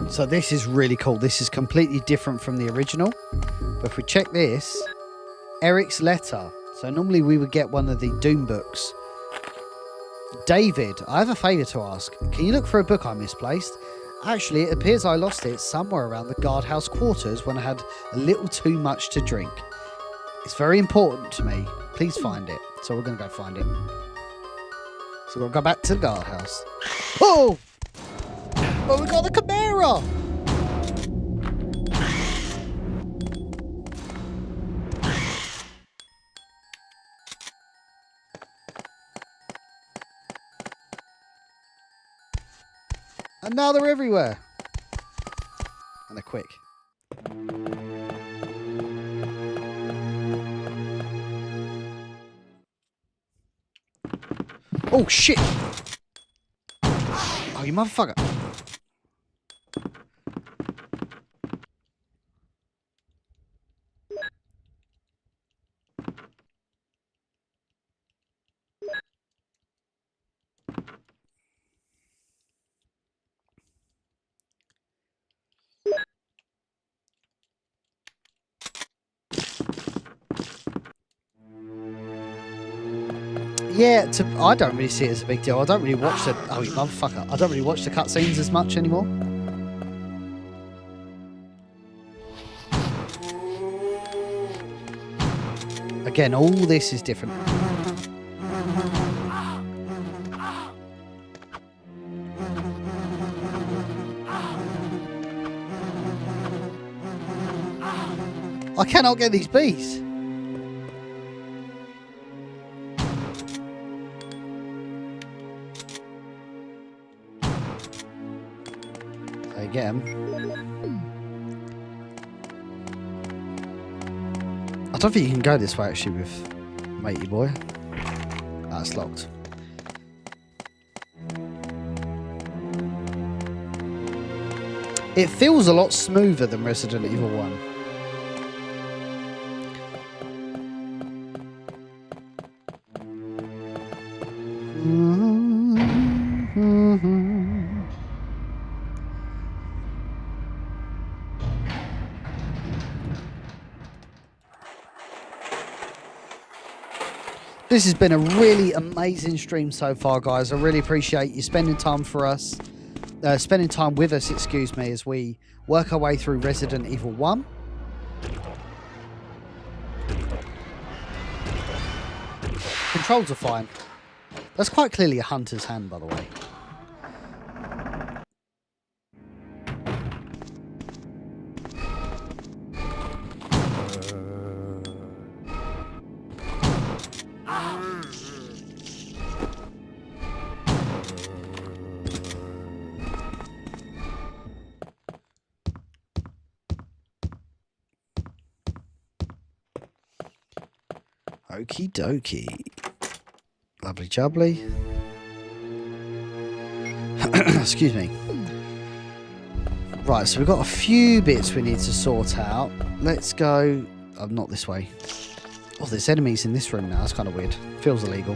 So this is really cool. This is completely different from the original. But if we check this, Eric's letter. So normally we would get one of the Doom books. David, I have a favour to ask. Can you look for a book I misplaced? Actually, it appears I lost it somewhere around the guardhouse quarters when I had a little too much to drink. It's very important to me. Please find it. So we're going to go find it. So we'll go back to the guardhouse. Oh! Oh, we got the Chimera! And now they're everywhere. And they're quick. Oh, shit! Oh, you motherfucker. Yeah, I don't really see it as a big deal. I don't really watch the... Oh, you motherfucker. I don't really watch the cutscenes as much anymore. Again, all this is different. I cannot get these bees. Again. I don't think you can go this way actually with Matey Boy. That's locked. It feels a lot smoother than Resident Evil 1. This has been a really amazing stream so far, guys. I really appreciate you spending time with us, excuse me, as we work our way through Resident Evil 1. Controls are fine. That's quite clearly a hunter's hand, by the way. Okie dokie. Lovely jubbly. Excuse me. Right, so we've got a few bits we need to sort out. Let's go... Oh, not this way. Oh, there's enemies in this room now. That's kind of weird. Feels illegal.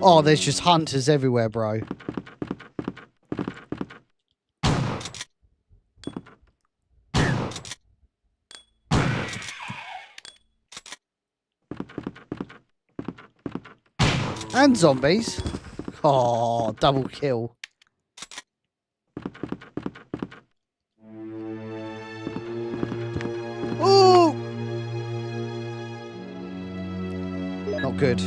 Oh, there's just hunters everywhere, bro. And zombies. Oh, double kill. Oh! Not good.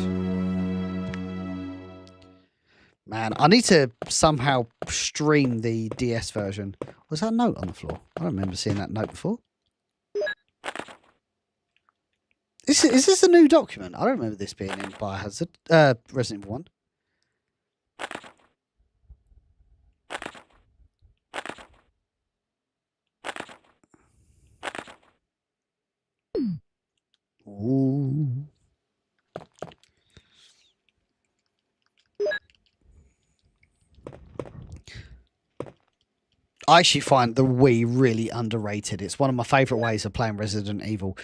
Man, I need to somehow stream the DS version. Was that a note on the floor? I don't remember seeing that note before. Is this a new document? I don't remember this being in Biohazard. Resident Evil 1. Ooh. I actually find the Wii really underrated. It's one of my favourite ways of playing Resident Evil.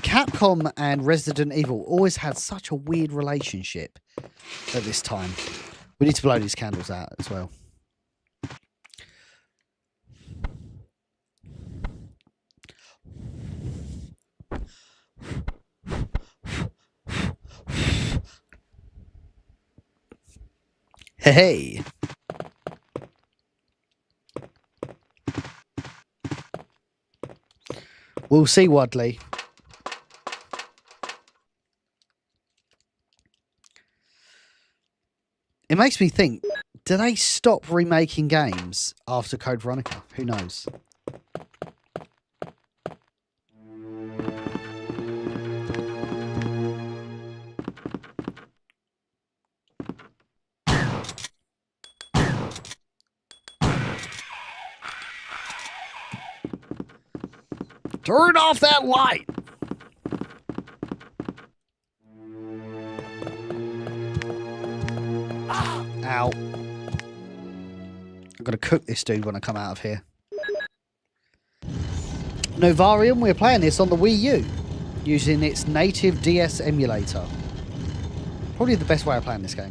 Capcom and Resident Evil always had such a weird relationship at this time. We need to blow these candles out as well. Hey. We'll see, Wadley. It makes me think, do they stop remaking games after Code Veronica? Who knows? Turn off that light! Ow. I'm going to cook this dude when I come out of here. Novarium, we're playing this on the Wii U, using its native DS emulator. Probably the best way of playing this game.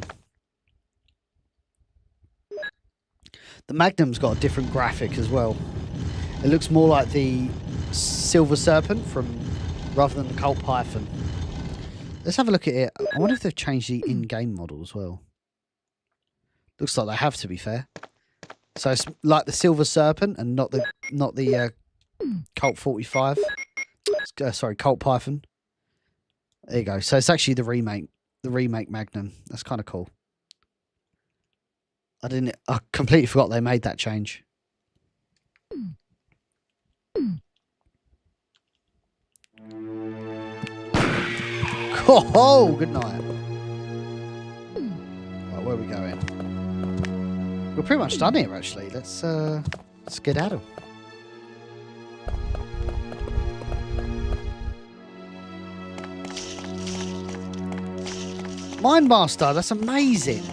The Magnum's got a different graphic as well. It looks more like the Silver Serpent from rather than the Colt Python. Let's have a look at it. I wonder if they've changed the in-game model as well. Looks like they have, to be fair. So it's like the Silver Serpent and not the Colt 45. Sorry, Colt Python. There you go. So it's actually the remake Magnum. That's kind of cool. I completely forgot they made that change. Oh, good night. Right, where are we going? We're pretty much done here, actually. Let's skedaddle. Mindmaster, that's amazing.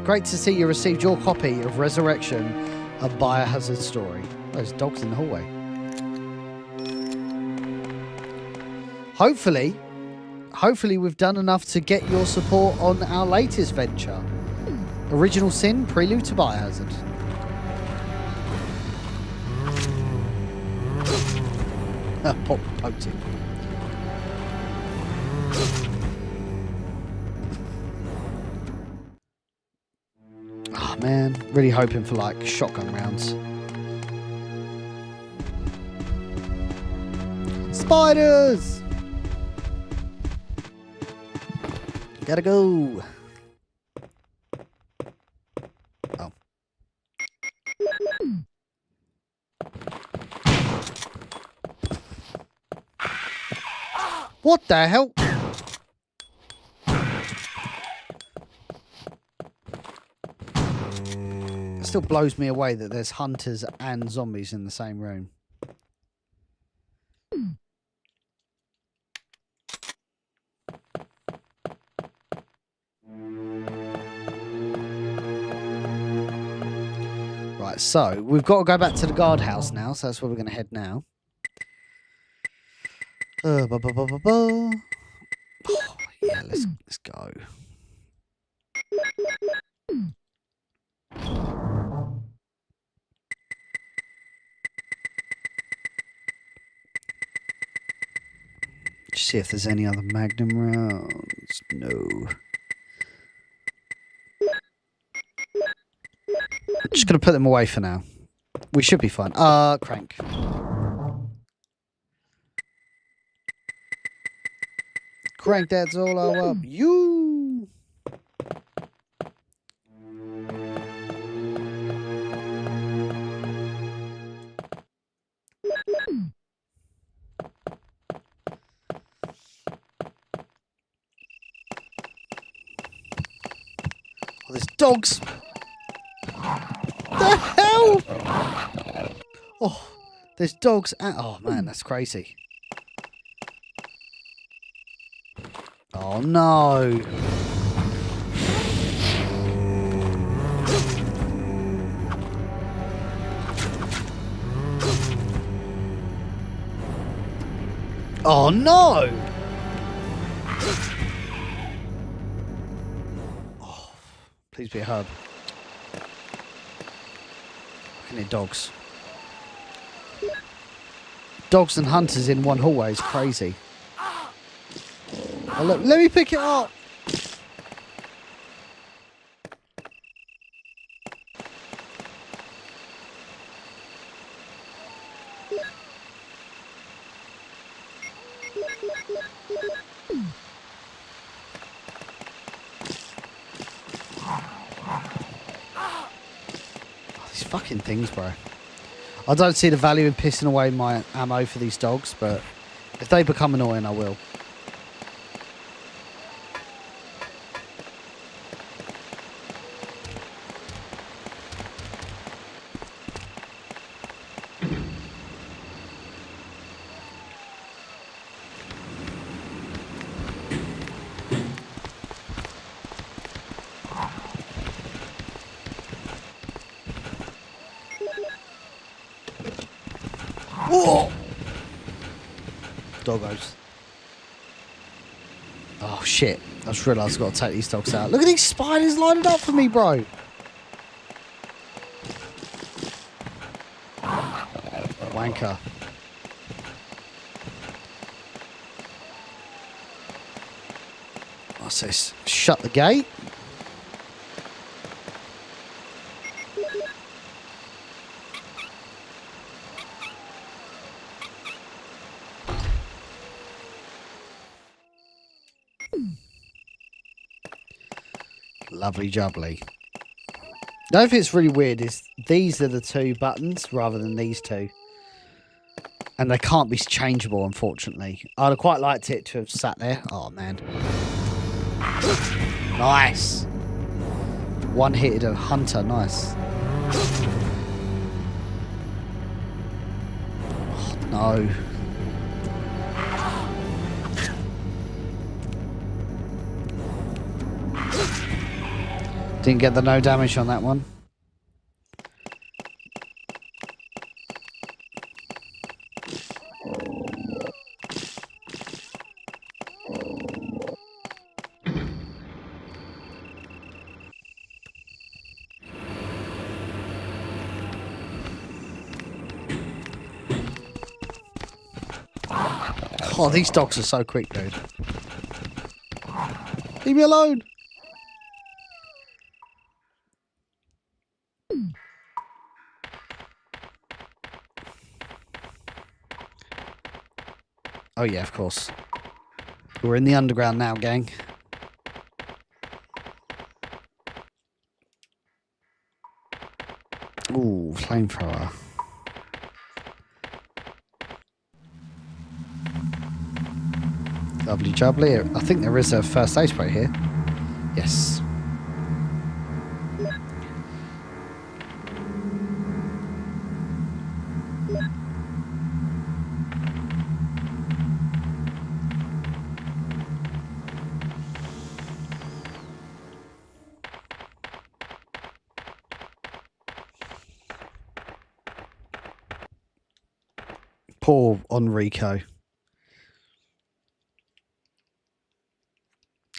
Great to see you received your copy of Resurrection, a Biohazard story. There's dogs in the hallway. Hopefully we've done enough to get your support on our latest venture. Original Sin, Prelude to Biohazard. Poked him. Oh man, really hoping for like shotgun rounds. Spiders! Gotta go. Oh. What the hell? It still blows me away that there's hunters and zombies in the same room. Right, so we've got to go back to the guardhouse now, so that's where we're going to head now. Oh, yeah, let's go. Just see if there's any other Magnum rounds. No. Just gonna put them away for now. We should be fine. Crank. Crank, that's all I want. You. Oh, there's dogs. The hell? Oh, there's dogs. Oh man, that's crazy. Oh no. Oh no. Oh, please be a hub. I need dogs. Dogs and hunters in one hallway is crazy. Oh, look, let me pick it up. These fucking things, bro. I don't see the value in pissing away my ammo for these dogs, but if they become annoying, I will. Whoa! Doggos. Oh shit. I just realised I've got to take these dogs out. Look at these spiders lined up for me, bro. Wanker. So let's shut the gate. Lovely jubbly. The only thing that's really weird is these are the two buttons rather than these two. And they can't be changeable, unfortunately. I'd have quite liked it to have sat there. Oh, man. Nice. One-hitted a hunter. Nice. Oh, no. Didn't get the no damage on that one. Oh, these dogs are so quick, dude. Leave me alone. Oh yeah, of course. We're in the underground now, gang. Ooh, flamethrower. Lovely jubbly. I think there is a first aid spray here. Yes. Poor Enrico.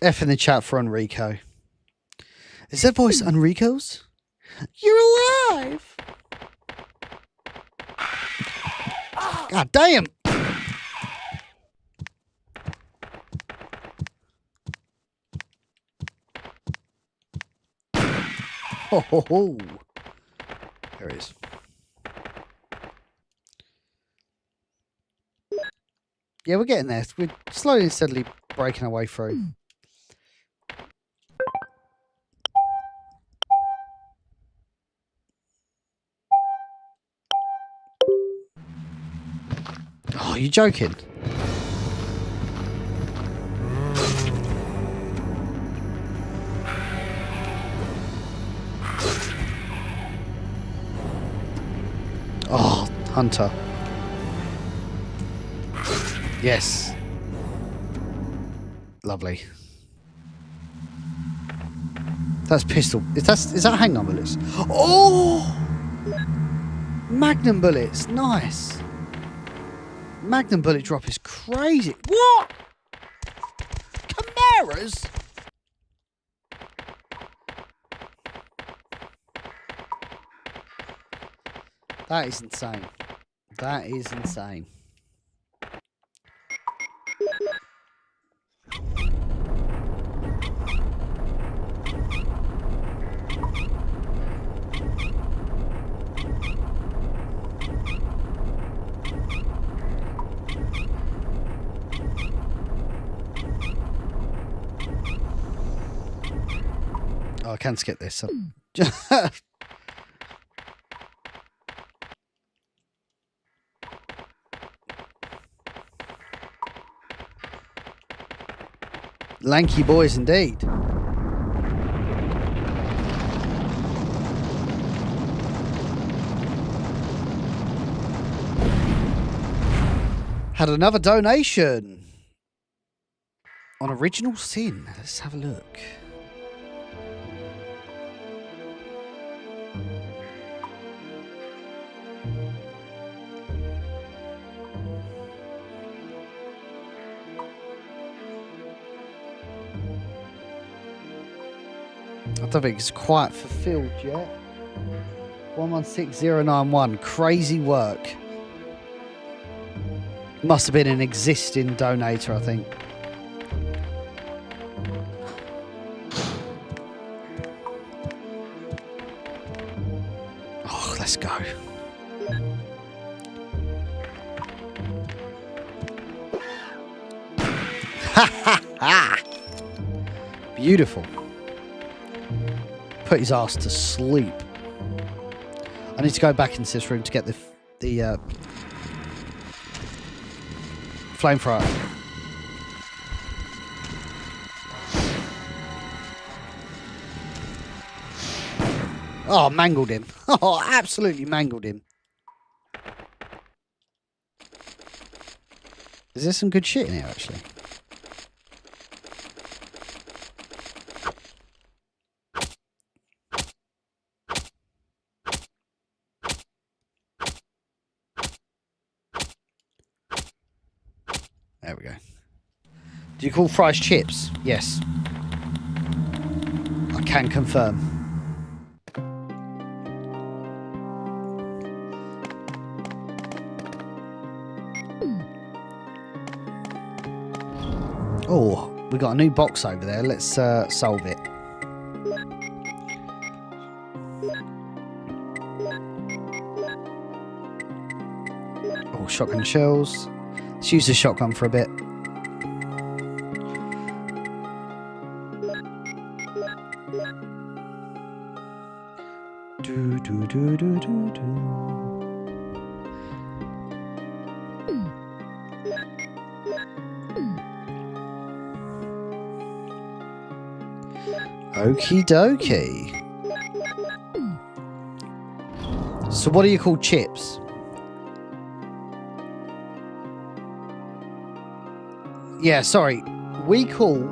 F in the chat for Enrico. Is that voice Enrico's? You're alive! God damn! Ho ho ho! There it is. Yeah, we're getting there. We're slowly and steadily breaking our way through. Oh, you're joking. Oh, Hunter. Yes. Lovely. That's pistol. Is that handgun bullets? Oh! Magnum bullets. Nice. Magnum bullet drop is crazy. What? Chimeras? That is insane. That is insane. Oh, I can skip this. Lanky boys indeed. Had another donation on Original Sin. Let's have a look. I don't think it's quite fulfilled yet. 116091. Crazy work. Must have been an existing donator, I think. let's go. Ha ha ha! Beautiful. Put his ass to sleep. I need to go back into this room to get the flamethrower. Oh, mangled him. Oh, absolutely mangled him. Is there some good shit in here, actually? There we go. Do you call fries chips? Yes. I can confirm. Oh, we got a new box over there. Let's solve it. Oh, shotgun shells. Let's use the shotgun for a bit. Do do do do do do. Okie dokie. So what do you call chips? Yeah, sorry. We call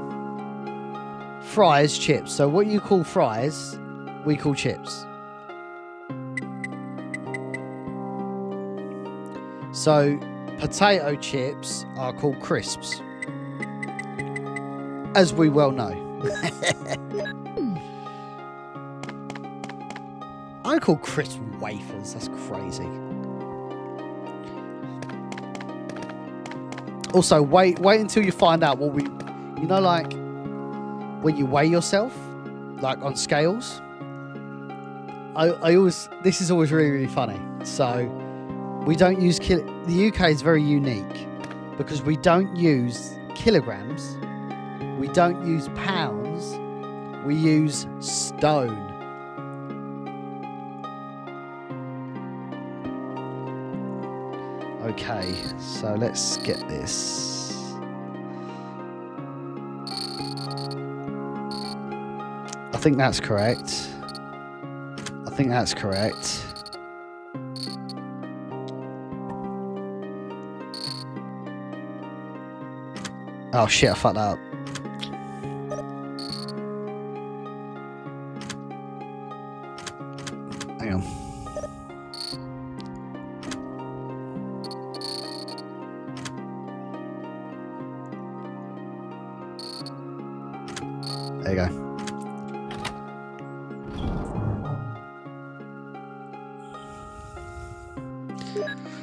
fries chips. So what you call fries, we call chips. So potato chips are called crisps, as we well know. I call crisp wafers. That's crazy. Also, wait until you find out what we, you know, like when you weigh yourself, like on scales. I always, this is always really, really funny. So we don't use the UK is very unique because we don't use kilograms, we don't use pounds, we use stone. Okay, so let's get this. I think that's correct. I think that's correct. Oh shit, I fucked that up. Hang on. There you go.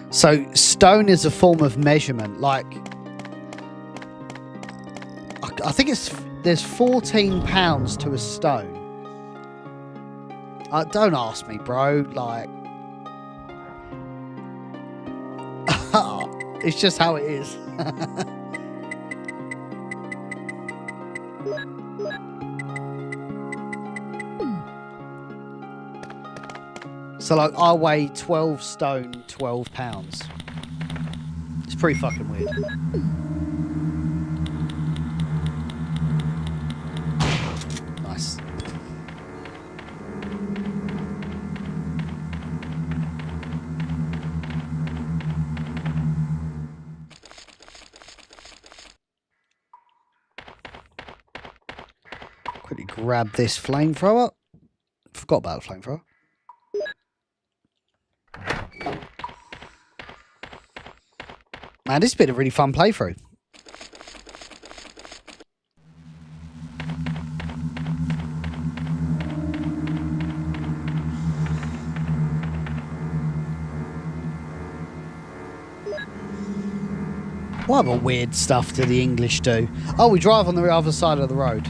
So stone is a form of measurement. Like, I think there's 14 pounds to a stone. Don't ask me, bro. Like, it's just how it is. So like I weigh 12 stone, 12 pounds. It's pretty fucking weird. Nice. Quickly grab this flamethrower. Forgot about the flamethrower. Man, this has been a really fun playthrough. What other weird stuff do the English do? Oh, we drive on the other side of the road.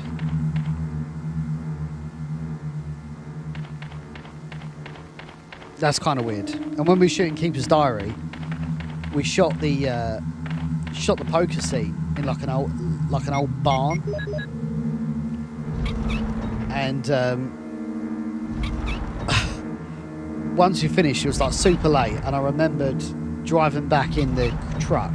That's kind of weird. And when we were shooting Keeper's Diary, we shot the poker scene in like an old barn. And once we finished, it was like super late, and I remembered driving back in the truck,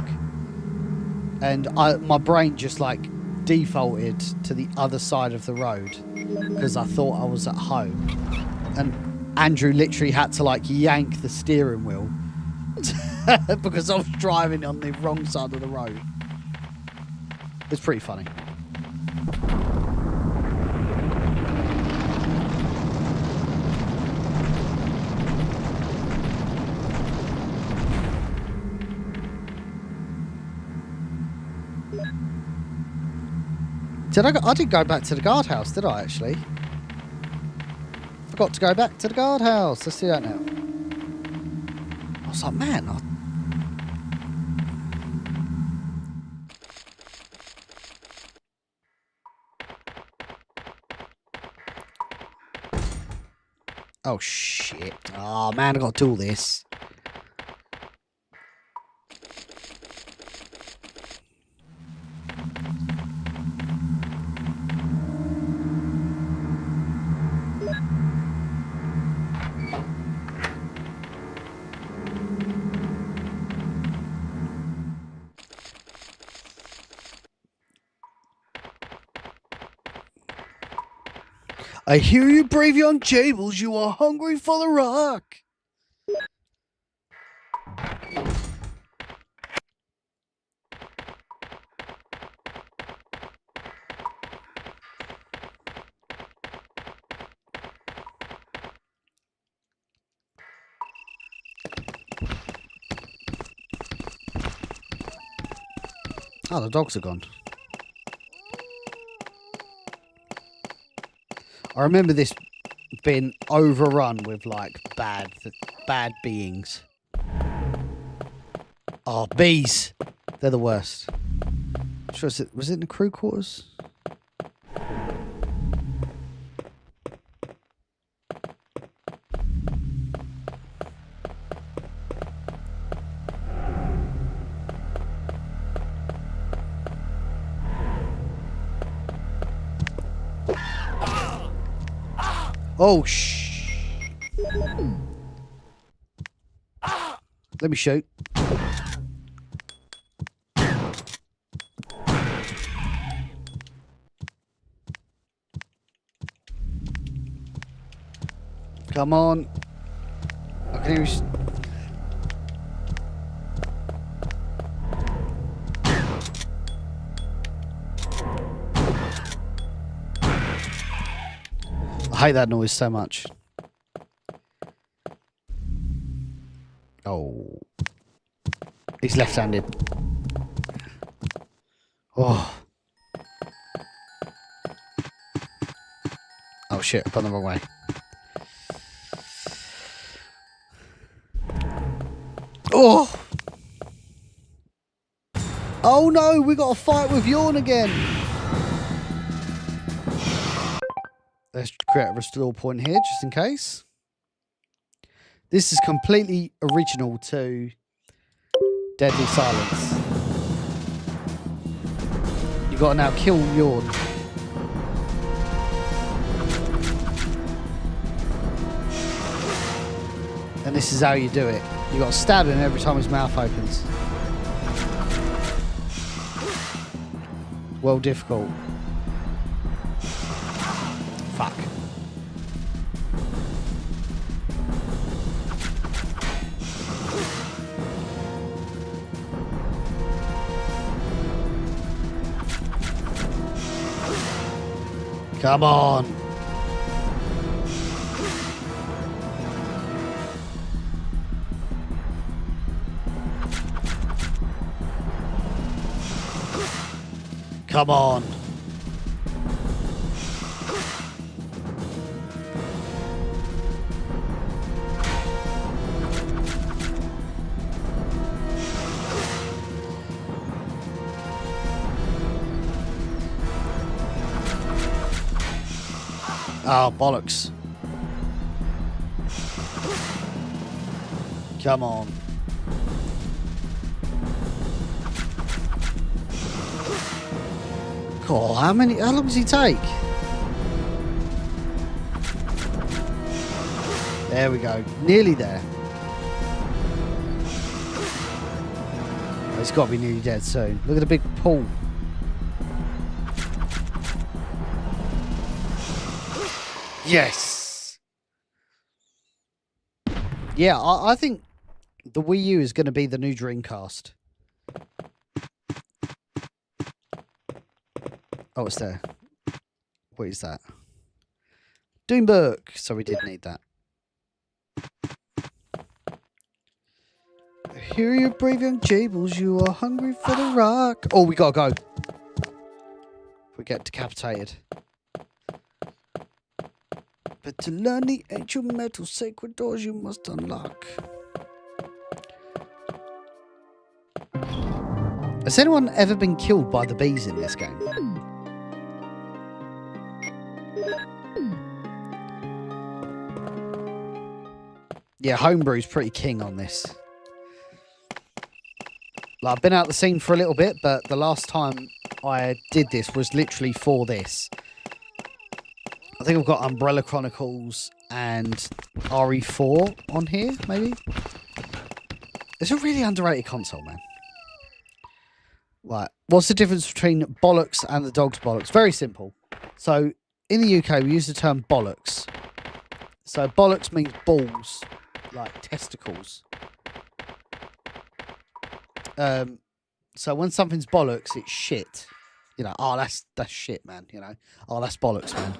and my brain just like defaulted to the other side of the road because I thought I was at home, and Andrew literally had to like yank the steering wheel because I was driving on the wrong side of the road. It's pretty funny. I didn't go back to the guardhouse, did I, actually? Forgot to go back to the guardhouse. Let's do that now. I was like, man, oh, shit. Oh, man, I got to do all this. I hear you, brave young Jables. You are hungry for the rock. Oh, the dogs are gone. I remember this being overrun with like bad beings. Oh, bees! They're the worst. Sure, was it in the crew quarters? Oh, shh. Let me shoot. Come on. I can hear you. I hate that noise so much. Oh. He's left-handed. Oh. Oh shit, I've gone the wrong way. Oh! Oh no, we got a fight with Yawn again! Let's create a restore point here, just in case. This is completely original to Deadly Silence. You gotta now kill Yawn. And this is how you do it. You gotta stab him every time his mouth opens. Well, difficult. Fuck. Come on. Come on. Oh, bollocks. Come on. God, how long does he take? There we go. Nearly there. Oh, he's got to be nearly dead soon. Look at the big pool. Yes. Yeah, I think the Wii U is going to be the new Dreamcast. Oh, it's there. What is that? Doom book. So we did need that. I hear you brave young Jables. You are hungry for the rock. Oh, we gotta go. We get decapitated. But to learn the ancient metal sacred doors you must unlock. Has anyone ever been killed by the bees in this game? Yeah, homebrew's pretty king on this. Like, I've been out the scene for a little bit, but the last time I did this was literally for this. I think I've got Umbrella Chronicles and RE4 on here, maybe. It's a really underrated console, man. Right, what's the difference between bollocks and the dog's bollocks? Very simple. So, in the UK, we use the term bollocks. So, bollocks means balls, like testicles. So when something's bollocks, it's shit. You know, oh, that's shit, man. You know, oh, that's bollocks, man.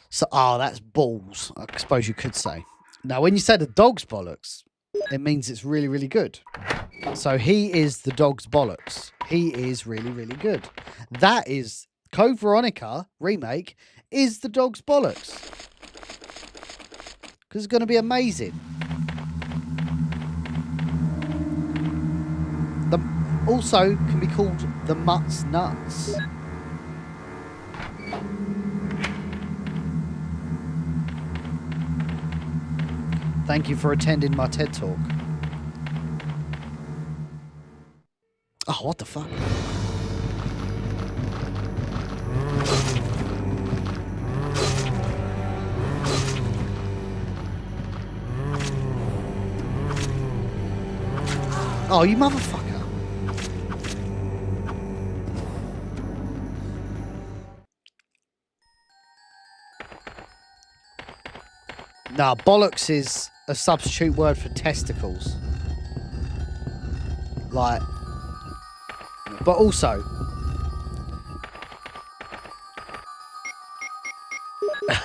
So, oh, that's balls, I suppose you could say. Now, when you say the dog's bollocks, it means it's really, really good. So he is the dog's bollocks. He is really, really good. That is Code Veronica remake is the dog's bollocks. Because it's going to be amazing. Also can be called the Mutt's Nuts. Thank you for attending my TED Talk. Oh, what the fuck? Oh, you motherfucker. Nah, bollocks is a substitute word for testicles. Like, but also,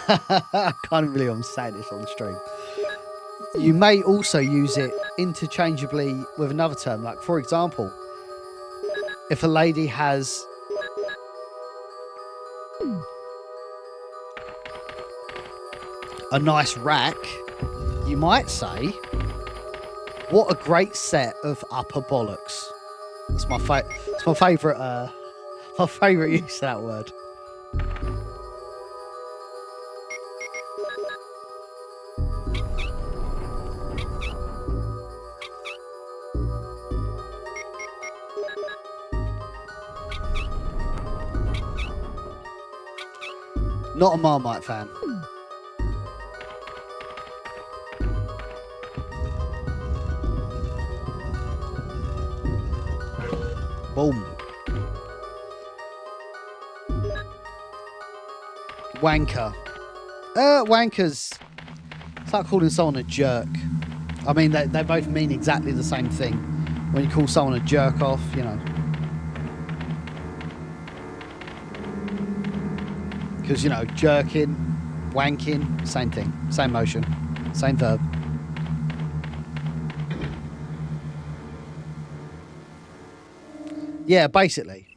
I can't believe I'm saying this on stream. You may also use it interchangeably with another term. Like, for example, if a lady has a nice rack, you might say, what a great set of upper bollocks. It's my favourite use of that word. Not a Marmite fan. Boom. Wanker. Wankers. It's like calling someone a jerk. I mean, they both mean exactly the same thing. When you call someone a jerk off, you know. Because, you know, jerking, wanking, same thing. Same motion. Same verb. Yeah, basically.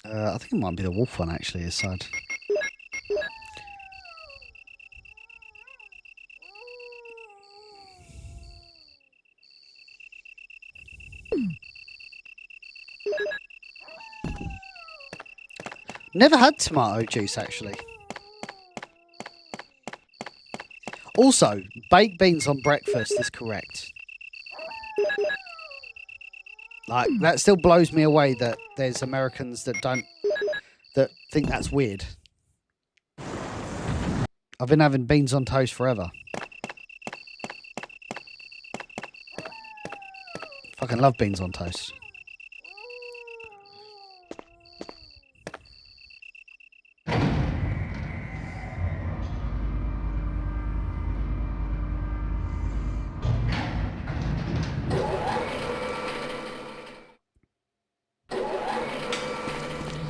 I think it might be the wolf one, actually, aside. Never had tomato juice, actually. Also, baked beans on breakfast is correct. Like, that still blows me away that there's Americans that think that's weird. I've been having beans on toast forever. Fucking love beans on toast.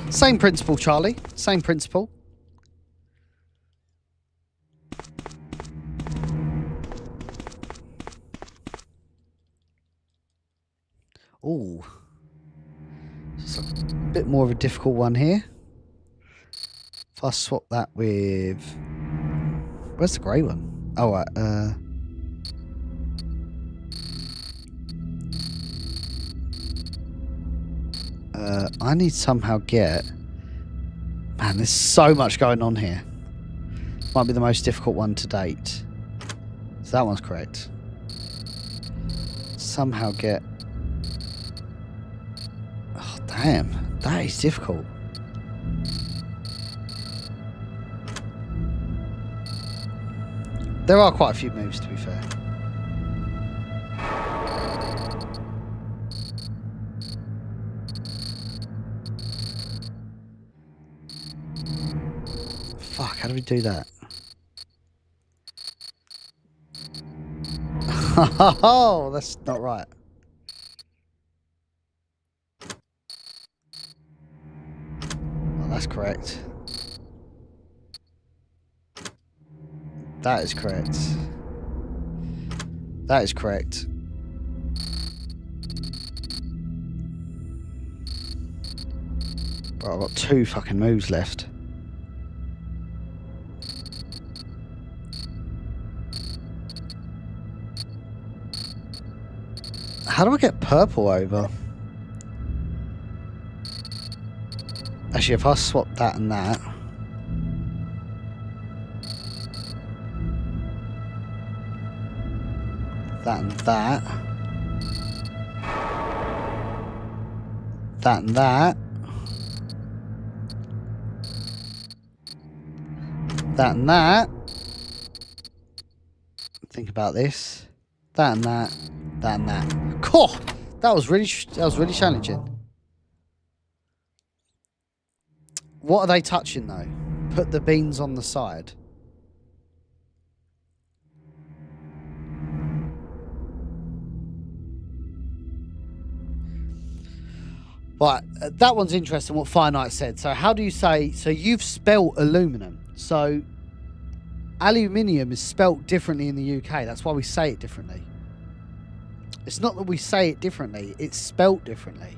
Same principle, Charlie. Same principle. Ooh. It's a bit more of a difficult one here. If I swap that with... Where's the grey one? Oh, right. I need to somehow get... Man, there's so much going on here. Might be the most difficult one to date. So that one's correct. Somehow get... Oh, damn. That is difficult. There are quite a few moves, to be fair. Fuck, how do we do that? Oh, that's not right. Oh, that's correct. That is correct. That is correct. Bro, I've got 2 fucking moves left. How do I get purple over? Actually, if I swap that and that. That and that. That and that. That and that. Think about this. That and that. That and that. Cool. That was really challenging. What are they touching though? Put the beans on the side. Right, that one's interesting what Finite said. So how do you say, so you've spelt aluminum. So aluminium is spelt differently in the UK. That's why we say it differently. It's not that we say it differently, it's spelt differently.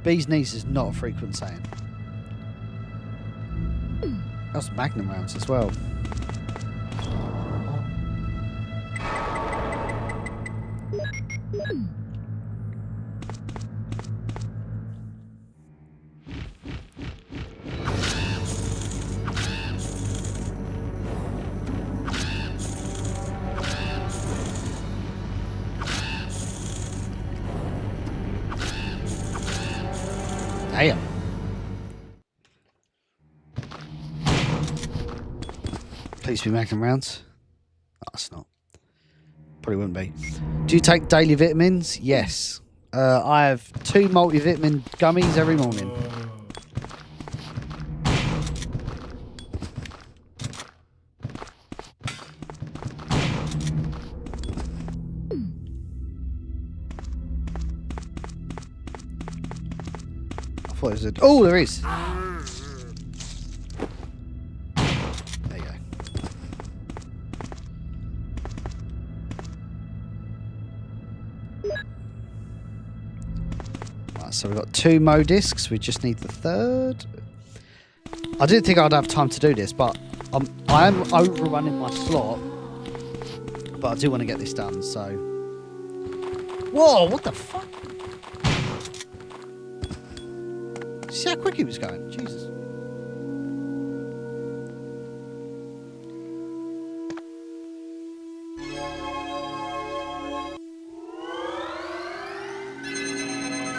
Bee's knees is not a frequent saying. That's Magnum rounds as well. Damn. Please be Magnum rounds. Oh, it's not. Probably wouldn't be. Do you take daily vitamins? Yes. I have 2 multivitamin gummies every morning. I thought it was a... Oh, there is. There you go. Right, so we've got 2 Mo discs. We just need the 3rd. I didn't think I'd have time to do this, but I am overrunning my slot. But I do want to get this done, so... Whoa, what the fuck? See how quick he was going? Jesus.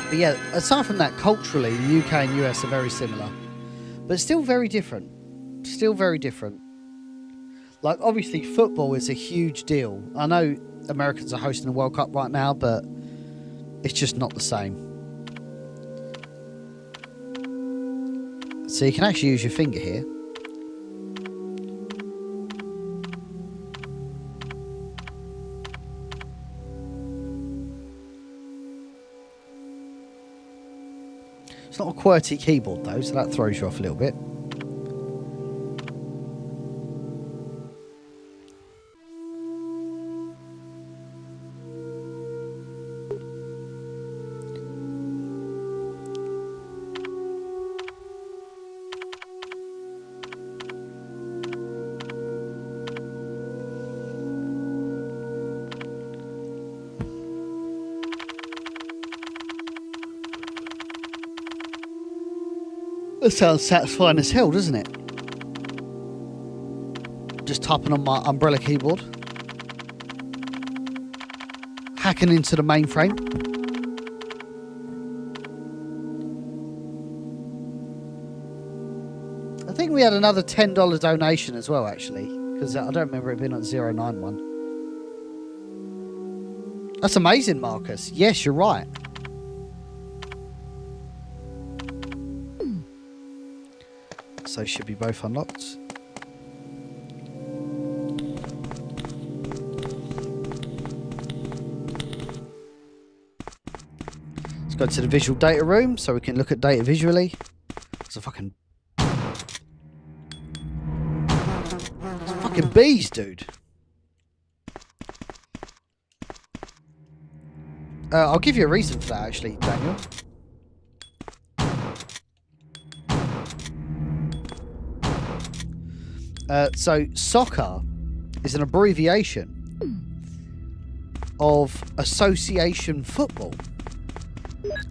But yeah, aside from that, culturally, the UK and US are very similar. But still very different. Still very different. Like, obviously, football is a huge deal. I know Americans are hosting the World Cup right now, but it's just not the same. So you can actually use your finger here. It's not a QWERTY keyboard though, so that throws you off a little bit. That sounds satisfying as hell, doesn't it? Just typing on my umbrella keyboard. Hacking into the mainframe. I think we had another $10 donation as well, actually. Because I don't remember it being on 091. That's amazing, Marcus. Yes, you're right. So should be both unlocked. Let's go to the visual data room so we can look at data visually. It's a fucking... It's fucking bees, dude. I'll give you a reason for that, actually, Daniel. So, soccer is an abbreviation of association football.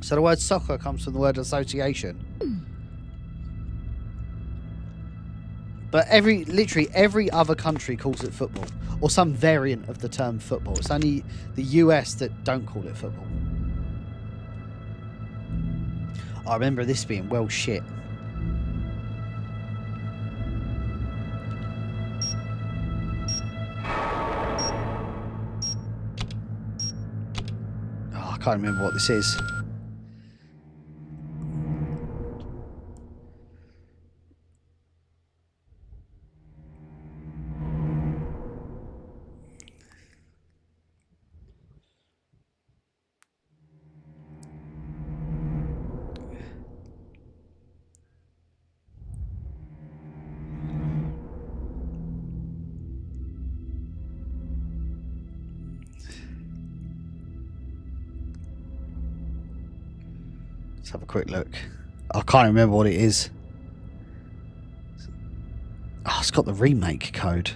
So the word soccer comes from the word association. But literally every other country calls it football, or some variant of the term football. It's only the US that don't call it football. I remember this being well shit. I can't remember what this is. Let's have a quick look. I can't remember what it is. Oh, it's got the remake code.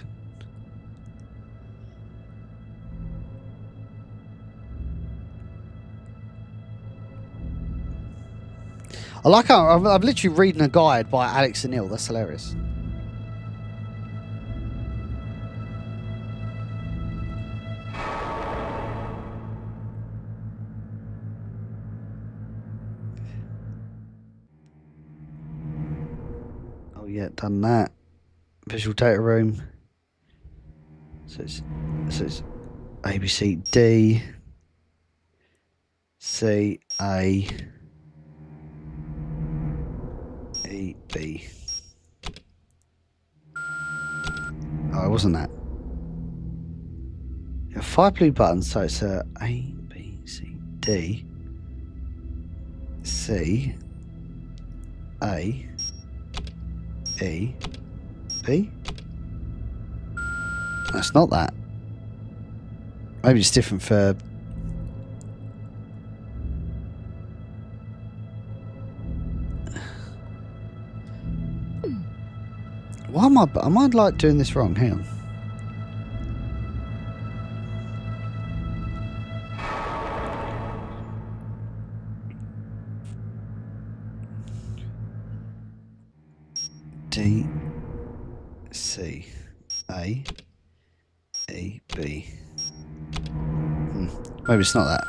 I like how I'm literally reading a guide by Alex and Neil. That's hilarious. Oh yeah, done that. Visual data room. So it's A, B, C, D, C, A, E, B. Oh, it wasn't that. You have 5 blue buttons, so it's A, B, C, D, C, A, E, B. That's not that. Maybe it's different for... Why am I like doing this wrong? Hang on. D, C, A, E, B. Maybe it's not that.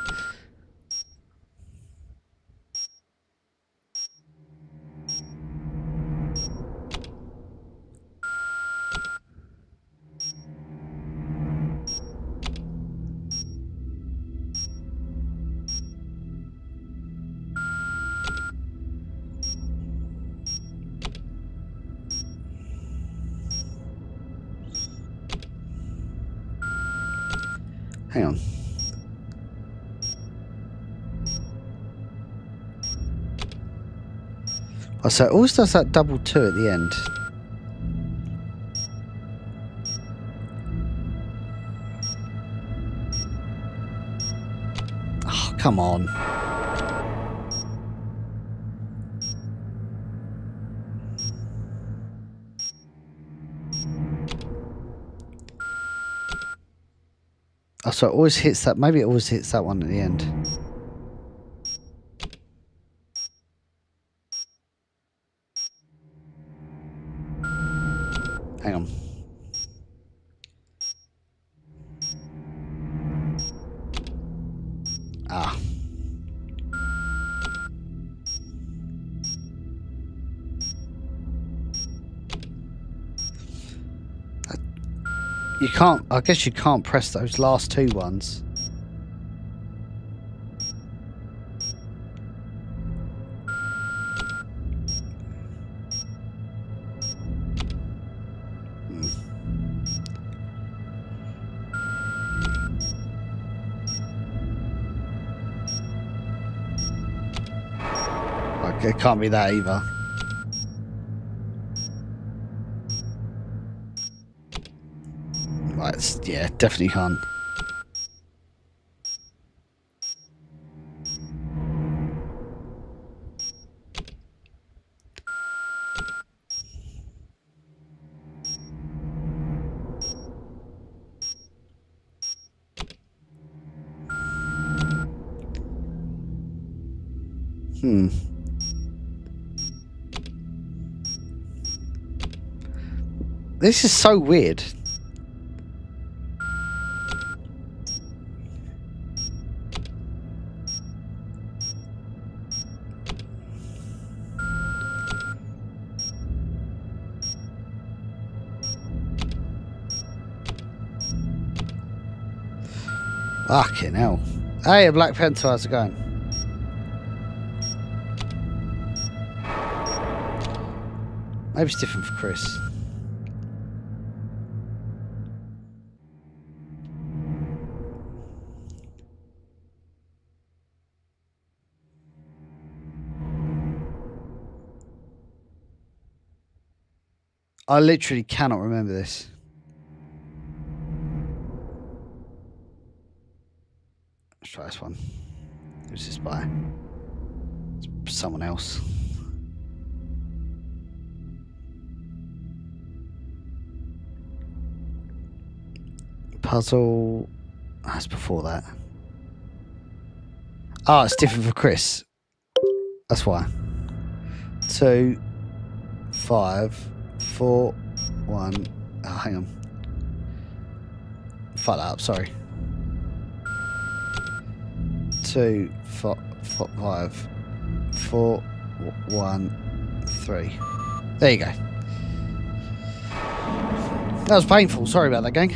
Hang on. Oh, so it always does that double 2 at the end. Oh, come on. Oh, so it always hits that. Maybe it always hits that one at the end. Hang on. Ah. You can't, I guess you can't press those last 2 ones. It can't be that either. Right, yeah, definitely can't. This is so weird. Fucking hell. Hey, Black Panther, how's it going? Maybe it's different for Chris. I literally cannot remember this. Let's try this one. Who's this by? It's someone else. Puzzle. That's before that. Oh, it's different for Chris. That's why. 2, 5, 4, 1. Oh, hang on. Fuck that up, sorry. 2, 5, 4, 1, 3. There you go. That was painful. Sorry about that, gang.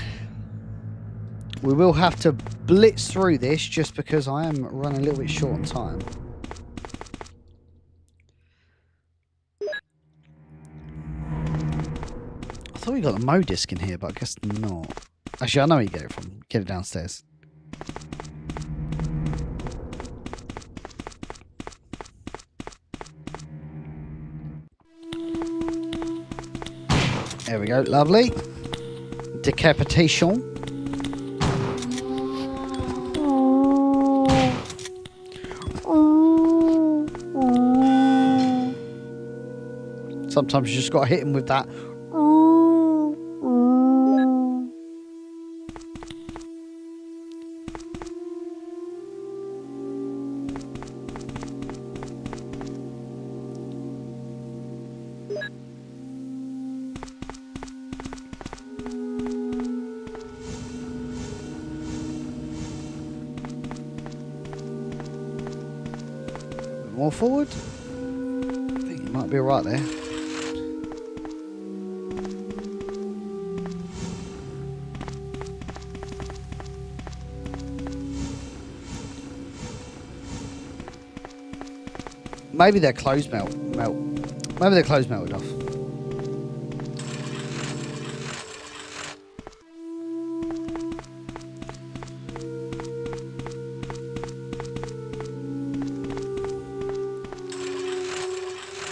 We will have to blitz through this just because I am running a little bit short on time. I thought we got the Mo disc in here, but I guess not. Actually, I know where you get it from. Get it downstairs. There we go. Lovely. Decapitation. Sometimes you just got to hit him with that. more forward. I think it might be alright there. Maybe their clothes melt. Maybe their clothes melted off.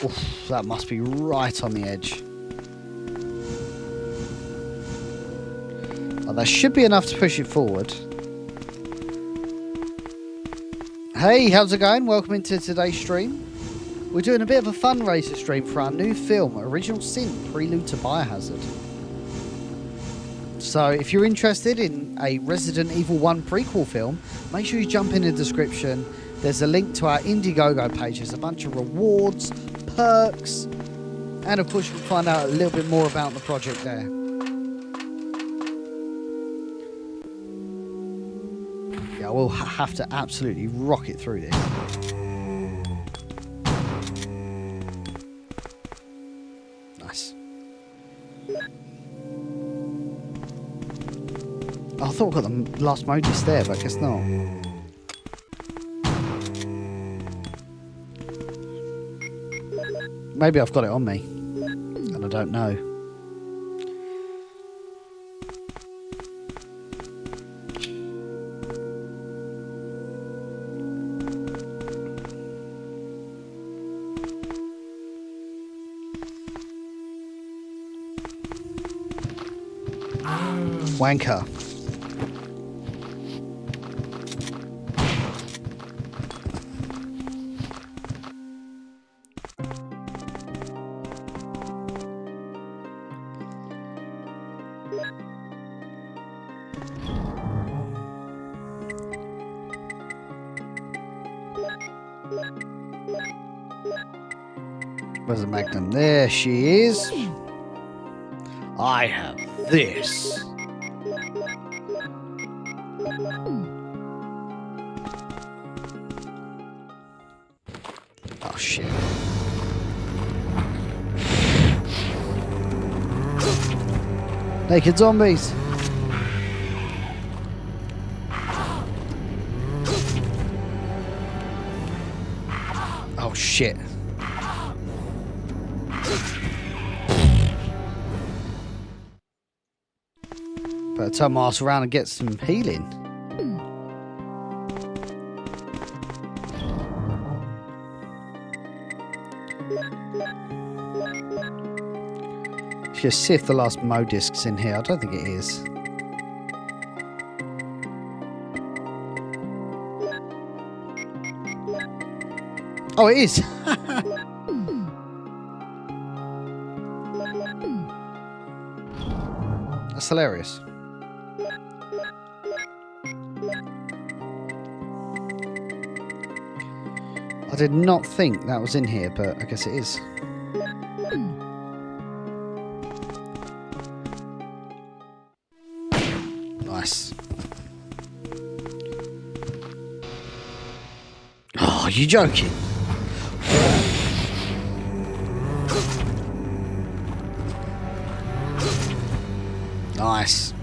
Oof, that must be right on the edge. Oh, that should be enough to push it forward. Hey, how's it going? Welcome into today's stream. We're doing a bit of a fundraiser stream for our new film, Original Sin, Prelude to Biohazard. So if you're interested in a Resident Evil 1 prequel film, make sure you jump in the description. There's a link to our Indiegogo page. There's a bunch of rewards, perks, and of course you can find out a little bit more about the project there. Yeah, we'll have to absolutely rock it through this. Nice. Oh, I thought I got the last modus there, but I guess not. Maybe I've got it on me, and I don't know. Wanker. Where's the Magnum? There she is. I have this. Oh shit. Naked zombies. Oh shit. Better turn my ass around and get some healing. Just see if the last Mo disc's in here. I don't think it is. Oh, it is. That's hilarious. I did not think that was in here, but I guess it is. Nice. Oh, are you joking? Nice.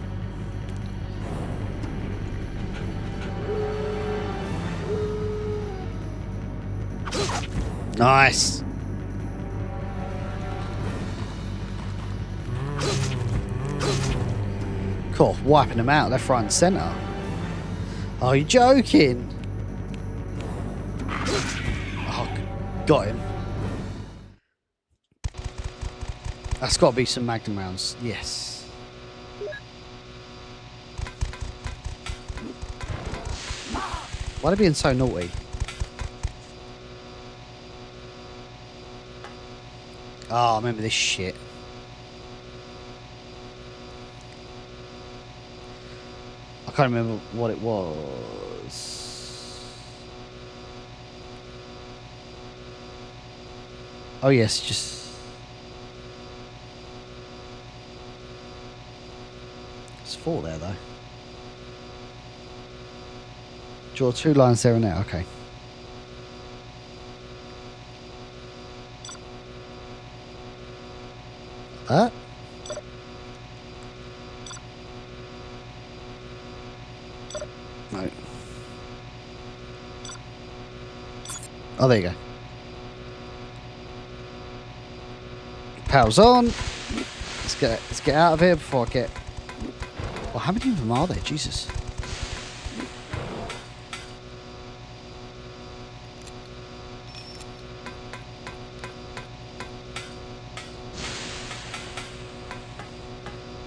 Nice. Cool, wiping them out left, right and centre. Are you joking? Oh, got him. That's got to be some Magnum rounds. Yes. Why are they being so naughty? Oh, I remember this shit. I can't remember what it was. Oh yes, just... There's 4 there though. Draw 2 lines there and there, okay. No. Oh, there you go. Power's on. Let's get out of here before I get... Well, how many of them are there? Jesus.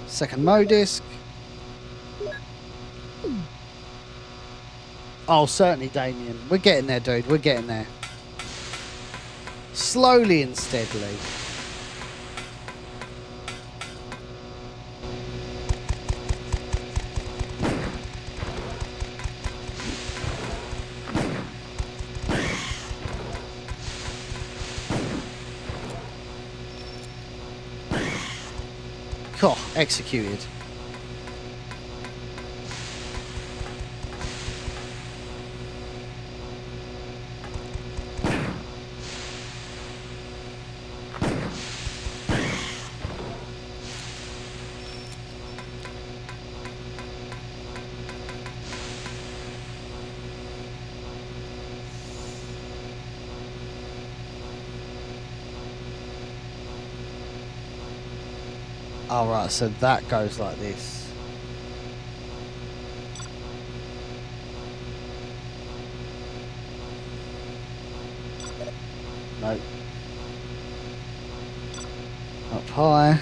Second Mo disc. Oh, certainly, Damien. We're getting there, dude. We're getting there. Slowly and steadily. Oh, executed. Alright, so that goes like this. Nope. Up high.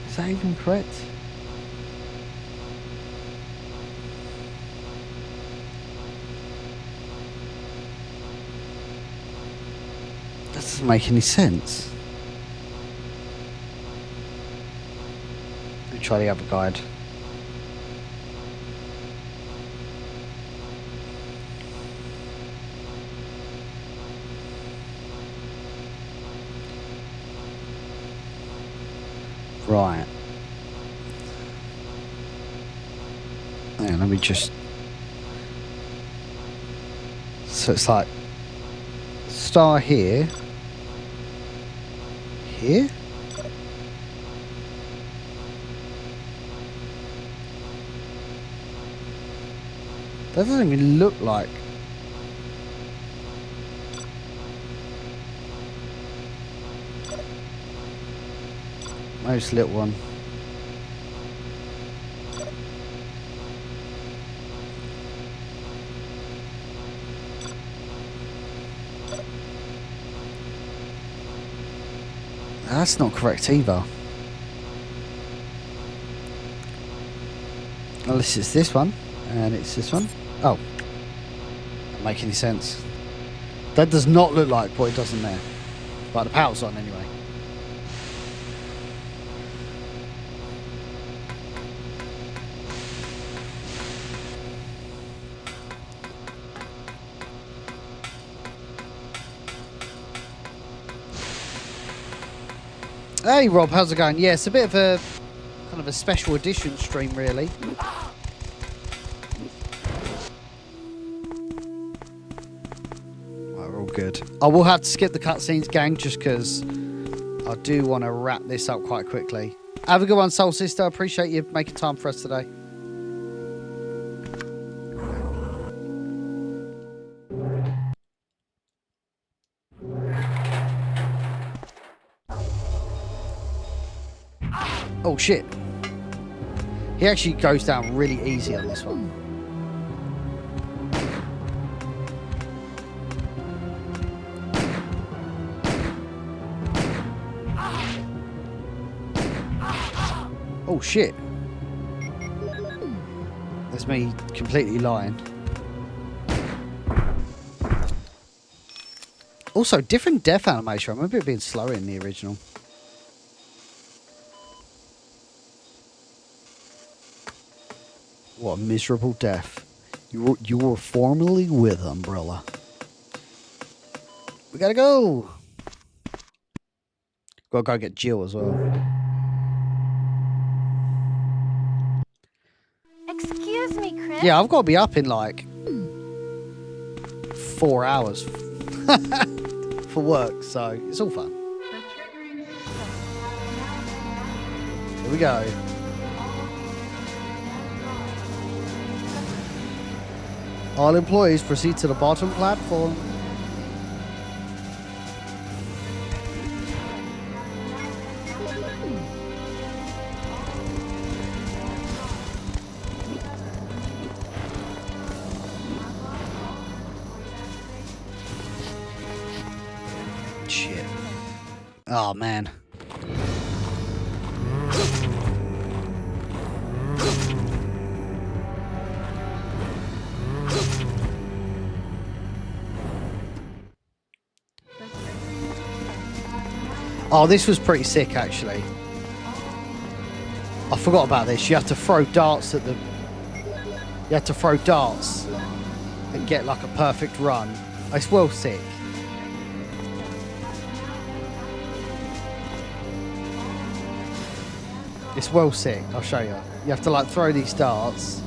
Is that even correct? That doesn't make any sense. Let me try the other guide. Right. Hang on, let me just... So it's like... Star here. Here? That doesn't even look like... Most little one. That's not correct either. Unless it's this one, and it's this one. Oh. Doesn't make any sense. That does not look like what it does in there. But the power's on anyway. Hey Rob, how's it going? Yeah, it's a bit of a kind of a special edition stream, really. Right, we're all good. I will have to skip the cutscenes, gang, just because I do want to wrap this up quite quickly. Have a good one, Soul Sister. I appreciate you making time for us today. Oh shit. He actually goes down really easy on this one. Oh shit. That's me completely lying. Also, different death animation. I remember it being slower in the original. What a miserable death. You were formerly with Umbrella. We gotta go. Gotta go get Jill as well. ahead. Yeah, I've got to be up in like 4 hours for work, so it's all fun. Here we go. All employees proceed to the bottom platform. Shit. Oh, man. Oh, this was pretty sick, actually. I forgot about this. You have to throw darts at the... You have to throw darts and get, like, a perfect run. It's well sick. It's well sick. I'll show you. You have to, like, throw these darts.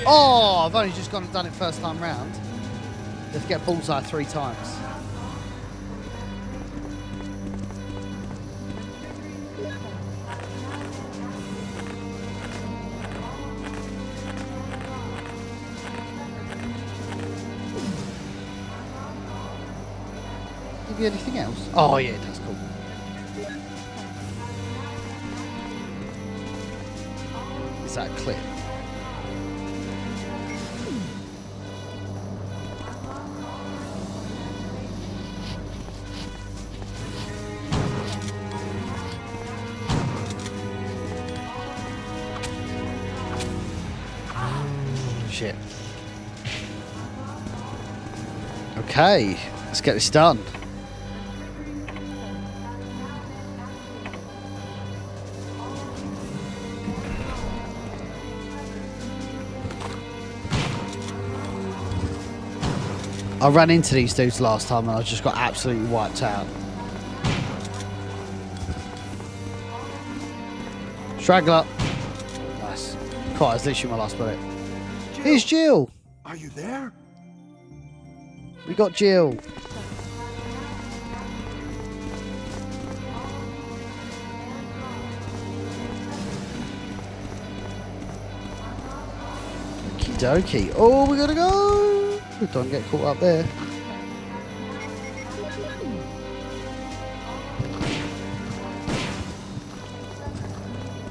Oh, I've only just gone and done it first time round. You have to get bullseye 3 times. Give you anything else? Oh yeah, that's cool. Is that a clip? Shit. Okay, let's get this done. I ran into these dudes last time and I just got absolutely wiped out. Straggler. Nice. Quite, it's literally my last bullet. Here's Jill. Are you there? We got Jill. Okie dokie. Oh, we gotta go. Don't get caught up there.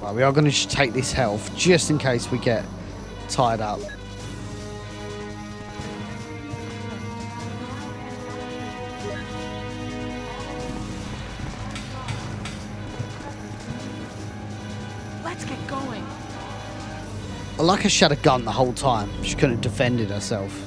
Right, we are going to just take this health just in case we get tied up. Let's get going. I like her, she had a gun the whole time. She couldn't have defended herself.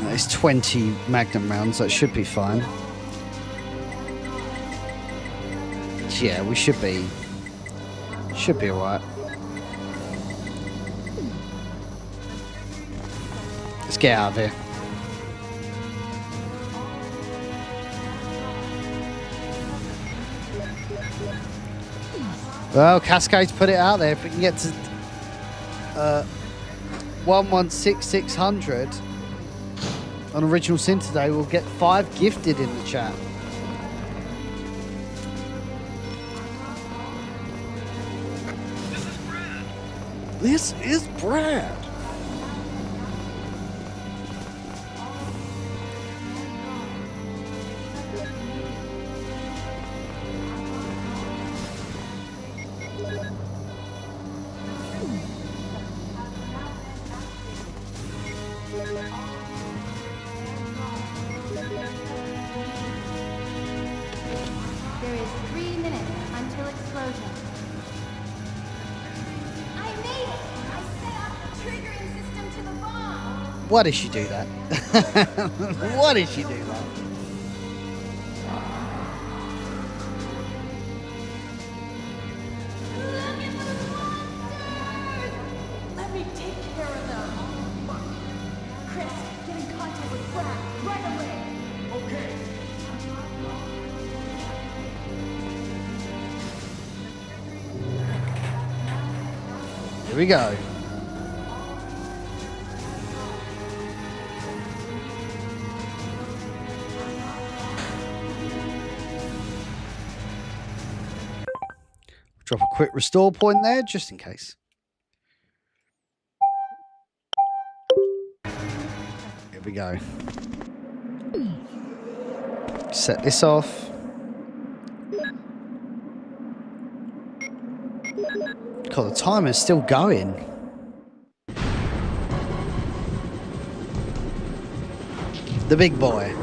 It's 20 Magnum rounds, that should be fine. Yeah, we should be alright. Let's get out of here. Well, Cascade's put it out there. If we can get to 116600 on Original Sin today, we'll get 5 gifted in the chat. This is Brad. There is 3 minutes until explosion. I made it! I set off the triggering system to the bomb! Why did she do that? Why did she do that? Here we go. Drop a quick restore point there, just in case. Here we go. Set this off. God, the timer's still going. The big boy.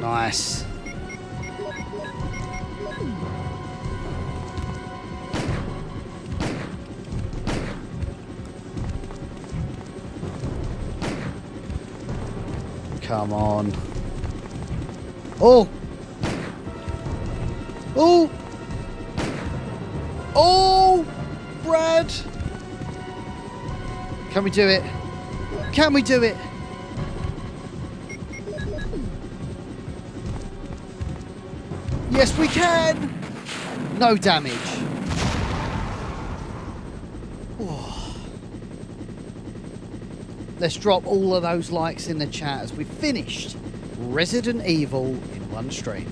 Nice. Come on. Oh! Oh! Oh! Brad! Can we do it? Can we do it? Yes, we can! No damage. Oh. Let's drop all of those likes in the chat as we finished Resident Evil in one stream.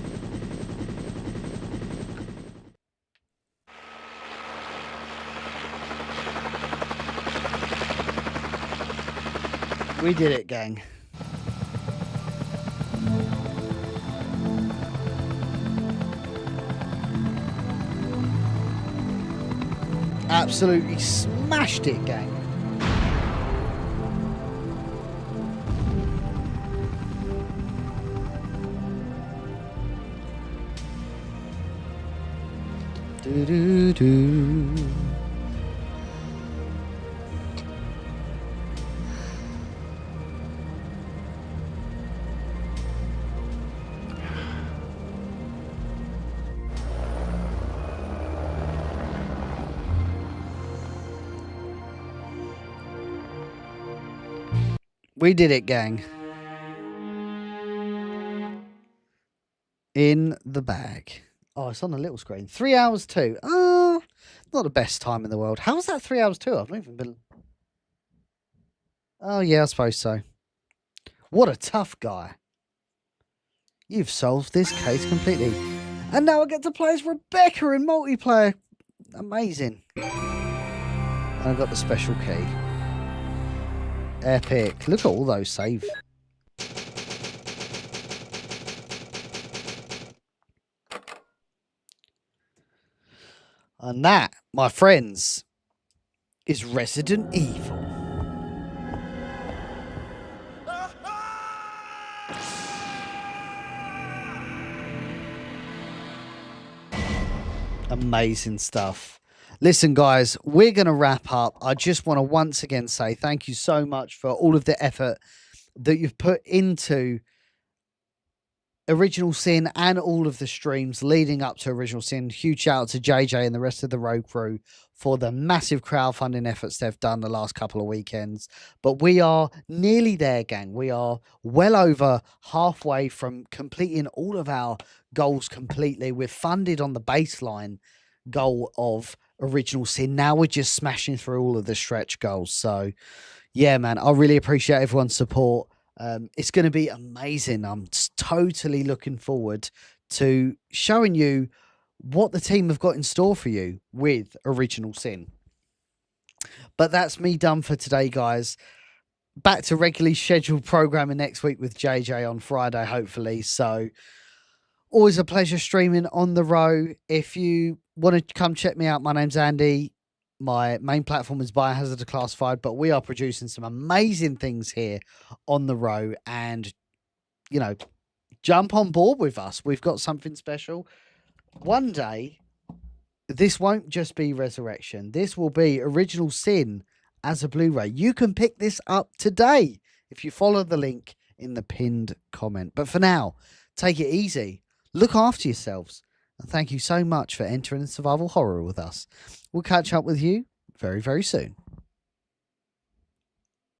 We did it, gang. Absolutely smashed it, gang. Do do do. We did it, gang. In the bag. Oh, it's on the little screen. 3 hours too. Not the best time in the world. How was that 3 hours too? I've not even been... Oh, yeah, I suppose so. What a tough guy. You've solved this case completely. And now I get to play as Rebecca in multiplayer. Amazing. And I got the special key. Epic. Look at all those save. And that, my friends, is Resident Evil. Amazing stuff. Listen, guys, we're going to wrap up. I just want to once again say thank you so much for all of the effort that you've put into Original Sin and all of the streams leading up to Original Sin. Huge shout out to JJ and the rest of the Rogue crew for the massive crowdfunding efforts they've done the last couple of weekends. But we are nearly there, gang. We are well over halfway from completing all of our goals completely. We're funded on the baseline goal of Original Sin. Now we're just smashing through all of the stretch goals. So yeah, man, I really appreciate everyone's support. It's going to be amazing. I'm totally looking forward to showing you what the team have got in store for you with Original Sin. But that's me done for today, guys. Back to regularly scheduled programming next week with JJ on Friday, hopefully. So always a pleasure streaming on the row. If you want to come check me out, my name's Andy. My main platform is Biohazard Declassified, but we are producing some amazing things here on the row. And, you know, jump on board with us. We've got something special. One day, this won't just be Resurrection. This will be Original Sin as a Blu-ray. You can pick this up today if you follow the link in the pinned comment. But for now, take it easy. Look after yourselves. Thank you so much for entering survival horror with us. We'll catch up with you very, very soon.